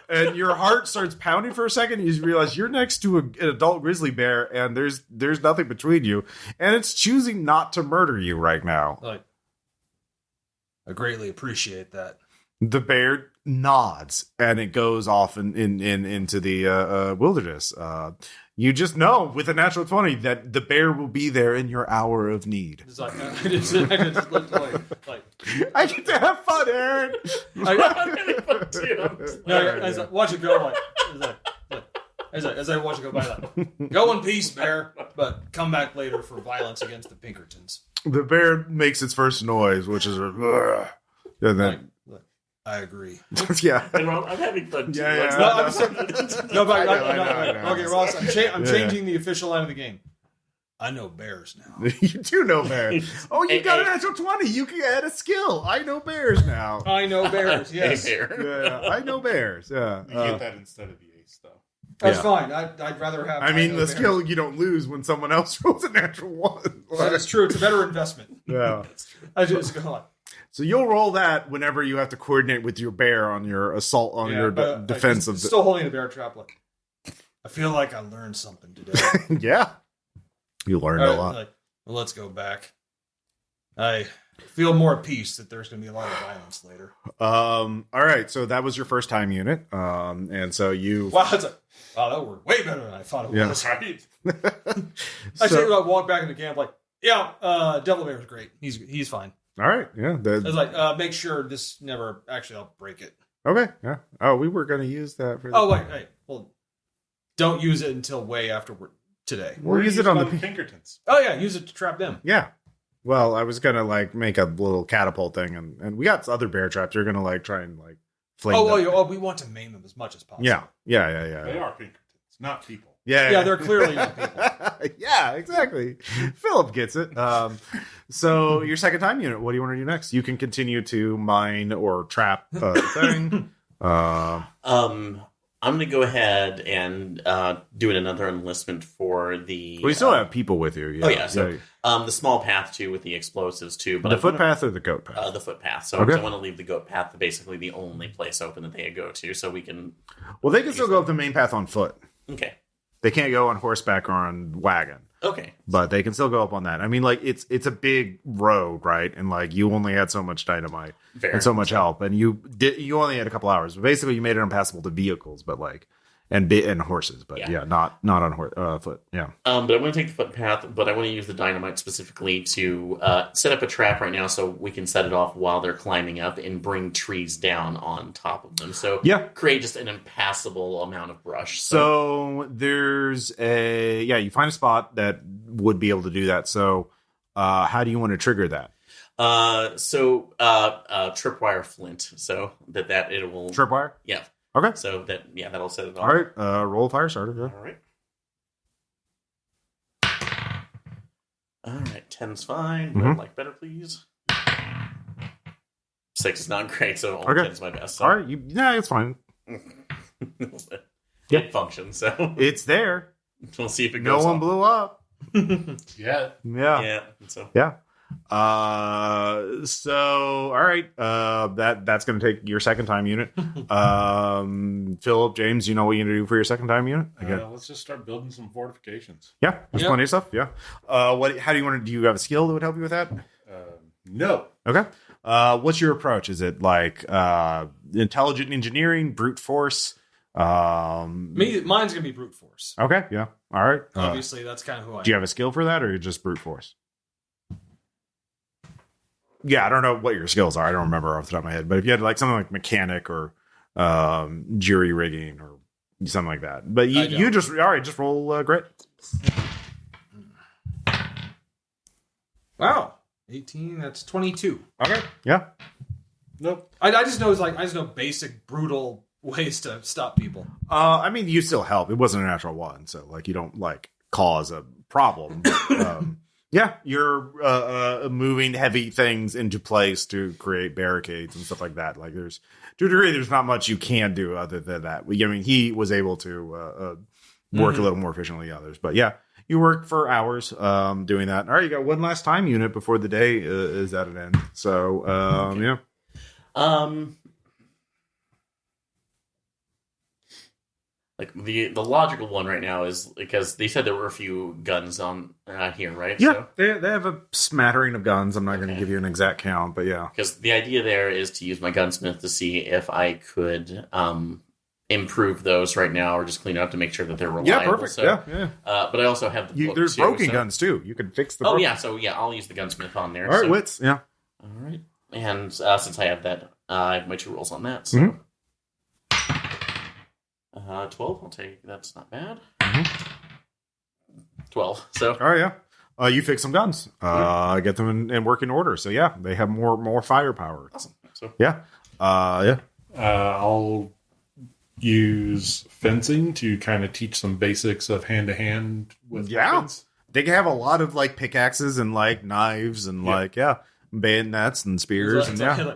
And your heart starts pounding for a second. And you realize you're next to an adult grizzly bear, and there's nothing between you, and it's choosing not to murder you right now. I greatly appreciate that. The bear nods, and it goes off into the wilderness. You just know with a natural 20 that the bear will be there in your hour of need. It's I just looked like I get to have fun, Aaron. as I watch it go, as I watch it go by, go in peace, bear, but come back later for violence against the Pinkertons. The bear makes its first noise, which is and then I agree. yeah. And I'm having fun too. Yeah. No, but I know. okay, Ross, I'm changing the official line of the game. I know bears now. You do know bears. Oh, you got a natural 20. You can add a skill. I know bears now. I know bears. Yes, Hey, bear. Yeah, I know bears. Yeah. You get that instead of the ace, though. that's Yeah. fine. I'd rather have. I mean, know the bears. skill you don't lose when someone else rolls a natural 1. That is true. It's a better investment. Yeah. I just go on. So you'll roll that whenever you have to coordinate with your bear on your assault on your defense of the. Still holding the bear trap. I feel like I learned something today. Yeah. You learned a lot. Well, let's go back. I feel more at peace that there's going to be a lot of violence later. All right. So that was your first time unit. And so you. Wow, that worked way better than I thought it was. Right? I say I walk back into camp Devil Bear's great. He's fine. All right. Yeah. I was like, make sure this never actually. I'll break it. Okay. Yeah. Oh, we were going to use that for. Oh wait. Well, don't use it until way after today. We'll use it on the Pinkertons. Oh yeah, use it to trap them. Yeah. Well, I was gonna like make a little catapult thing, and we got other bear traps. You're gonna like try and like flame. Oh, we want to maim them as much as possible. Yeah. They are Pinkertons, not people. Yeah, they're clearly not people. Yeah, exactly. Philip gets it. So your second time unit, what do you want to do next? You can continue to mine or trap thing. I'm going to go ahead and do another enlistment for the... We still have people with you. Yeah. Oh, yeah. So the small path, too, with the explosives, too. But the footpath or the goat path? The footpath. So okay. I want to leave the goat path basically the only place open that they go to, so we can... Well, they can still go up the main path on foot. Okay. They can't go on horseback or on wagon. Okay. But they can still go up on that. I mean, like, it's a big road, right? And, like, you only had so much dynamite and so much help. And you only had a couple hours. But basically, you made it impassable to vehicles, but, like... And horses, but yeah not on foot. Yeah. But I'm going to take the footpath, but I want to use the dynamite specifically to set up a trap right now so we can set it off while they're climbing up and bring trees down on top of them. So create just an impassable amount of brush. So there's you find a spot that would be able to do that. So how do you want to trigger that? Tripwire flint, so that it will... Tripwire? Yeah. Okay. So that'll set it off. All right. Roll fire starter. Yeah. All right. 10's fine. Would like better, please. 6 is not great, so only 10 is my best. So. All right. It's fine. It functions, so it's there. We'll see if it goes. No one blew up. Yeah. So all right, that's going to take your second time unit. Philip, James, you know what you're going to do for your second time unit? Let's just start building some fortifications. Yeah, there's plenty of stuff. Yeah. How do you want to? Do you have a skill that would help you with that? No. Okay. What's your approach? Is it like intelligent engineering, brute force? Mine's gonna be brute force. Okay. Yeah. All right. Obviously, that's kind of who I am. Do you have a skill for that, or you're just brute force? Yeah, I don't know what your skills are. I don't remember off the top of my head. But if you had like something like mechanic or jury rigging or something like that. But you just roll grit. Wow, 18. That's 22. Okay. Yeah. Nope. I just know basic brutal ways to stop people. I mean, you still help. It wasn't a natural one, so like you don't like cause a problem. But, yeah, you're moving heavy things into place to create barricades and stuff like that. Like to a degree, there's not much you can do other than that. I mean, he was able to work a little more efficiently than others. But yeah, you worked for hours doing that. All right, you got one last time unit before the day is at an end. So, okay. Yeah. Like the logical one right now is because they said there were a few guns on here, right? Yeah, so, they have a smattering of guns. I'm not going to give you an exact count, but yeah. Because the idea there is to use my gunsmith to see if I could improve those right now or just clean up to make sure that they're reliable. Yeah, perfect. So, yeah. But I also have the book there's too, broken guns too. You can fix the. Oh yeah, so yeah, I'll use the gunsmith on there. All right, wits. Yeah. All right, and since I have that, I have my 2 rolls on that. So. 12, I'll take. That's not bad. 12. So. All right, yeah. You fix some guns. Get them in working order. So yeah, they have more firepower. Awesome. So. Yeah. Yeah. I'll use fencing to kind of teach some basics of hand to hand with weapons. They can have a lot of like pickaxes and like knives and bayonets and spears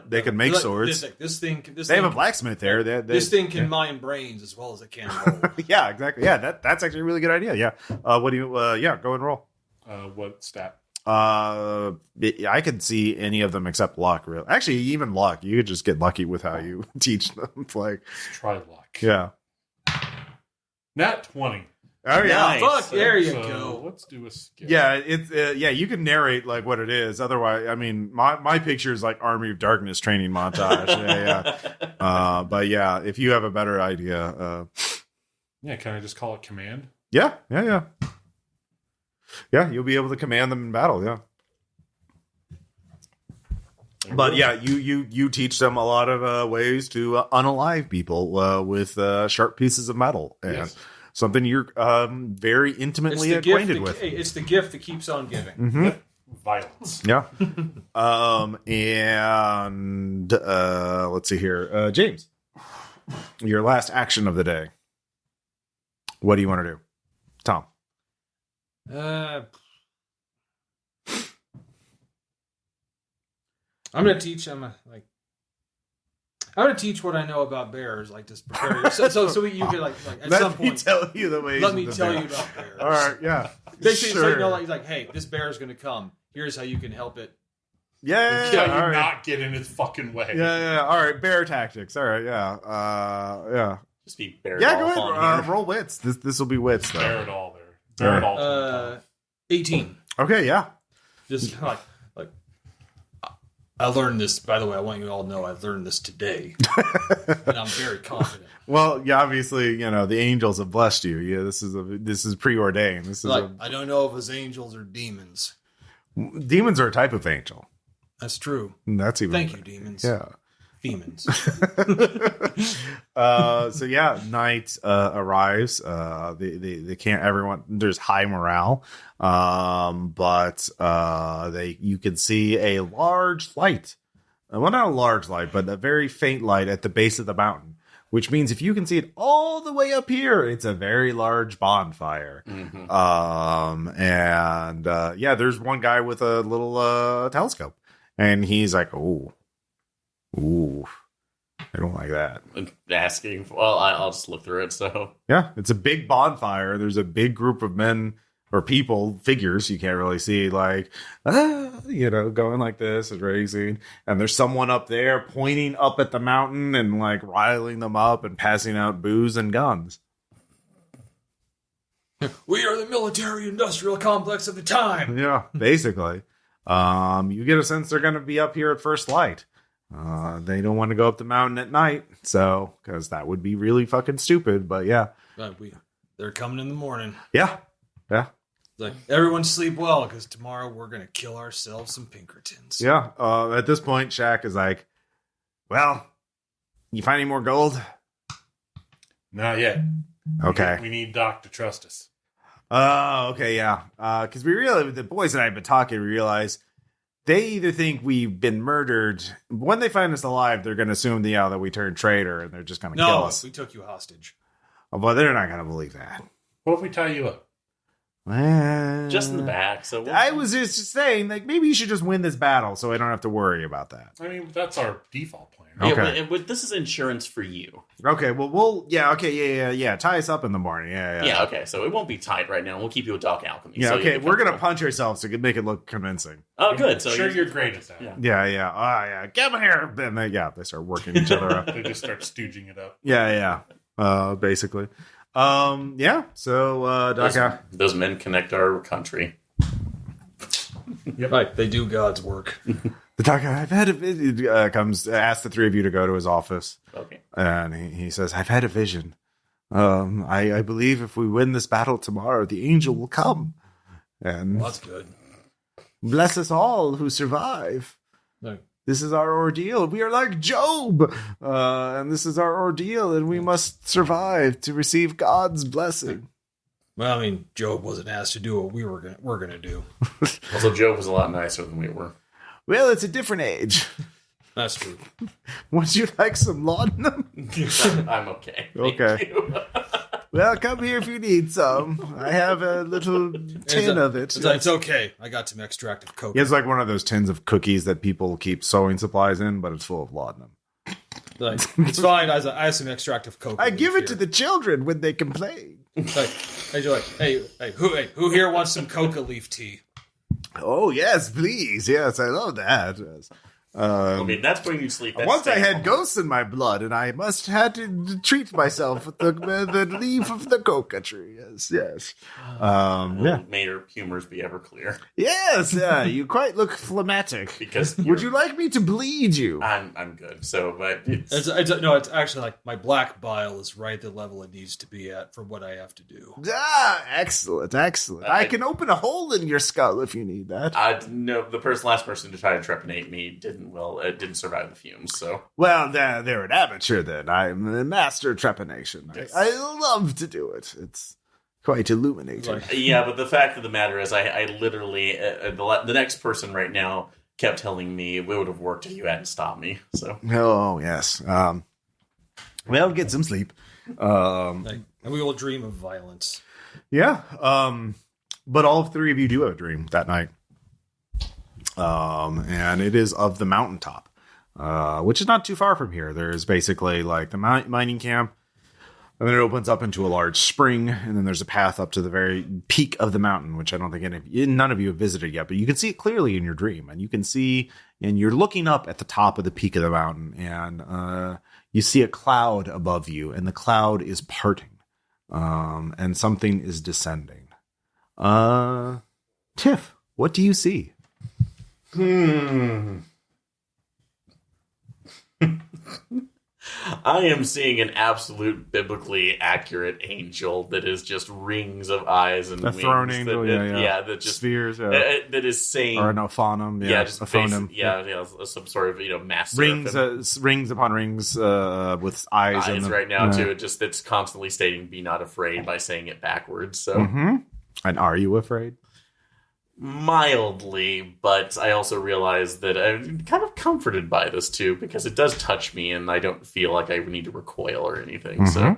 they can make swords. They have a blacksmith there. This thing can mine brains as well as it can roll. Yeah, exactly. Yeah, that's actually a really good idea. Yeah. What do you? Go and roll. What stat? I could see any of them except luck. Really, actually, even luck. You could just get lucky with how you teach them. Like, let's try luck. Yeah. Nat 20. Oh yeah, nice. Fuck! There you go. Let's do a skill. Yeah, it's you can narrate like what it is. Otherwise, I mean, my picture is like Army of Darkness training montage. Yeah. But yeah, if you have a better idea, can I just call it command? Yeah, you'll be able to command them in battle. Yeah. But yeah, you teach them a lot of ways to unalive people with sharp pieces of metal, and Yes. something you're very intimately acquainted with. Hey, it's the gift that keeps on giving. Mm-hmm. Violence. Yeah. And let's see here, James, your last action of the day. What do you want to do, Tom? I'm gonna teach. I'm gonna teach what I know about bears. Like just prepare you. So you can like at some point tell you the ways. let me tell you about bears. All right. Yeah. Basically, Sure. so you know, like, hey, this bear is gonna come. Here's how you can help it. Yeah. Yeah, all you right. not get in its fucking way. Yeah. All right. Bear tactics. All right. Yeah. Yeah. Just be bare Yeah. Go golf ahead. on here. Roll wits. This will be wits though. Bear it all there. Bear it all. to the top. 18. Okay. Yeah. Just like I learned this. By the way, I want you all to know I learned this today, and I'm very confident. Well, yeah. Obviously, the angels have blessed you. Yeah. This is preordained. This is I don't know if it's angels or demons. demons are a type of angel. That's true. That's even. Thank you, demons. Yeah. Demons. So yeah, night arrives. They can't. Everyone, there's high morale, but you can see a large light. Well, not a large light, but a very faint light at the base of the mountain. Which means if you can see it all the way up here, it's a very large bonfire. Mhm. Yeah, there's one guy with a little telescope, and he's like, "Ooh, I don't like that." Asking. Well, I'll just look through it. So Yeah, it's a big bonfire. There's a big group of men or people, figures you can't really see, like, going like this and raising. And there's someone up there pointing up at the mountain and like riling them up and passing out booze and guns. We are the military-industrial complex of the time. Yeah, basically. You get a sense they're going to be up here at first light. They don't want to go up the mountain at night, so because that would be really fucking stupid. But yeah, They're coming in the morning. yeah. Like, everyone sleep well, because tomorrow we're going to kill ourselves some Pinkertons. Yeah. At this point, Shaq is like, "Well, you find any more gold?" Not yet. Okay. We need Doc to trust us. Oh, okay, yeah. Because the boys and I have been talking, we realize they either think we've been murdered. When they find us alive, they're going to assume that we turned traitor and they're just going to kill No, us. we took you hostage. But they're not going to believe that. What if we tie you up? Well, just in the back. So I was just saying, like, maybe you should just win this battle so I don't have to worry about that. I mean, that's our default plan. Yeah, Okay. but this is insurance for you. Okay, well, yeah. Tie us up in the morning. Yeah. Yeah, okay. So it won't be tied right now. We'll keep you with Doc Alchemy. Yeah, so you okay. can We're going to come- punch ourselves to make it look convincing. Oh, good. So Sure, you're great at that. Yeah. Yeah. Yeah. Get me here. Then they start working each other up. They just start stooging it up. Yeah. Basically. Yeah. So, Doc, those men connect our country. Yep. Right, they do God's work. the Doc, I've had a vision. Comes, asks the three of you to go to his office, Okay. and he says, "I've had a vision. I believe if we win this battle tomorrow, the angel will come and Well, that's good. bless us all who survive. No. This is our ordeal. We are like Job, and this is our ordeal, and we must survive to receive God's blessing." Well, I mean, Job wasn't asked to do what we're gonna do. Also, Job was a lot nicer than we were. Well, it's a different age. That's true. Would you like some laudanum? I'm okay. Okay. Thank you. Well, come here if you need some. I have a little tin of it. It's okay. I got some extractive coke. He has like one of those tins of cookies that people keep sewing supplies in, but it's full of laudanum. Like, it's fine. I have some extractive coke. I give it to the children when they complain. Like, hey, who here wants some coca leaf tea? Oh, yes, please. Yes, I love that. Yes. Okay, that's putting you to sleep. That's Once I had staying. ghosts in my blood, and I had to treat myself with the leaf of the coca tree. Yes. Yeah. May your humors be ever clear. Yes, you quite look phlegmatic. Because Would you like me to bleed you? I'm good. So, but It's actually like my black bile is right at the level it needs to be at for what I have to do. Excellent. I can open a hole in your skull if you need that. no, the last person to try to trepanate me didn't survive the fumes. So, Well, they're an amateur then. I'm a master of trepanation. Yes. I love to do it. It's quite illuminating. Right. yeah, but the fact of the matter is, I literally the next person right now kept telling me it would have worked if you hadn't stopped me. So, Oh, yes. Well, get some sleep. And we will dream of violence. Yeah. But all three of you do have a dream that night. And it is of the mountaintop, which is not too far from here. There's basically like the mining camp, and then it opens up into a large spring, and then there's a path up to the very peak of the mountain, which I don't think none of you have visited yet, but you can see it clearly in your dream. And you can see, and you're looking up at the top of the peak of the mountain, and you see a cloud above you, and the cloud is parting, and something is descending. Tiff, what do you see? I am seeing an absolute biblically accurate angel that is just rings of eyes and A wings. throne angel, that just spheres, that is saying, or an ophonym, just a phoneme, some sort of mass rings, rings upon rings, with eyes in them. right now too. It's constantly stating "Be not afraid" by saying it backwards. So. Mm-hmm. And are you afraid? Mildly, but I also realize that I'm kind of comforted by this too, because it does touch me and I don't feel like I need to recoil or anything. So,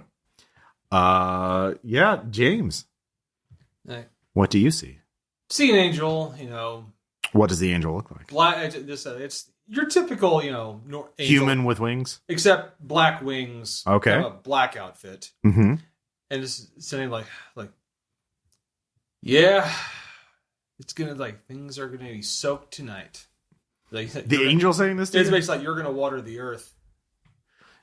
yeah, James, what do you see? See an angel, What does the angel look like? black. It's your typical, angel, Human with wings. except black wings. Okay. kind of a black outfit, Mm-hmm. and it's saying like, yeah. It's gonna things are gonna be soaked tonight. The angel saying this to It's you? basically like you're gonna water the earth.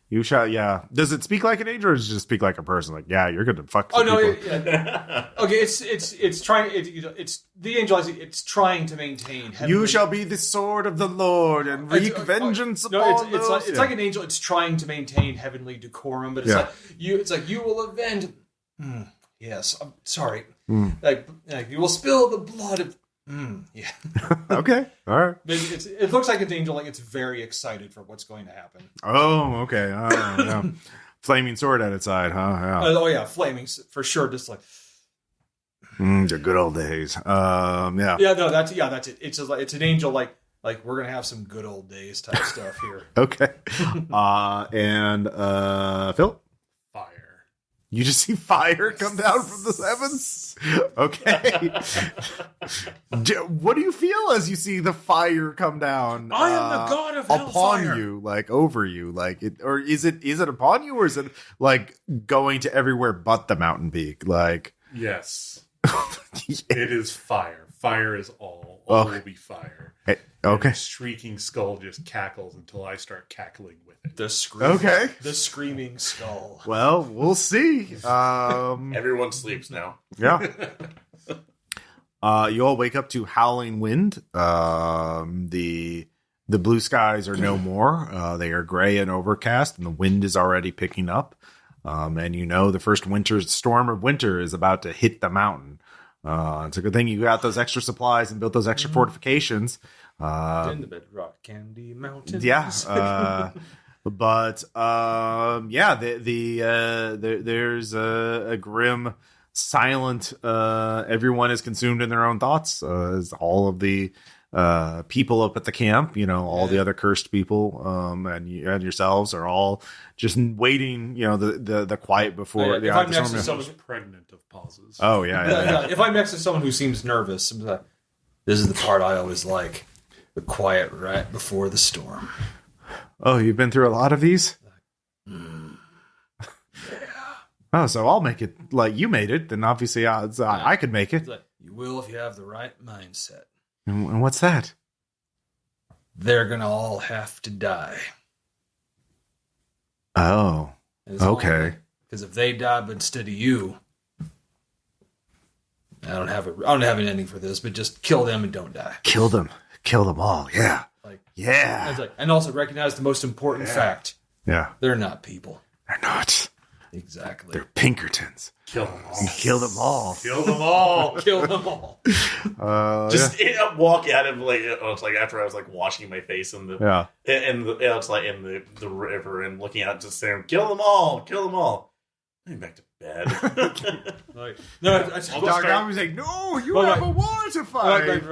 You shall, yeah. Does it speak like an angel, or does it just speak like a person? Like, yeah, you're gonna fuck. Oh some no! people. Okay, it's trying. It's the angel. It's trying to maintain. You shall be the sword of the Lord and wreak vengeance upon those. It's like an angel. It's trying to maintain heavenly decorum, but it's like you will avenge. Yes, I'm sorry. Like you will spill the blood of. Yeah. Okay. All right. It looks like an angel. Like it's very excited for what's going to happen. Oh, okay. Oh, yeah. Flaming sword at its side, huh? Yeah. Oh yeah, flaming for sure. Just like The good old days. Yeah. yeah, no, that's it. It's just like it's an angel. Like we're gonna have some good old days type stuff here. Okay. And Phil, Fire. you just see fire come down from the heavens. Okay. What do you feel as you see the fire come down? I am the god of upon hellfire. you, like over you, like it, or is it upon you, or is it like going to everywhere but the mountain peak? Like, Yes. yeah. It is fire. Fire is all. All Okay. will be fire. Hey, okay. And the shrieking skull just cackles until I start cackling with it. The scream. Okay. The screaming skull. Well, we'll see. Everyone sleeps now. Yeah. You all wake up to howling wind. The blue skies are no more. They are gray and overcast, and the wind is already picking up. And the first storm of winter is about to hit the mountain. It's a good thing you got those extra supplies and built those extra fortifications. In the bedrock candy mountains. Yeah. But there's a grim, silent. Everyone is consumed in their own thoughts. As all of the people up at the camp, all the other cursed people, and yourselves are all just waiting. The quiet before the If I'm next to storm. someone, Pregnant of pauses. Oh yeah. if I'm next to someone who seems nervous, I'm like, this is the part I always like. The quiet right before the storm. Oh, you've been through a lot of these? Oh, so I'll make it like you made it. Then obviously I could make it. Like, you will if you have the right mindset. And what's that? They're going to all have to die. Oh, okay. Because if they die but instead of you, I don't have an ending for this, but just kill them and don't die. Kill them all. Yeah. Like, Yeah. it's like, and also recognize the most important fact: Yeah. they're not people. They're not. Exactly. They're Pinkertons. Kill them all. You kill them all. Kill them all. Kill them all. Just walk at him like it's like after I was like washing my face in the it's like in the river and looking out, just saying, "Kill them all, kill them all." I'm back to bed. Like, no, Dr. Alvin's like, no, you have a war to fight.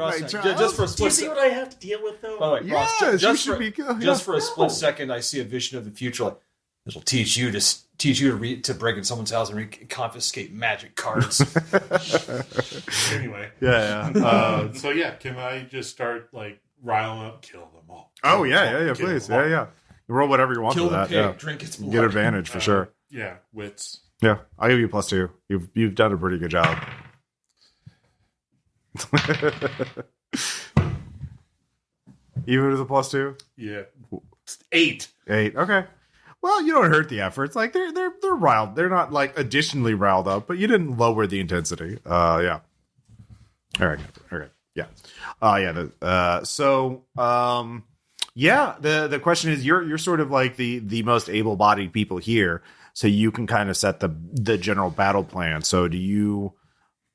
Just for a Do you split see what I have to deal with though? By the way, Ross, Yes, just you for, should be. just for a split second, I see a vision of the future. Like, this will teach you to break in someone's house and confiscate magic cards. Anyway. Yeah. So yeah, can I just start like riling up? Kill them all. Oh, yeah, please. Yeah. You roll whatever you want Kill for the that. pig, Yeah. drink its You blood. get advantage for sure. Yeah, wits. Yeah, I'll give you +2. You've done a pretty good job. Even with a +2? Yeah. 8. 8. Okay. Well, you don't hurt the efforts. Like they're riled. They're not like additionally riled up, but you didn't lower the intensity. Yeah. All right. Yeah. Yeah. The question is, you're sort of like the most able-bodied people here, so you can kind of set the general battle plan. So do you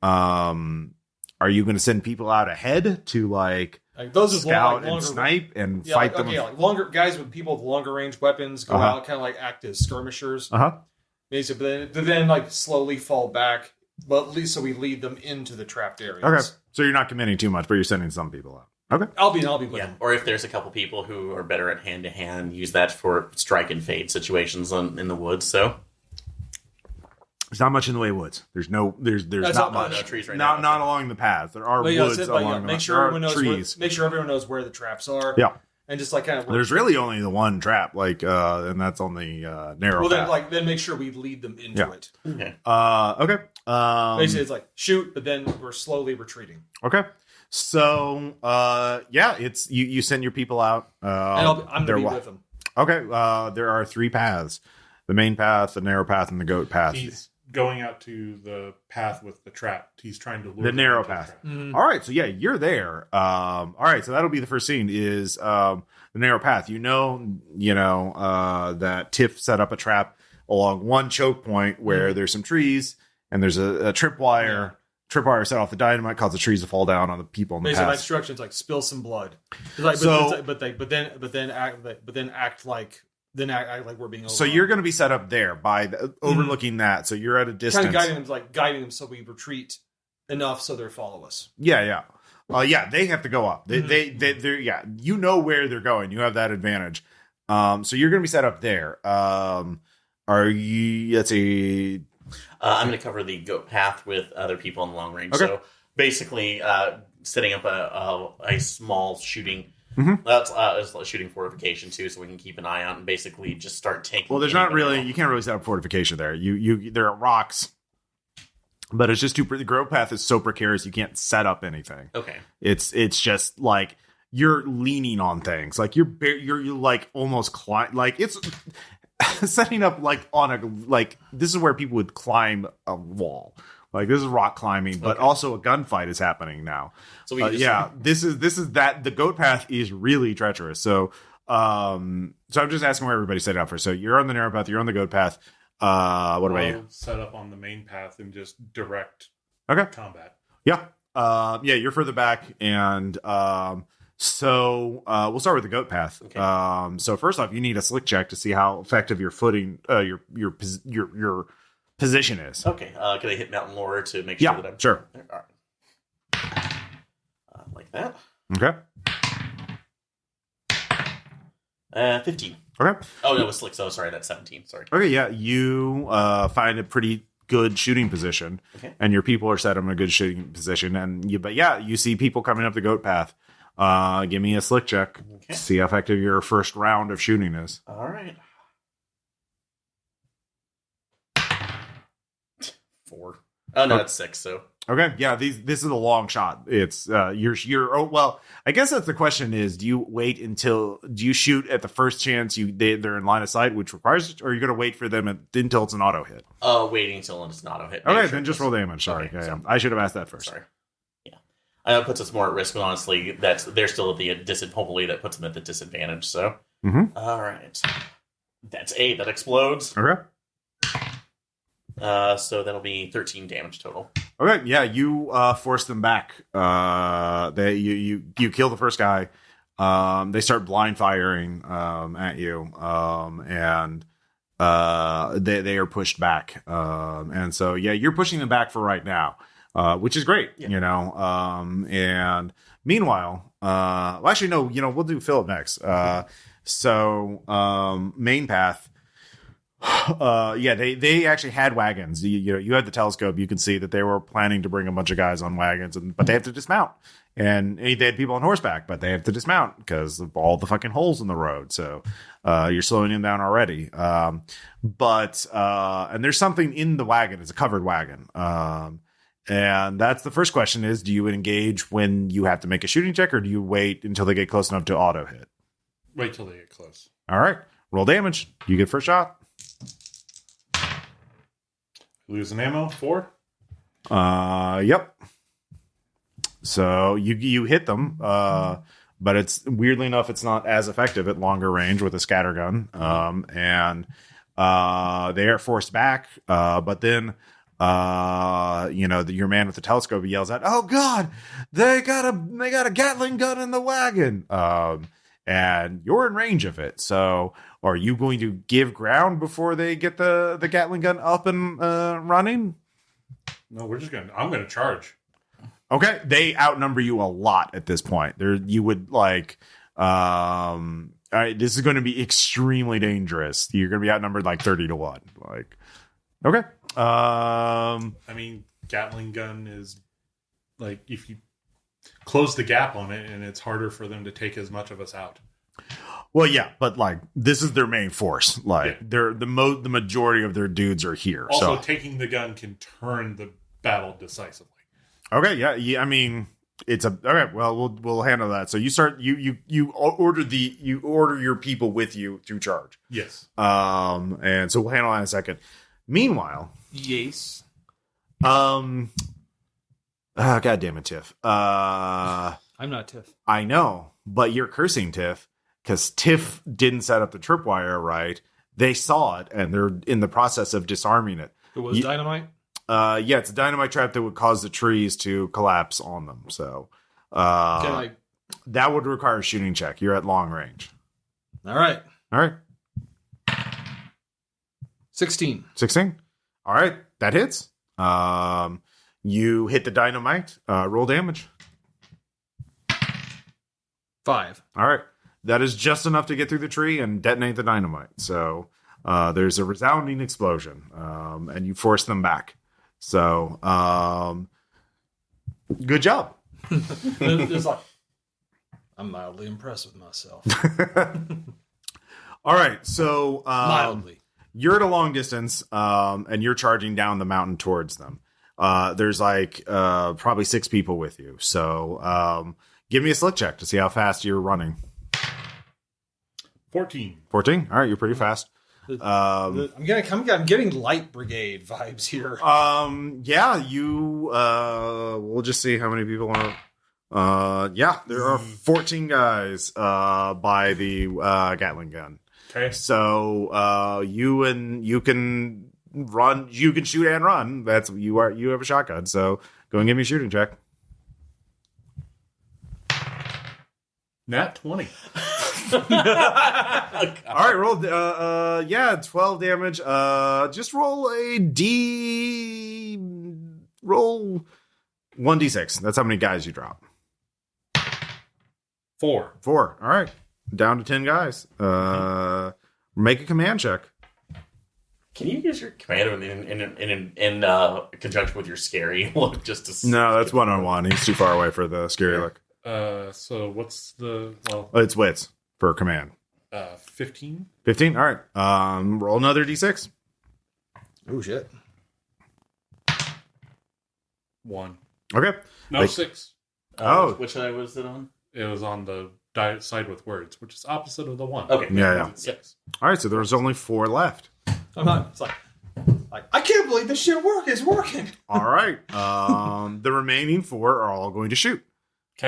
are you going to send people out ahead to like those is scout longer, and snipe and yeah, fight like, them? okay, like longer guys with people with longer range weapons go out, kind of like act as skirmishers. Basically, but then like slowly fall back, but at least so we lead them into the trapped areas. Okay, so you're not committing too much, but you're sending some people out. Okay, I'll be with Yeah, them. or if there's a couple people who are better at hand to hand, use that for strike and fade situations in the woods. So there's not much in the way of woods. There's not much. No trees right not now. not along the paths. There are But yeah, woods that's it, but along the make sure there are everyone knows trees. make sure everyone knows where the traps are. Yeah. And just like kind of There's really only the one trap, like, and that's on the narrow path. then make sure we lead them into it. Okay. Okay. Basically, it's like shoot, but then we're slowly retreating. Okay. So, it's you send your people out. And I'm going to be with them. Okay. There are 3 paths: the main path, the narrow path, and the goat path. He's going out to the path with the trap. He's trying to lure The narrow into the path. trap. Mm-hmm. All right, so yeah, you're there. All right, so that'll be the first scene is the narrow path. You know that Tiff set up a trap along one choke point where there's some trees and there's a tripwire. Tripwire set off the dynamite, cause the trees to fall down on the people in the Basically, my path. instructions like spill some blood. It's like, but then act like we're being. So you're going to be set up there by overlooking that. So you're at a distance. kind of guiding them so we retreat enough so they follow us. Yeah. They have to go up. They're you know where they're going. You have that advantage. So you're going to be set up there. Are you? Let's see. I'm going to cover the goat path with other people in the long range. Okay. So basically, setting up a small shooting. Mm-hmm. That's a shooting fortification too, so we can keep an eye out and basically just start taking. Well, there's not really. You can't really set up fortification there. You there are rocks, but it's just too. The grove path is so precarious. You can't set up anything. Okay. It's just like you're leaning on things. Like you're like almost like it's setting up like on a like this is where people would climb a wall. Like this is rock climbing, but also a gunfight is happening now. So we this is that the goat path is really treacherous. So I'm just asking where everybody's set up for. So you're on the narrow path, you're on the goat path. What about you? Set up on the main path and just direct combat. Yeah. You're further back, and so we'll start with the goat path. Okay. So first off, you need a slick check to see how effective your footing, your position is. Okay. Can I hit Mountain Lore to make sure that I'm sure. All right. Like that. Okay. 15. Okay. Oh no, it was slick. So sorry, that's 17. Sorry. Okay. Yeah, you find a pretty good shooting position, and your people are set up in a good shooting position, and you see people coming up the goat path. Give me a slick check. Okay. See how effective your first round of shooting is. All right. 4. Oh no, that's 6. So Okay, yeah, this is a long shot. It's you're oh well, I guess that's the question is, do you shoot at the first chance they're in line of sight, which requires it, or are you going to wait for them until it's an auto hit? Waiting until it's an auto hit. Okay, then just roll damage. Sorry. Okay, Yeah. I should have asked that first. Sorry. Yeah. I know it puts us more at risk, but honestly, they're still at the hopefully that puts them at the disadvantage, so. Mm-hmm. All right. That's 8. That explodes. Okay. So that'll be 13 damage total. Okay, yeah, you force them back. You kill the first guy. They start blind firing at you, and they are pushed back. And so yeah, you're pushing them back for right now, which is great. Yeah. And meanwhile, actually no, we'll do Phillip next. Main path. They actually had wagons. You had the telescope. You can see that they were planning to bring a bunch of guys on wagons, but they have to dismount. And they had people on horseback, but they have to dismount because of all the fucking holes in the road. So you're slowing them down already. And there's something in the wagon. It's a covered wagon. And that's the first question is, do you engage when you have to make a shooting check, or do you wait until they get close enough to auto hit? Wait till they get close. All right. Roll damage. You get first shot. Lose an ammo. 4. Yep. So you hit them, but it's weirdly enough, it's not as effective at longer range with a scatter gun. And they are forced back. But then, your man with the telescope yells out, "Oh God, they got a Gatling gun in the wagon." And you're in range of it. So are you going to give ground before they get the Gatling gun up and running? No, I'm going to charge. Okay. They outnumber you a lot at this point. You would all right, this is going to be extremely dangerous. You're going to be outnumbered like 30-1. Okay. Gatling gun is like, if you close the gap on it, and it's harder for them to take as much of us out. Well, yeah, but this is their main force. They're the majority of their dudes are here. Also, taking the gun can turn the battle decisively. Okay, yeah. I mean, it's okay. Well, we'll handle that. So you start. You order your people with you to charge. Yes. And so we'll handle that in a second. Meanwhile, yes. God damn it, Tiff. I'm not Tiff. I know, but you're cursing Tiff because Tiff didn't set up the tripwire right. They saw it, and they're in the process of disarming it. It was dynamite? Yeah, it's a dynamite trap that would cause the trees to collapse on them. So that would require a shooting check. You're at long range. All right. 16. 16? All right, that hits. You hit the dynamite. Roll damage. 5. All right. That is just enough to get through the tree and detonate the dynamite. So there's a resounding explosion, and you force them back. So good job. It's like, I'm mildly impressed with myself. All right. So mildly. You're at a long distance, and you're charging down the mountain towards them. There's probably 6 people with you. So give me a slick check to see how fast you're running. 14. 14? All right, you're pretty fast. I'm getting light brigade vibes here. Yeah, we'll just see how many people are. Yeah, there are 14 guys by the Gatling gun. Okay. So you can run, you can shoot and run. You have a shotgun. So go and give me a shooting check. Nat 20. All right, roll 12 damage. Just roll roll 1d6. That's how many guys you drop. 4. All right, down to 10 guys. Make a command check. Can you use your command in conjunction with your scary look? No, that's 1-on-1. He's too far away for the scary look. So what's the it's wits for command. 15. 15. All right. Roll another d6. Oh shit. 1. Okay. No, 6. Oh. Which side was it on? It was on the side with words, which is opposite of the 1. Okay. Yeah. It's 6. All right, so there's only 4 left. I'm not. It's like I can't believe this shit is working. All right. The remaining 4 are all going to shoot. Okay.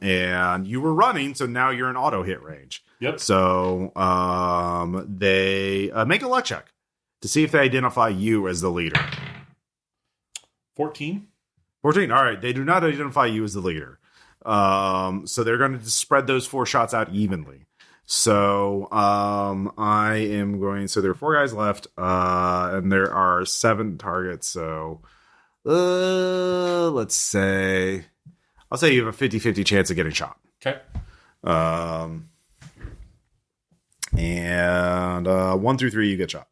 And you were running, so now you're in auto hit range. Yep. So they make a luck check to see if they identify you as the leader. 14. 14. All right. They do not identify you as the leader. So they're going to spread those 4 shots out evenly. So I am going. So there are 4 guys left, and there are 7 targets. So let's say I'll say you have a 50-50 chance of getting shot. Okay. And 1 through 3, you get shot.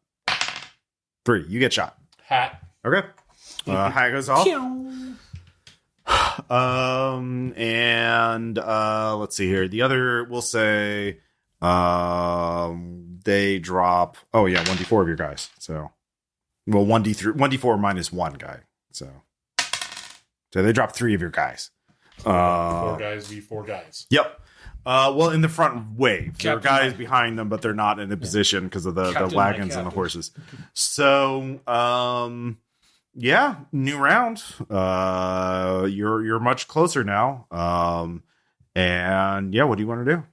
3, you get shot. Hat. Okay. Hat goes off. And let's see here. The other, we'll say, they drop. Oh yeah, 1d4 of your guys. So, well, 1d4 minus 1 guy. So they drop 3 of your guys. 4 guys v 4 guys. Yep. Well, in the front wave, there are Captain guys behind them, but they're not in a position because of the Captain, wagons and the horses. So, yeah, new round. You're much closer now. And yeah, what do you want to do?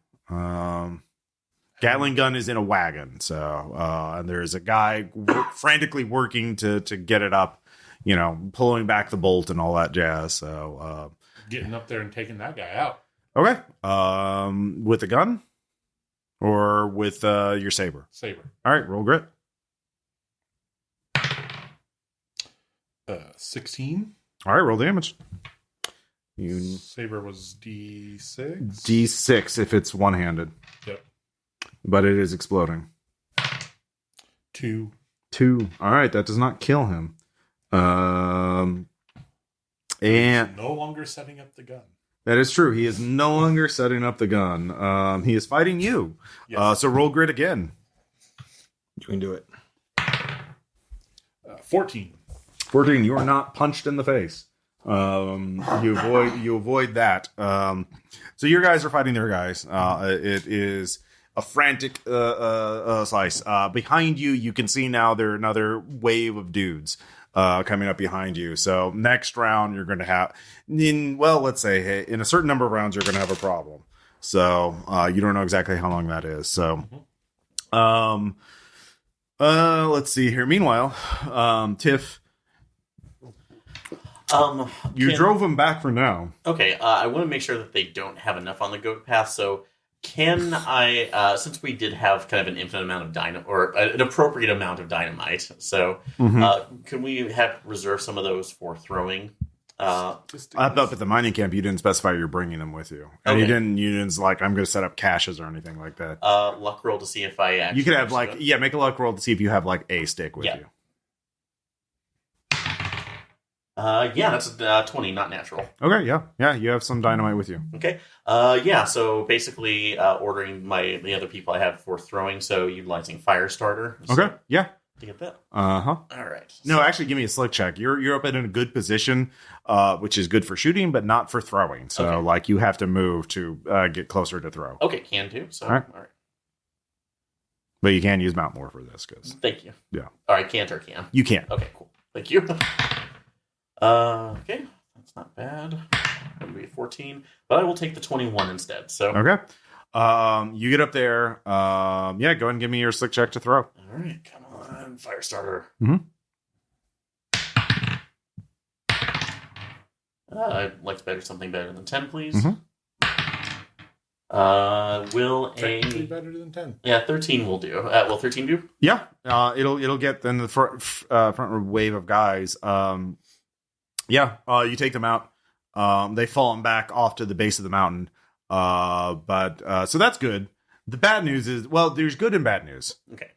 Gatling gun is in a wagon, so and there's a guy frantically working to get it up, pulling back the bolt and all that jazz. So Getting up there and taking that guy out. okay, with a gun or with your saber. Saber. All right, roll grit. 16. All right, roll damage. Saber was D6. D6 if it's one-handed. Yep. But it is exploding. 2. 2. All right, that does not kill him. And No longer setting up the gun. that is true. He is no longer setting up the gun. He is fighting you. Yes. So roll grit again. You can do it. 14. 14. You are not punched in the face. You avoid that. So your guys are fighting their guys. It is a frantic slice. Behind you, you can see now there are another wave of dudes coming up behind you. So next round, you're going to have, let's say, in a certain number of rounds, you're going to have a problem. So you don't know exactly how long that is. So, let's see here. Meanwhile, Tiff, you drove them back for now. Okay, I want to make sure that they don't have enough on the goat path. So, can I, since we did have kind of an infinite amount of dynamite, or an appropriate amount of dynamite, so can we have reserve some of those for throwing? Up at the mining camp, you didn't specify you're bringing them with you, and Okay. you didn't like I'm going to set up caches or anything like that. Luck roll to see if I actually. You could have do it. make a luck roll to see if you have like a stick with Yeah. you. Yeah, that's a 20, not natural. Okay, yeah, you have some dynamite with you. Okay. So basically ordering the other people I have for throwing, so utilizing Firestarter. So, Okay, yeah, to get that. all right. No, actually, give me a slick check. You're up in a good position, which is good for shooting, but not for throwing. So Okay. like you have to move to get closer to throw. Okay, can do. So, All right. But you can use Mount More for this because thank you. Yeah. All right, can't or can. you can. Okay, cool. Thank you. Okay, that's not bad. That would be a 14, but I will take the 21 instead. So, Okay. You get up there. Go ahead and give me your slick check to throw. all right, come on, Firestarter. I'd like to better something better than 10, please. Will Technically a better than 10. 13 will do. Will 13 do? Yeah, it'll get then the front wave of guys. You take them out. They fall back off to the base of the mountain. So that's good. The bad news is, there's good and bad news. Okay.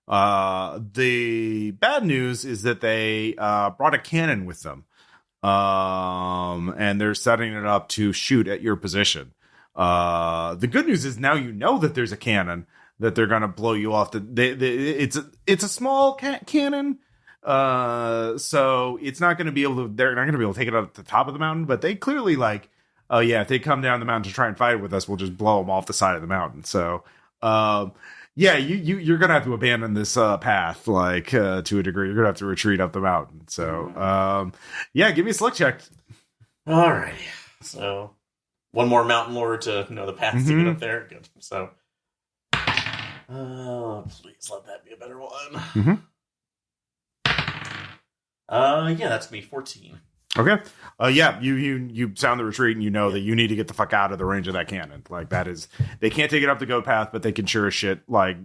The bad news is that they brought a cannon with them, and they're setting it up to shoot at your position. The good news is now you know that there's a cannon that they're going to blow you off. It's a small cannon, So it's not going to be able to. They're not going to be able to take it up at the top of the mountain. But they clearly like, oh yeah, if they come down the mountain to try and fight with us, we'll just blow them off the side of the mountain. So, yeah, you're gonna have to abandon this path, like to a degree. You're gonna have to retreat up the mountain. So, yeah, give me a slick check. Alrighty. So, one more mountain lore to know the path to get up there. Good. So, please let that be a better one. Yeah, that's me. 14. Okay. Yeah, you sound the retreat, and you know that you need to get the fuck out of the range of that cannon. Like that is, they can't take it up the goat path, but they can sure as shit like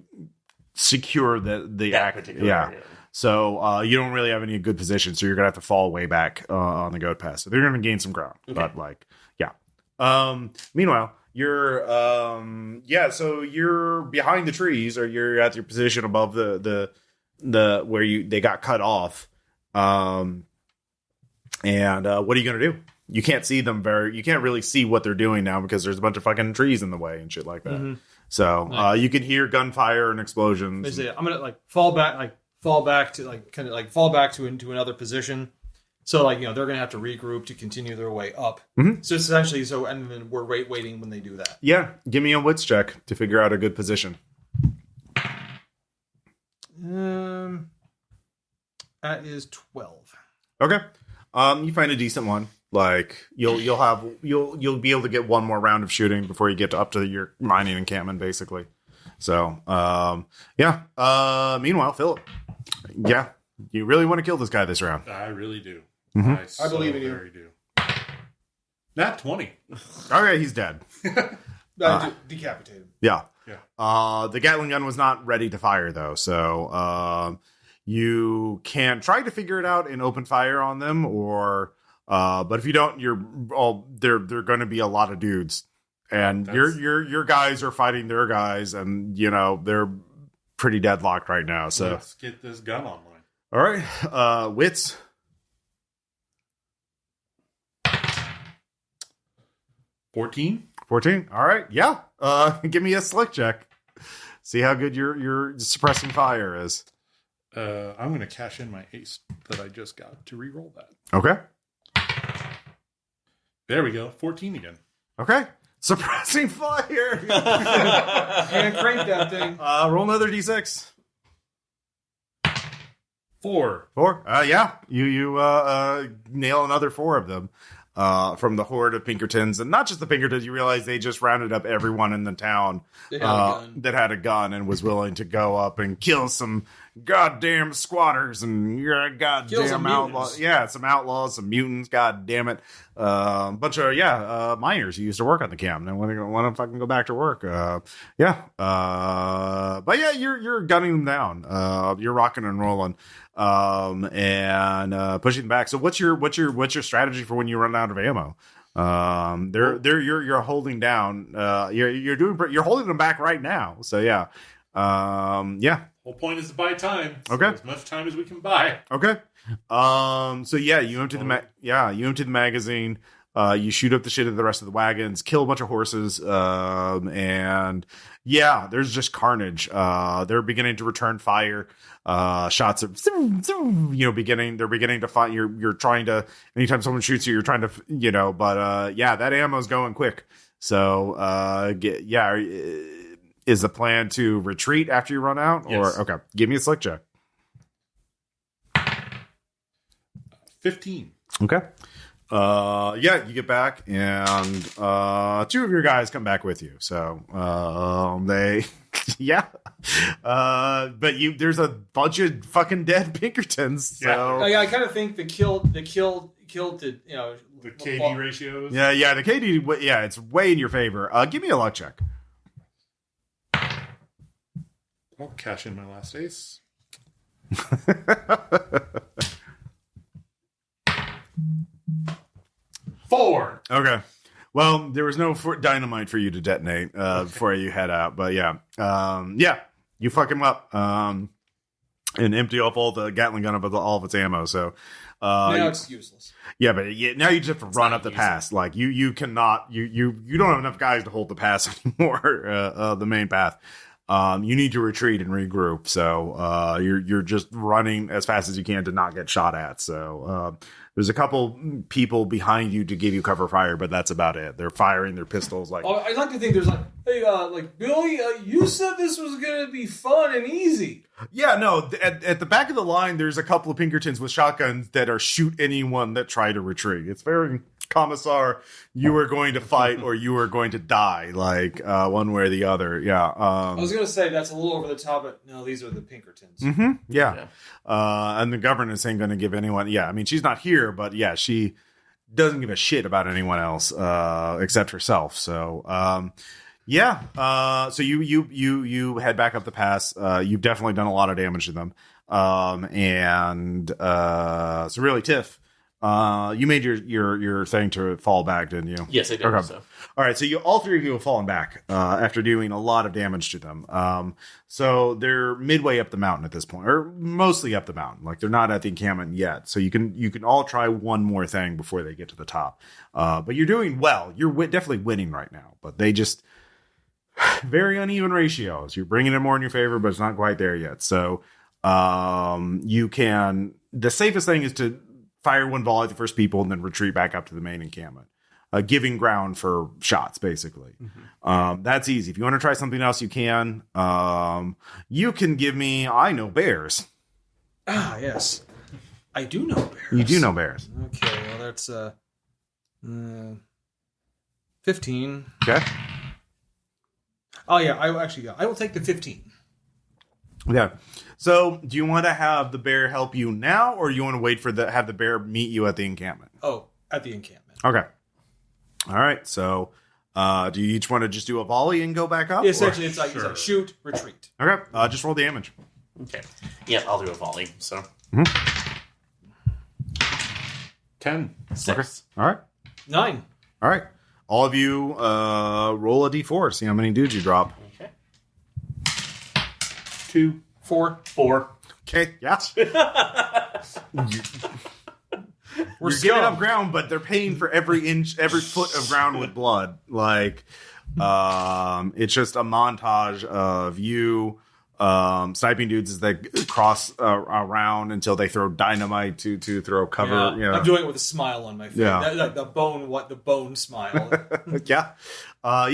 secure the act. Yeah. Area. So you don't really have any good position, so you're gonna have to fall way back on the goat path. So they're gonna gain some ground, but like, yeah. Meanwhile, you're so you're behind the trees, or you're at your position above the where they got cut off. And what are you gonna do? You can't see them you can't really see what they're doing now because there's a bunch of fucking trees in the way and shit like that. So you can hear gunfire and explosions. I'm gonna fall back to into another position. So like they're gonna have to regroup to continue their way up. So it's essentially and then we're waiting when they do that. Yeah, give me a wits check to figure out a good position. That is 12. Okay. You find a decent one. Like you'll be able to get one more round of shooting before you get up to your mining encampment, basically. So, yeah. Meanwhile, Philip, yeah, you really want to kill this guy this round. I really do. I believe in you. Do. Not 20. Okay, he's dead. Decapitated. Yeah. The Gatling gun was not ready to fire though, so you can try to figure it out and open fire on them, or but if you don't, they're going to be a lot of dudes, and your guys are fighting their guys, and they're pretty deadlocked right now. So let's get this gun online. All right, wits. 14. All right, yeah. Give me a slick check. See how good your suppressing fire is. I'm going to cash in my ace that I just got to re-roll that. Okay. There we go. 14 again. Okay. Suppressing fire. Can't crank that thing. Roll another d6. 4. Yeah. You nail another 4 of them. From the horde of Pinkertons, and not just the Pinkertons, you realize they just rounded up everyone in the town that had a gun and was willing to go up and kill some goddamn squatters and goddamn outlaws. Yeah, some outlaws, some mutants. God damn it, bunch of miners who used to work on the camp and want to fucking go back to work. But yeah, you're gunning them down. You're rocking and rolling. And pushing them back. So what's your strategy for when you run out of ammo? You're holding down. You're holding them back right now. So yeah. Whole point is to buy time. So okay. As much time as we can buy. Okay. So yeah, you empty the magazine. You shoot up the shit of the rest of the wagons, kill a bunch of horses, and yeah, there's just carnage. They're beginning to return fire. Shots of they're beginning to fight. You're trying to, anytime someone shoots you, you're trying to, but yeah, that ammo's going quick. So is the plan to retreat after you run out? Yes. Or okay, give me a slick check. 15. Okay. Yeah, you get back, and 2 of your guys come back with you. So they, yeah, but there's a bunch of fucking dead Pinkertons. So I kind of think the killed to The KD ratios. Yeah, the KD, yeah, it's way in your favor. Give me a luck check. I'll cash in my last ace. 4. Okay. Well, there was no dynamite for you to detonate before you head out, but yeah, you fuck him up and empty off all the Gatling gun of all of its ammo. So now it's useless. Yeah, but now you just have to run up the pass. Like you cannot, you don't have enough guys to hold the pass anymore. The main path. you need to retreat and regroup. So you're just running as fast as you can to not get shot at. So there's a couple people behind you to give you cover fire, but that's about it. They're firing their pistols like. I like to think there's like, hey, like Billy, you said this was gonna be fun and easy. Yeah, no. At the back of the line, there's a couple of Pinkertons with shotguns that are shoot anyone that try to retreat. It's very Commissar. You are going to fight or you are going to die, like one way or the other. Yeah. I was gonna say that's a little over the top, but no, these are the Pinkertons. Mm-hmm, yeah. And the governess ain't going to give anyone. Yeah, I mean, she's not here, but yeah, she doesn't give a shit about anyone else except herself. So. So you head back up the pass. You've definitely done a lot of damage to them. So really, Tiff, you made your thing to fall back, didn't you? Yes, I did. Okay. So. All right, so all three of you have fallen back after doing a lot of damage to them. So they're midway up the mountain at this point, or mostly up the mountain. Like they're not at the encampment yet. So you can all try one more thing before they get to the top. But you're doing well. You're definitely winning right now. But they just very uneven ratios. You're bringing it more in your favor, but it's not quite there yet. So you can. The safest thing is to fire one volley at the first people and then retreat back up to the main encampment. Giving ground for shots, basically. Mm-hmm. That's easy. If you want to try something else, you can. You can give me, I know bears. Ah, yes. I do know bears. You do know bears. Okay, well, that's 15. Okay. Oh, yeah, I will take the 15. Yeah. So, do you want to have the bear help you now, or you want to wait for have the bear meet you at the encampment? Oh, at the encampment. Okay. All right. So, do you each want to just do a volley and go back up? Yeah, essentially, it's like shoot, retreat. Okay. Just roll damage. Okay. Yeah, I'll do a volley. So. 10. 6. Okay. All right. 9. All right. All of you roll a d4. See how many dudes you drop. Okay. 2. 4. 4. Okay. Yeah. We're Scum. giving up ground, but they're paying for every inch, every foot of ground with blood. Like, it's just a montage of you sniping dudes as they cross around until they throw dynamite to throw cover. Yeah. I'm doing it with a smile on my face. Yeah. Like the bone smile. Yeah.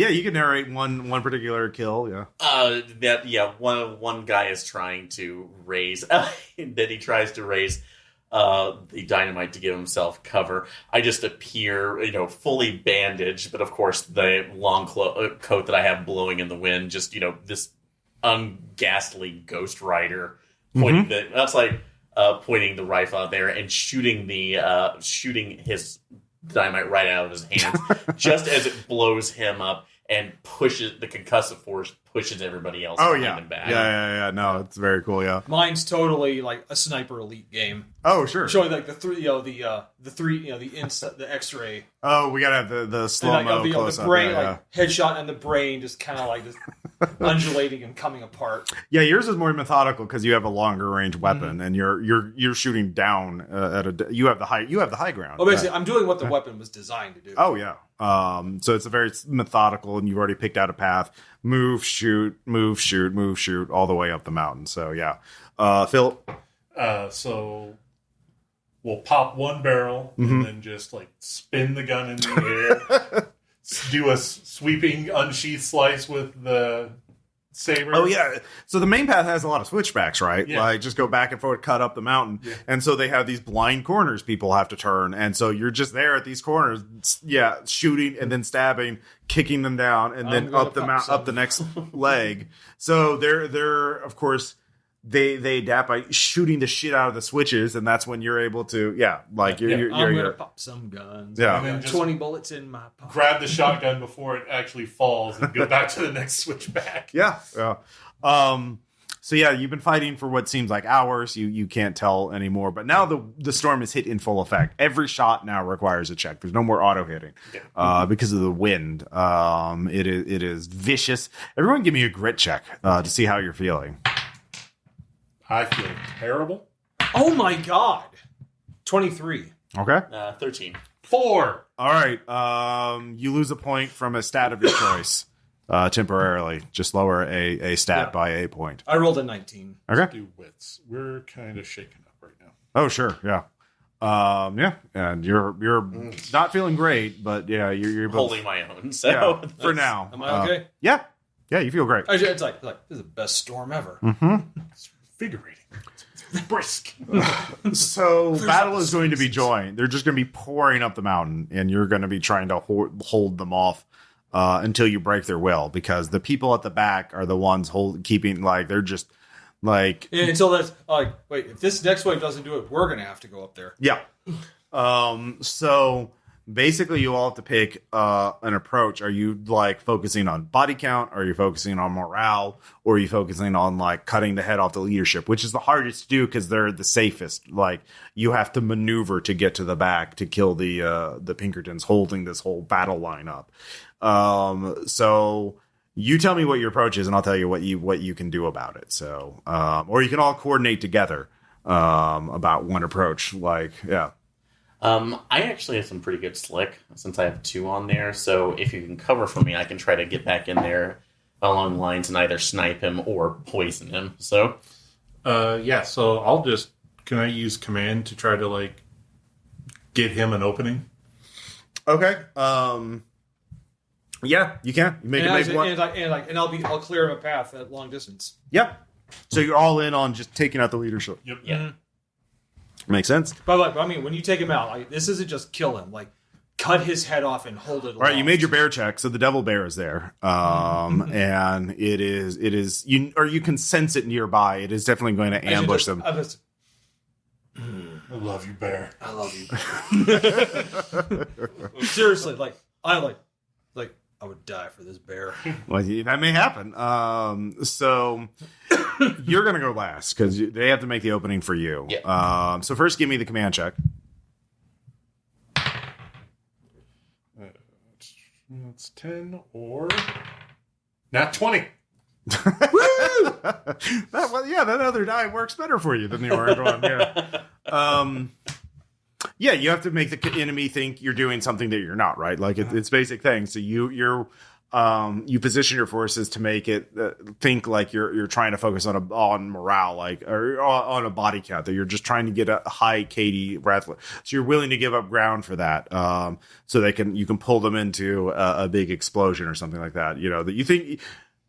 You can narrate one particular kill. Yeah. One guy is trying to raise that he tries to raise the dynamite to give himself cover. I just appear, fully bandaged, but of course the long coat that I have blowing in the wind, just, this unghastly Ghost Rider pointing pointing the rifle out there and shooting his dynamite right out of his hands just as it blows him up and pushes the concussive force pushes everybody else behind him back. Yeah. No, it's very cool. Yeah. Mine's totally like a Sniper Elite game. Oh, sure. Showing like the X-ray. Oh, we gotta have the slow mo close the up. brain, headshot, and the brain just kind of like just undulating and coming apart. Yeah, yours is more methodical because you have a longer range weapon and you're shooting down you have the high ground. Well, basically, I'm doing what the weapon was designed to do. Oh yeah. So it's a very methodical, and you've already picked out a path. Move, shoot, move, shoot, move, shoot, all the way up the mountain. So yeah, Philip. So we'll pop one barrel and then just spin the gun in the air. Do a sweeping unsheath slice with the saber. Oh yeah. So the main path has a lot of switchbacks, right? Yeah. Like just go back and forth, cut up the mountain. Yeah. And so they have these blind corners people have to turn. And so you're just there at these corners, shooting and then stabbing, kicking them down, and then up the next leg. So they're of course they adapt by shooting the shit out of the switches, and that's when you're able to I'm gonna pop some guns. Yeah. I got 20 bullets in my pocket. Grab the shotgun before it actually falls and go back to the next switchback. Yeah. So you've been fighting for what seems like hours. You can't tell anymore. But now the storm is hit in full effect. Every shot now requires a check. There's no more auto hitting because of the wind. It is vicious. Everyone, give me a grit check to see how you're feeling. I feel terrible. Oh my god! 23. Okay. 13. 4. All right. You lose a point from a stat of your choice. temporarily. Just lower a stat by a point. I rolled a 19. Okay. Do wits. We're kind of shaken up right now. Oh, sure. Yeah. Yeah. And you're not feeling great, but yeah, you're both, Holding my own. So yeah, for now. Am I okay? Yeah. Yeah, you feel great. It's like this is the best storm ever. It's invigorating. It's brisk. So battle is going to be joined. They're just going to be pouring up the mountain, and you're going to be trying to hold them off until you break their will, because the people at the back are the ones keeping, like, they're just like, And until that's like, wait, if this next wave doesn't do it, we're gonna have to go up there. yeah. So basically, you all have to pick an approach. Are you like focusing on body count? Are you focusing on morale? Or are you focusing on like cutting the head off the leadership, which is the hardest to do because they're the safest. Like, you have to maneuver to get to the back to kill the Pinkertons holding this whole battle line up. So you tell me what your approach is, and I'll tell you what you can do about it. So, or you can all coordinate together about one approach. Like, yeah. I actually have some pretty good slick since I have 2 on there. So if you can cover for me, I can try to get back in there along the lines and either snipe him or poison him. So, Yeah, so I'll just... Can I use command to try to, like, get him an opening? Okay. Yeah, you can. You make one. And I'll clear him a path at long distance. Yep. So you're all in on just taking out the leadership. Yep. yeah. Makes sense. But like, I mean, when you take him out, like, this isn't just kill him. Like, cut his head off and hold it. All right, you made your bear check, so the devil bear is there, and it is you can sense it nearby. It is definitely going to ambush them. I love you, bear. I love you. Seriously, like I would die for this bear. Well, that may happen. So you're going to go last because they have to make the opening for you. Yeah. So first, give me the command check. That's 10 or... Not 20. That other die works better for you than the orange one. Yeah. Yeah, you have to make the enemy think you're doing something that you're not, right? Like it's basic things. So you position your forces to make it think like you're trying to focus on morale, like, or on a body count, that you're just trying to get a high KD breath. So you're willing to give up ground for that, so you can pull them into a big explosion or something like that. You know, that you think.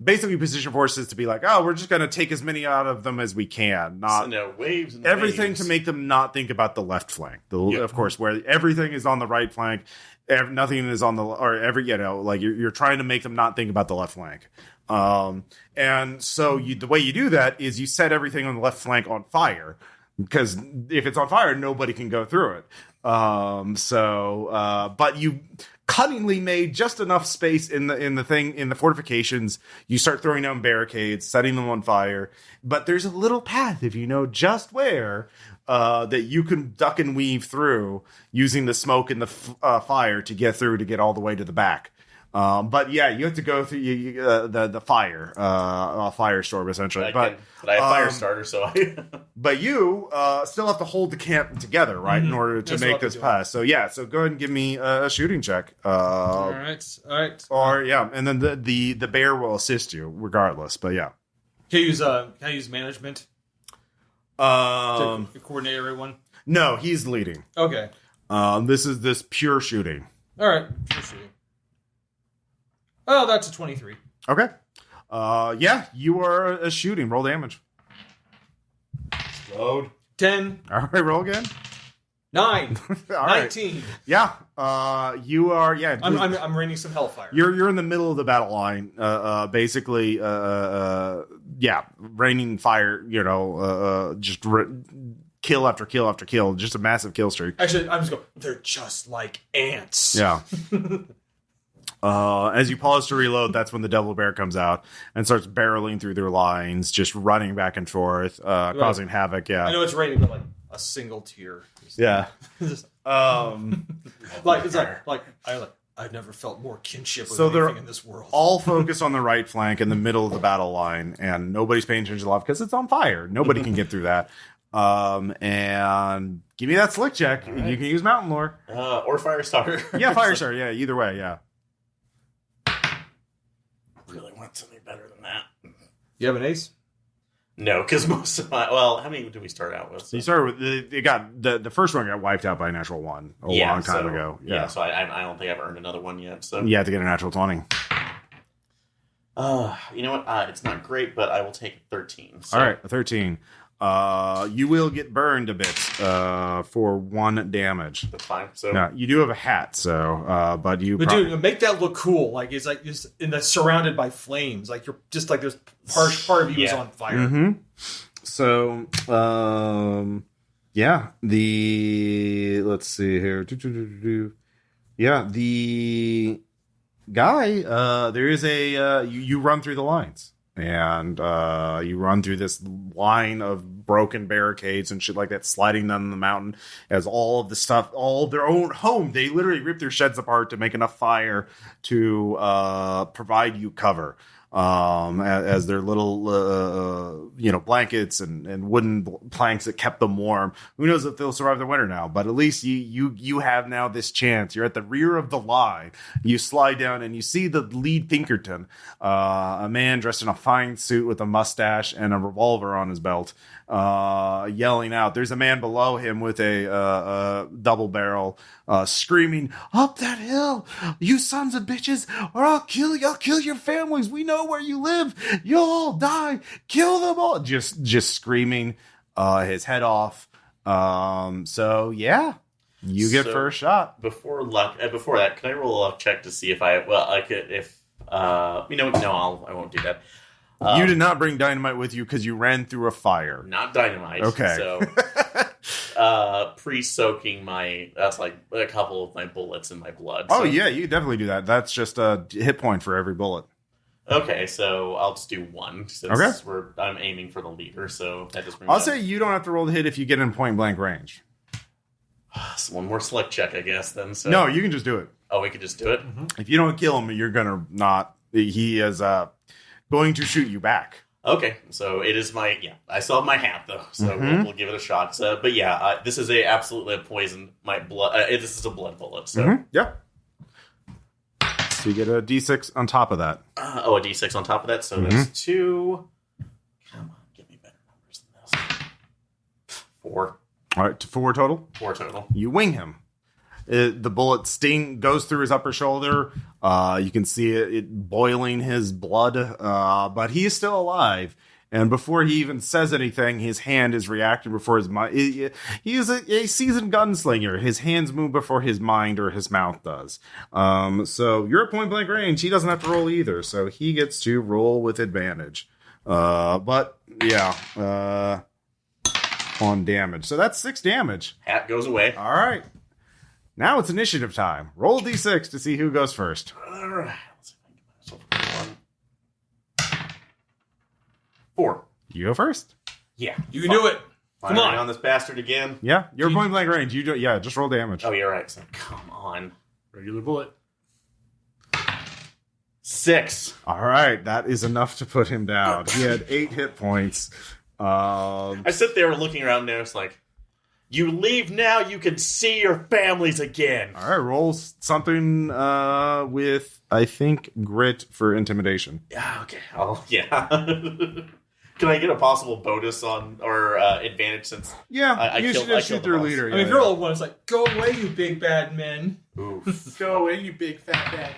Basically, position forces to be like, oh, we're just going to take as many out of them as we can. Not waves and everything waves. to make them not think about the left flank. Of course, where everything is on the right flank, nothing is on the like you're trying to make them not think about the left flank. And so the way you do that is you set everything on the left flank on fire, because if it's on fire, nobody can go through it. But you cunningly made just enough space in the fortifications. You start throwing down barricades, setting them on fire, but there's a little path, if you know just where, that you can duck and weave through using the smoke and the fire to get all the way to the back. But yeah, you have to go through the firestorm essentially. But I have fire starter, so but you still have to hold the camp together, right, in order to make this pass. So yeah, so go ahead and give me a shooting check. All right. Or yeah, and then the bear will assist you regardless. But yeah, Can I use management to coordinate everyone? No, he's leading. Okay. This is pure shooting. All right. Pure shooting. Oh, that's a 23. Okay. Yeah, you are shooting. Roll damage. Load. 10. All right, roll again. 9. All right. 19. Yeah. You are. Yeah. I'm raining some hellfire. You're in the middle of the battle line. Basically. Yeah, raining fire. You know. Just kill after kill after kill. Just a massive kill streak. Actually, I'm just going. They're just like ants. Yeah. As you pause to reload, that's when the devil bear comes out and starts barreling through their lines, just running back and forth, causing havoc. Yeah, I know it's raining, but like a single tear. Yeah. Just, Like it's like I've never felt more kinship with So they're anything in this world. all focused on the right flank in the middle of the battle line, and nobody's paying attention to left because it's on fire. Nobody can get through that. And give me that slick check. Right. You can use mountain lore. or fire starter. Yeah, fire starter. Yeah, either way. Yeah. want something better than that. You have an ace? No, because most of my... Well, how many did we start out with? So you started with the first one got wiped out by a natural 1 a long time ago. Yeah, so I don't think I've earned another one yet. So You have to get a natural 20. you know what? It's not great, but I will take 13. So. All right, a 13. You will get burned a bit for 1 damage. That's fine. So Now, you do have a hat, so but you. But dude, make that look cool. Like it's like just surrounded by flames. Like you're just like there's part of you is on fire. Mm-hmm. So, yeah. Let's see here. Yeah, the guy. There is a. You run through the lines. And you run through this line of broken barricades and shit like that, sliding down the mountain as all of the stuff, all of their own home. They literally rip their sheds apart to make enough fire to provide you cover. As their little, blankets and wooden planks that kept them warm. Who knows if they'll survive the winter now? But at least you have now this chance. You're at the rear of the line. You slide down and you see the lead Pinkerton, a man dressed in a fine suit with a mustache and a revolver on his belt, yelling out. There's a man below him with a double barrel, screaming, "Up that hill, you sons of bitches, or I'll kill you. I'll kill your families. We know where you live. You'll all die. Kill them all." Just screaming his head off. So yeah, you get first shot. Before that, can I roll a luck check to see if I could I won't do that. You did not bring dynamite with you because you ran through a fire. Not dynamite. Okay. So pre-soaking that's like a couple of my bullets in my blood. Oh yeah, you definitely do that. That's just a hit point for every bullet. Okay, so I'll just do 1 since I'm aiming for the leader. So that just brings I'll say you don't have to roll the hit if you get in point blank range. So one more select check, I guess. Then no, you can just do it. Oh, we could just do it. Mm-hmm. If you don't kill him, you're gonna not. He is going to shoot you back. Okay, so it is I still have my hat though, so we'll give it a shot. So, but yeah, this is absolutely a poison. My blood. This is a blood bullet. So yeah. So you get a D6 on top of that. a D6 on top of that. So that's 2. Come on, give me better numbers than this. 4. All right, 4 total. 4 total. You wing him. The bullet goes through his upper shoulder. You can see it boiling his blood, but he is still alive. And before he even says anything, his hand is reacting before his mind. He is a seasoned gunslinger. His hands move before his mind or his mouth does. So you're at point blank range. He doesn't have to roll either, so he gets to roll with advantage. But yeah, on damage. So that's 6 damage. Hat goes away. All right. Now it's initiative time. Roll a d6 to see who goes first. All right. Let's see if I can get myself 1. 4. You go first. Yeah. You can do it. Come Firing on. this bastard again. Yeah, you're point blank range. Just roll damage. Oh, you're right. So, come on. Regular bullet. 6. All right, that is enough to put him down. He had 8 hit points. I sit there looking around there. It's like, you leave now, you can see your families again. All right, roll something with, I think, grit for intimidation. Yeah, okay. Can I get a possible bonus on or advantage since? Yeah, I you killed- should I just shoot killed the their boss. leader. I mean, if you're all one, it's like, go away, you big bad men. Oof. Go away, you big fat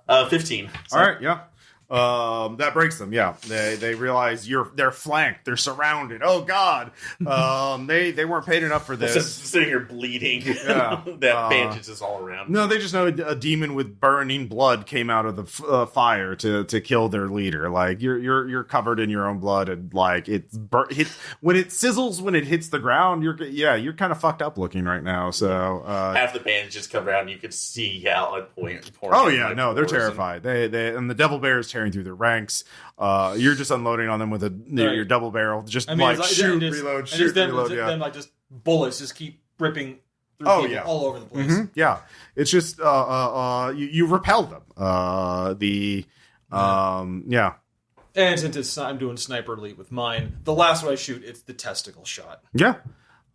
baddies. 15. So, All right, yeah. That breaks them. Yeah, they realize they're flanked. They're surrounded. Oh God, they weren't paid enough for this. Just sitting here bleeding. Yeah. That bandage is all around. No, they just know a demon with burning blood came out of the fire to kill their leader. Like you're covered in your own blood, and like when it sizzles when it hits the ground. You're kind of fucked up looking right now. So half the bandages come around, you could see out pouring. Oh yeah, no, they're terrified. They and the devil bear is tearing through their ranks. You're just unloading on them with your double barrel. Just shoot, reload, shoot, reload. Yeah, then like just bullets just keep ripping through all over the place. Mm-hmm. Yeah, it's just you repel them. Yeah. And since I'm doing sniper elite with mine, the last one I shoot, it's the testicle shot. Yeah.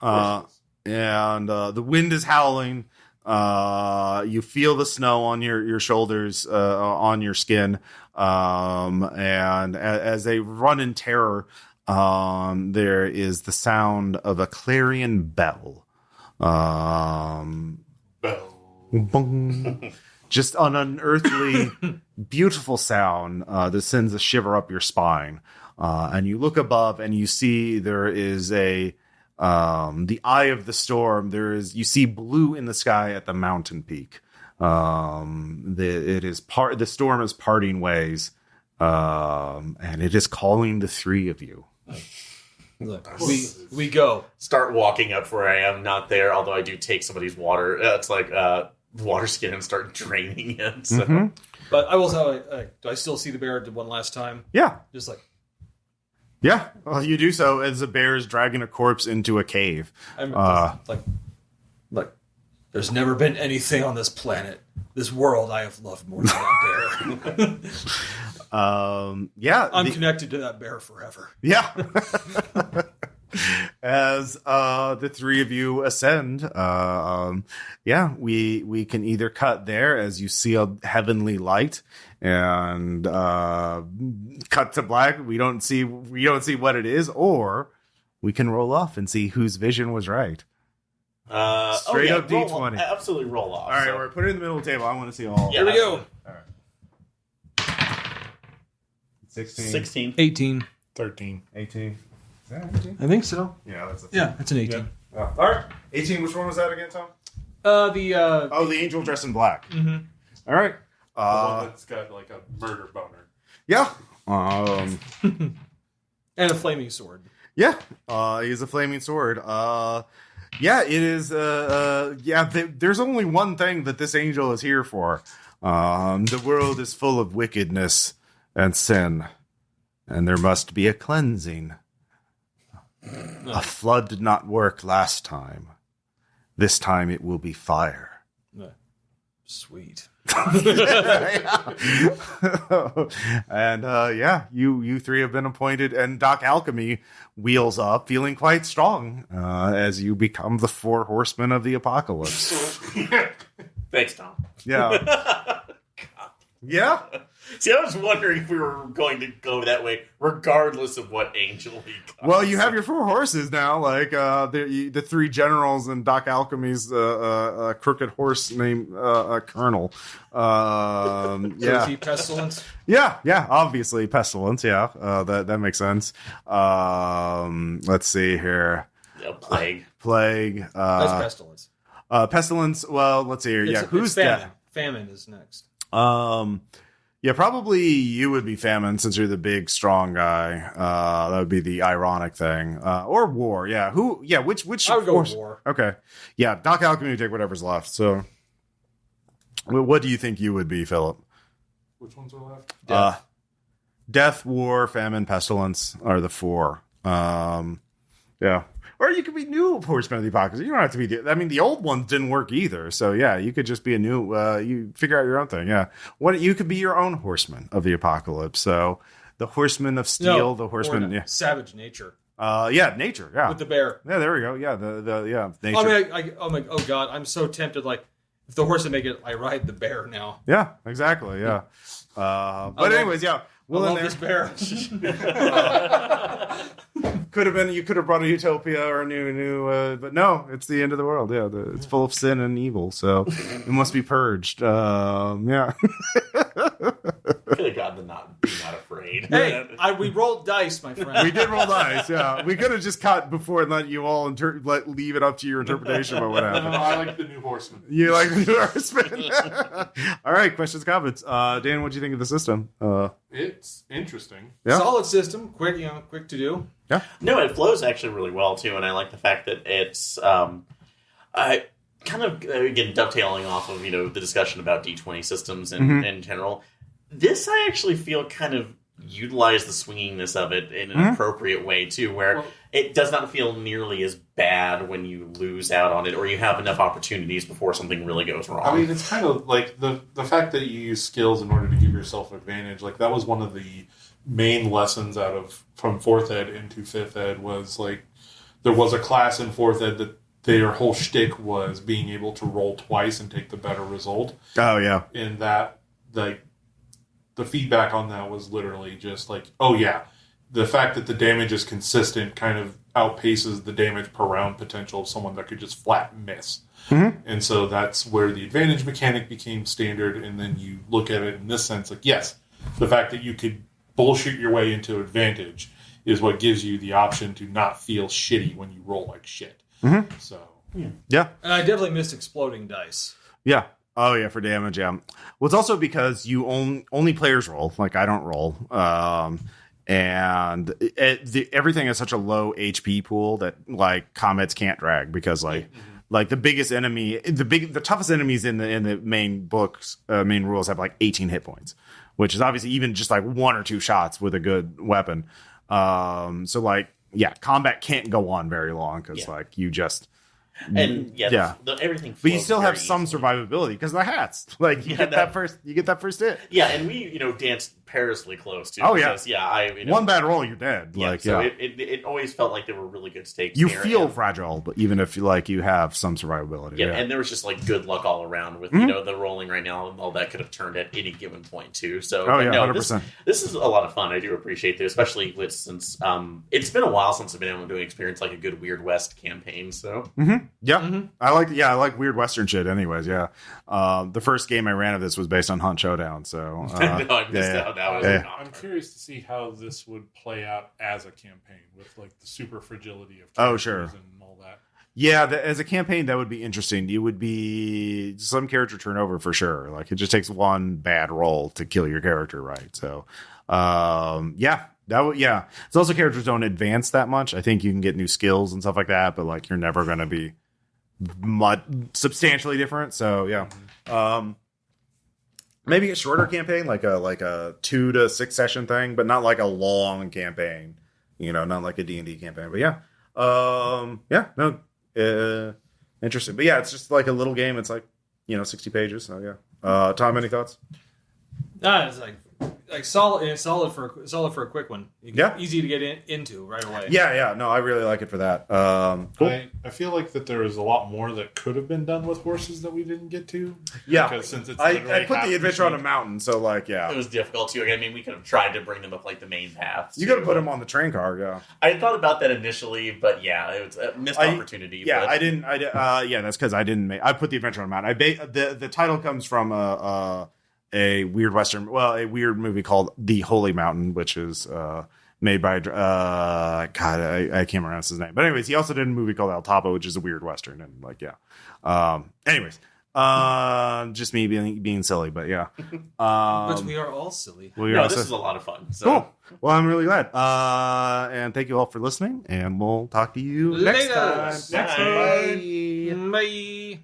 And the wind is howling. You feel the snow on your shoulders, on your skin, and as they run in terror, there is the sound of a clarion bell. Bell. Bong. Just an unearthly, beautiful sound that sends a shiver up your spine. And you look above and you see there is the eye of the storm. You see blue in the sky at the mountain peak. The storm is parting ways, and it is calling the three of you. Look, we go. Start walking up where I am, not there, although I do take somebody's water. It's like water skin and start draining it. So. Mm-hmm. But I will say, do I still see the bear one last time? Yeah. Just like... Yeah, well, you do so as the bear is dragging a corpse into a cave. I'm like, there's never been anything on this planet, this world, I have loved more than that bear. Yeah, I'm connected to that bear forever. Yeah. As the three of you ascend, we can either cut there as you see a heavenly light, and cut to black. We don't see what it is, or we can roll off and see whose vision was right. Straight up D20. Absolutely roll off. All right, we're put it in the middle of the table. I want to see all. Yeah, Here we go. All right. 16. 18. 13. 18. Is that 18? I think so. Yeah, that's That's an 18. All right. 18. Which one was that again, Tom? The angel dressed in black. Mm-hmm. All right. The one that's got like a murder boner. Yeah. And a flaming sword. Yeah. He's a flaming sword. Yeah, it is. There's only one thing that this angel is here for. The world is full of wickedness and sin, and there must be a cleansing. A flood did not work last time. This time it will be fire. Sweet. And you three have been appointed, and Doc Alchemy wheels up, feeling quite strong as you become the 4 horsemen of the apocalypse. Thanks, Tom. Yeah. Yeah. See, I was wondering if we were going to go that way, regardless of what angel he comes. Well, you have your 4 horses now, like the 3 generals and Doc Alchemy's crooked horse named Colonel. Is he Pestilence? Yeah, obviously Pestilence. Yeah, that makes sense. Let's see here. Plague. Plague. That's Pestilence. Pestilence. Well, let's see here. Who's Famine? that? Famine is next. Yeah, probably you would be Famine since you're the big, strong guy. That would be the ironic thing. Or War. Yeah. Who? Yeah. Which? I would go with War. Okay. Yeah. Doc Alchemy would take whatever's left. So, what do you think you would be, Philip? Which ones are left? Death, War, Famine, Pestilence are the 4. Yeah. Or you could be new Horsemen of the Apocalypse. You don't have to be. The old ones didn't work either. So yeah, you could just be a new. You figure out your own thing. Yeah. You could be your own Horseman of the Apocalypse. So the Horseman of Steel, the Horseman. Yeah. Savage Nature. Nature. Yeah. With the bear. Yeah. There we go. Yeah. Nature. Oh God, I'm so tempted. Like, if the horse would make it, I ride the bear now. Yeah. Exactly. Yeah. Anyways, yeah. Well, I love this bear. You could have brought a utopia or a new, but no, it's the end of the world. Yeah, it's full of sin and evil, so it must be purged. Yeah. Could have gotten Be Not Afraid. Hey, we rolled dice, my friend. We did roll dice. Yeah, we could have just cut before and let you all leave it up to your interpretation about what happened. No, I like the new horseman. You like the new horseman? All right, questions, comments. Dan, what do you think of the system? It's interesting. Yeah. Solid system, quick to do. Yeah. No, it flows actually really well too, and I like the fact that it's I kind of again dovetailing off of the discussion about D20 systems in general. This I actually feel kind of utilized the swinginess of it in an appropriate way too, where it does not feel nearly as bad when you lose out on it or you have enough opportunities before something really goes wrong. I mean, it's kind of like the fact that you use skills in order to give yourself advantage. Like, that was one of the main lessons from 4th Ed into 5th Ed was, like, there was a class in 4th Ed that their whole shtick was being able to roll twice and take the better result. Oh yeah. And that, like, the feedback on that was literally just like, oh yeah, the fact that the damage is consistent kind of outpaces the damage per round potential of someone that could just flat miss. Mm-hmm. And so that's where the advantage mechanic became standard. And then you look at it in this sense, like, yes, the fact that you could bullshit your way into advantage is what gives you the option to not feel shitty when you roll like shit. Mm-hmm. So, yeah. And I definitely missed exploding dice. Yeah. Oh yeah, for damage. Yeah. Well, it's also because you only players roll. Like I don't roll. And everything is such a low HP pool that like combats can't drag because like the biggest enemy, the toughest enemies in the main books, main rules have like 18 hit points, which is obviously even just like one or two shots with a good weapon. So like, yeah, combat can't go on very long because like you just. And everything. But you still have very some easily. survivability because of the hats. Like you get that first hit. Yeah, and we danced perilously close too. Oh yeah, because, one bad roll, you're dead. Yeah, like so it always felt like there were really good stakes. You there, feel and, fragile, but even if you have some survivability. Yeah, and there was just like good luck all around with the rolling right now, and all that could have turned at any given point too. So 100%. This is a lot of fun. I do appreciate this, especially since it's been a while since I've been able to experience like a good Weird West campaign. So I like weird Western shit. Anyways, yeah. The first game I ran of this was based on Hunt Showdown. So I missed out. That was I'm curious to see how this would play out as a campaign with like the super fragility of sure. and all that. Yeah, as a campaign, that would be interesting. You would be some character turnover for sure. Like it just takes one bad roll to kill your character, right? So, It's also characters don't advance that much. I think you can get new skills and stuff like that, but like you're never going to be substantially different. So maybe a shorter campaign, like a 2 to 6 session thing, but not like a long campaign. Not like a D&D campaign. But interesting. But yeah, it's just like a little game. It's like 60 pages. So yeah. Tom, any thoughts? It's like solid for a quick one. Easy to get into right away. Yeah. No, I really like it for that. Cool. I feel like that there is a lot more that could have been done with horses that we didn't get to. Yeah, because since it's I put the adventure on a mountain, so like it was difficult too. I mean, we could have tried to bring them up like the main path. You could have put them on the train car. Yeah, I thought about that initially, but it was a missed opportunity. Yeah, but... I didn't. That's because I didn't. I put the adventure on a mountain. The title comes from a weird Western, a weird movie called The Holy Mountain, which is made by I can't remember his name. But anyways, he also did a movie called Atop, which is a weird Western, and just me being silly, but yeah. But we are all silly. This is a lot of fun. So. Cool. Well, I'm really glad. And thank you all for listening, and we'll talk to you next time. Bye.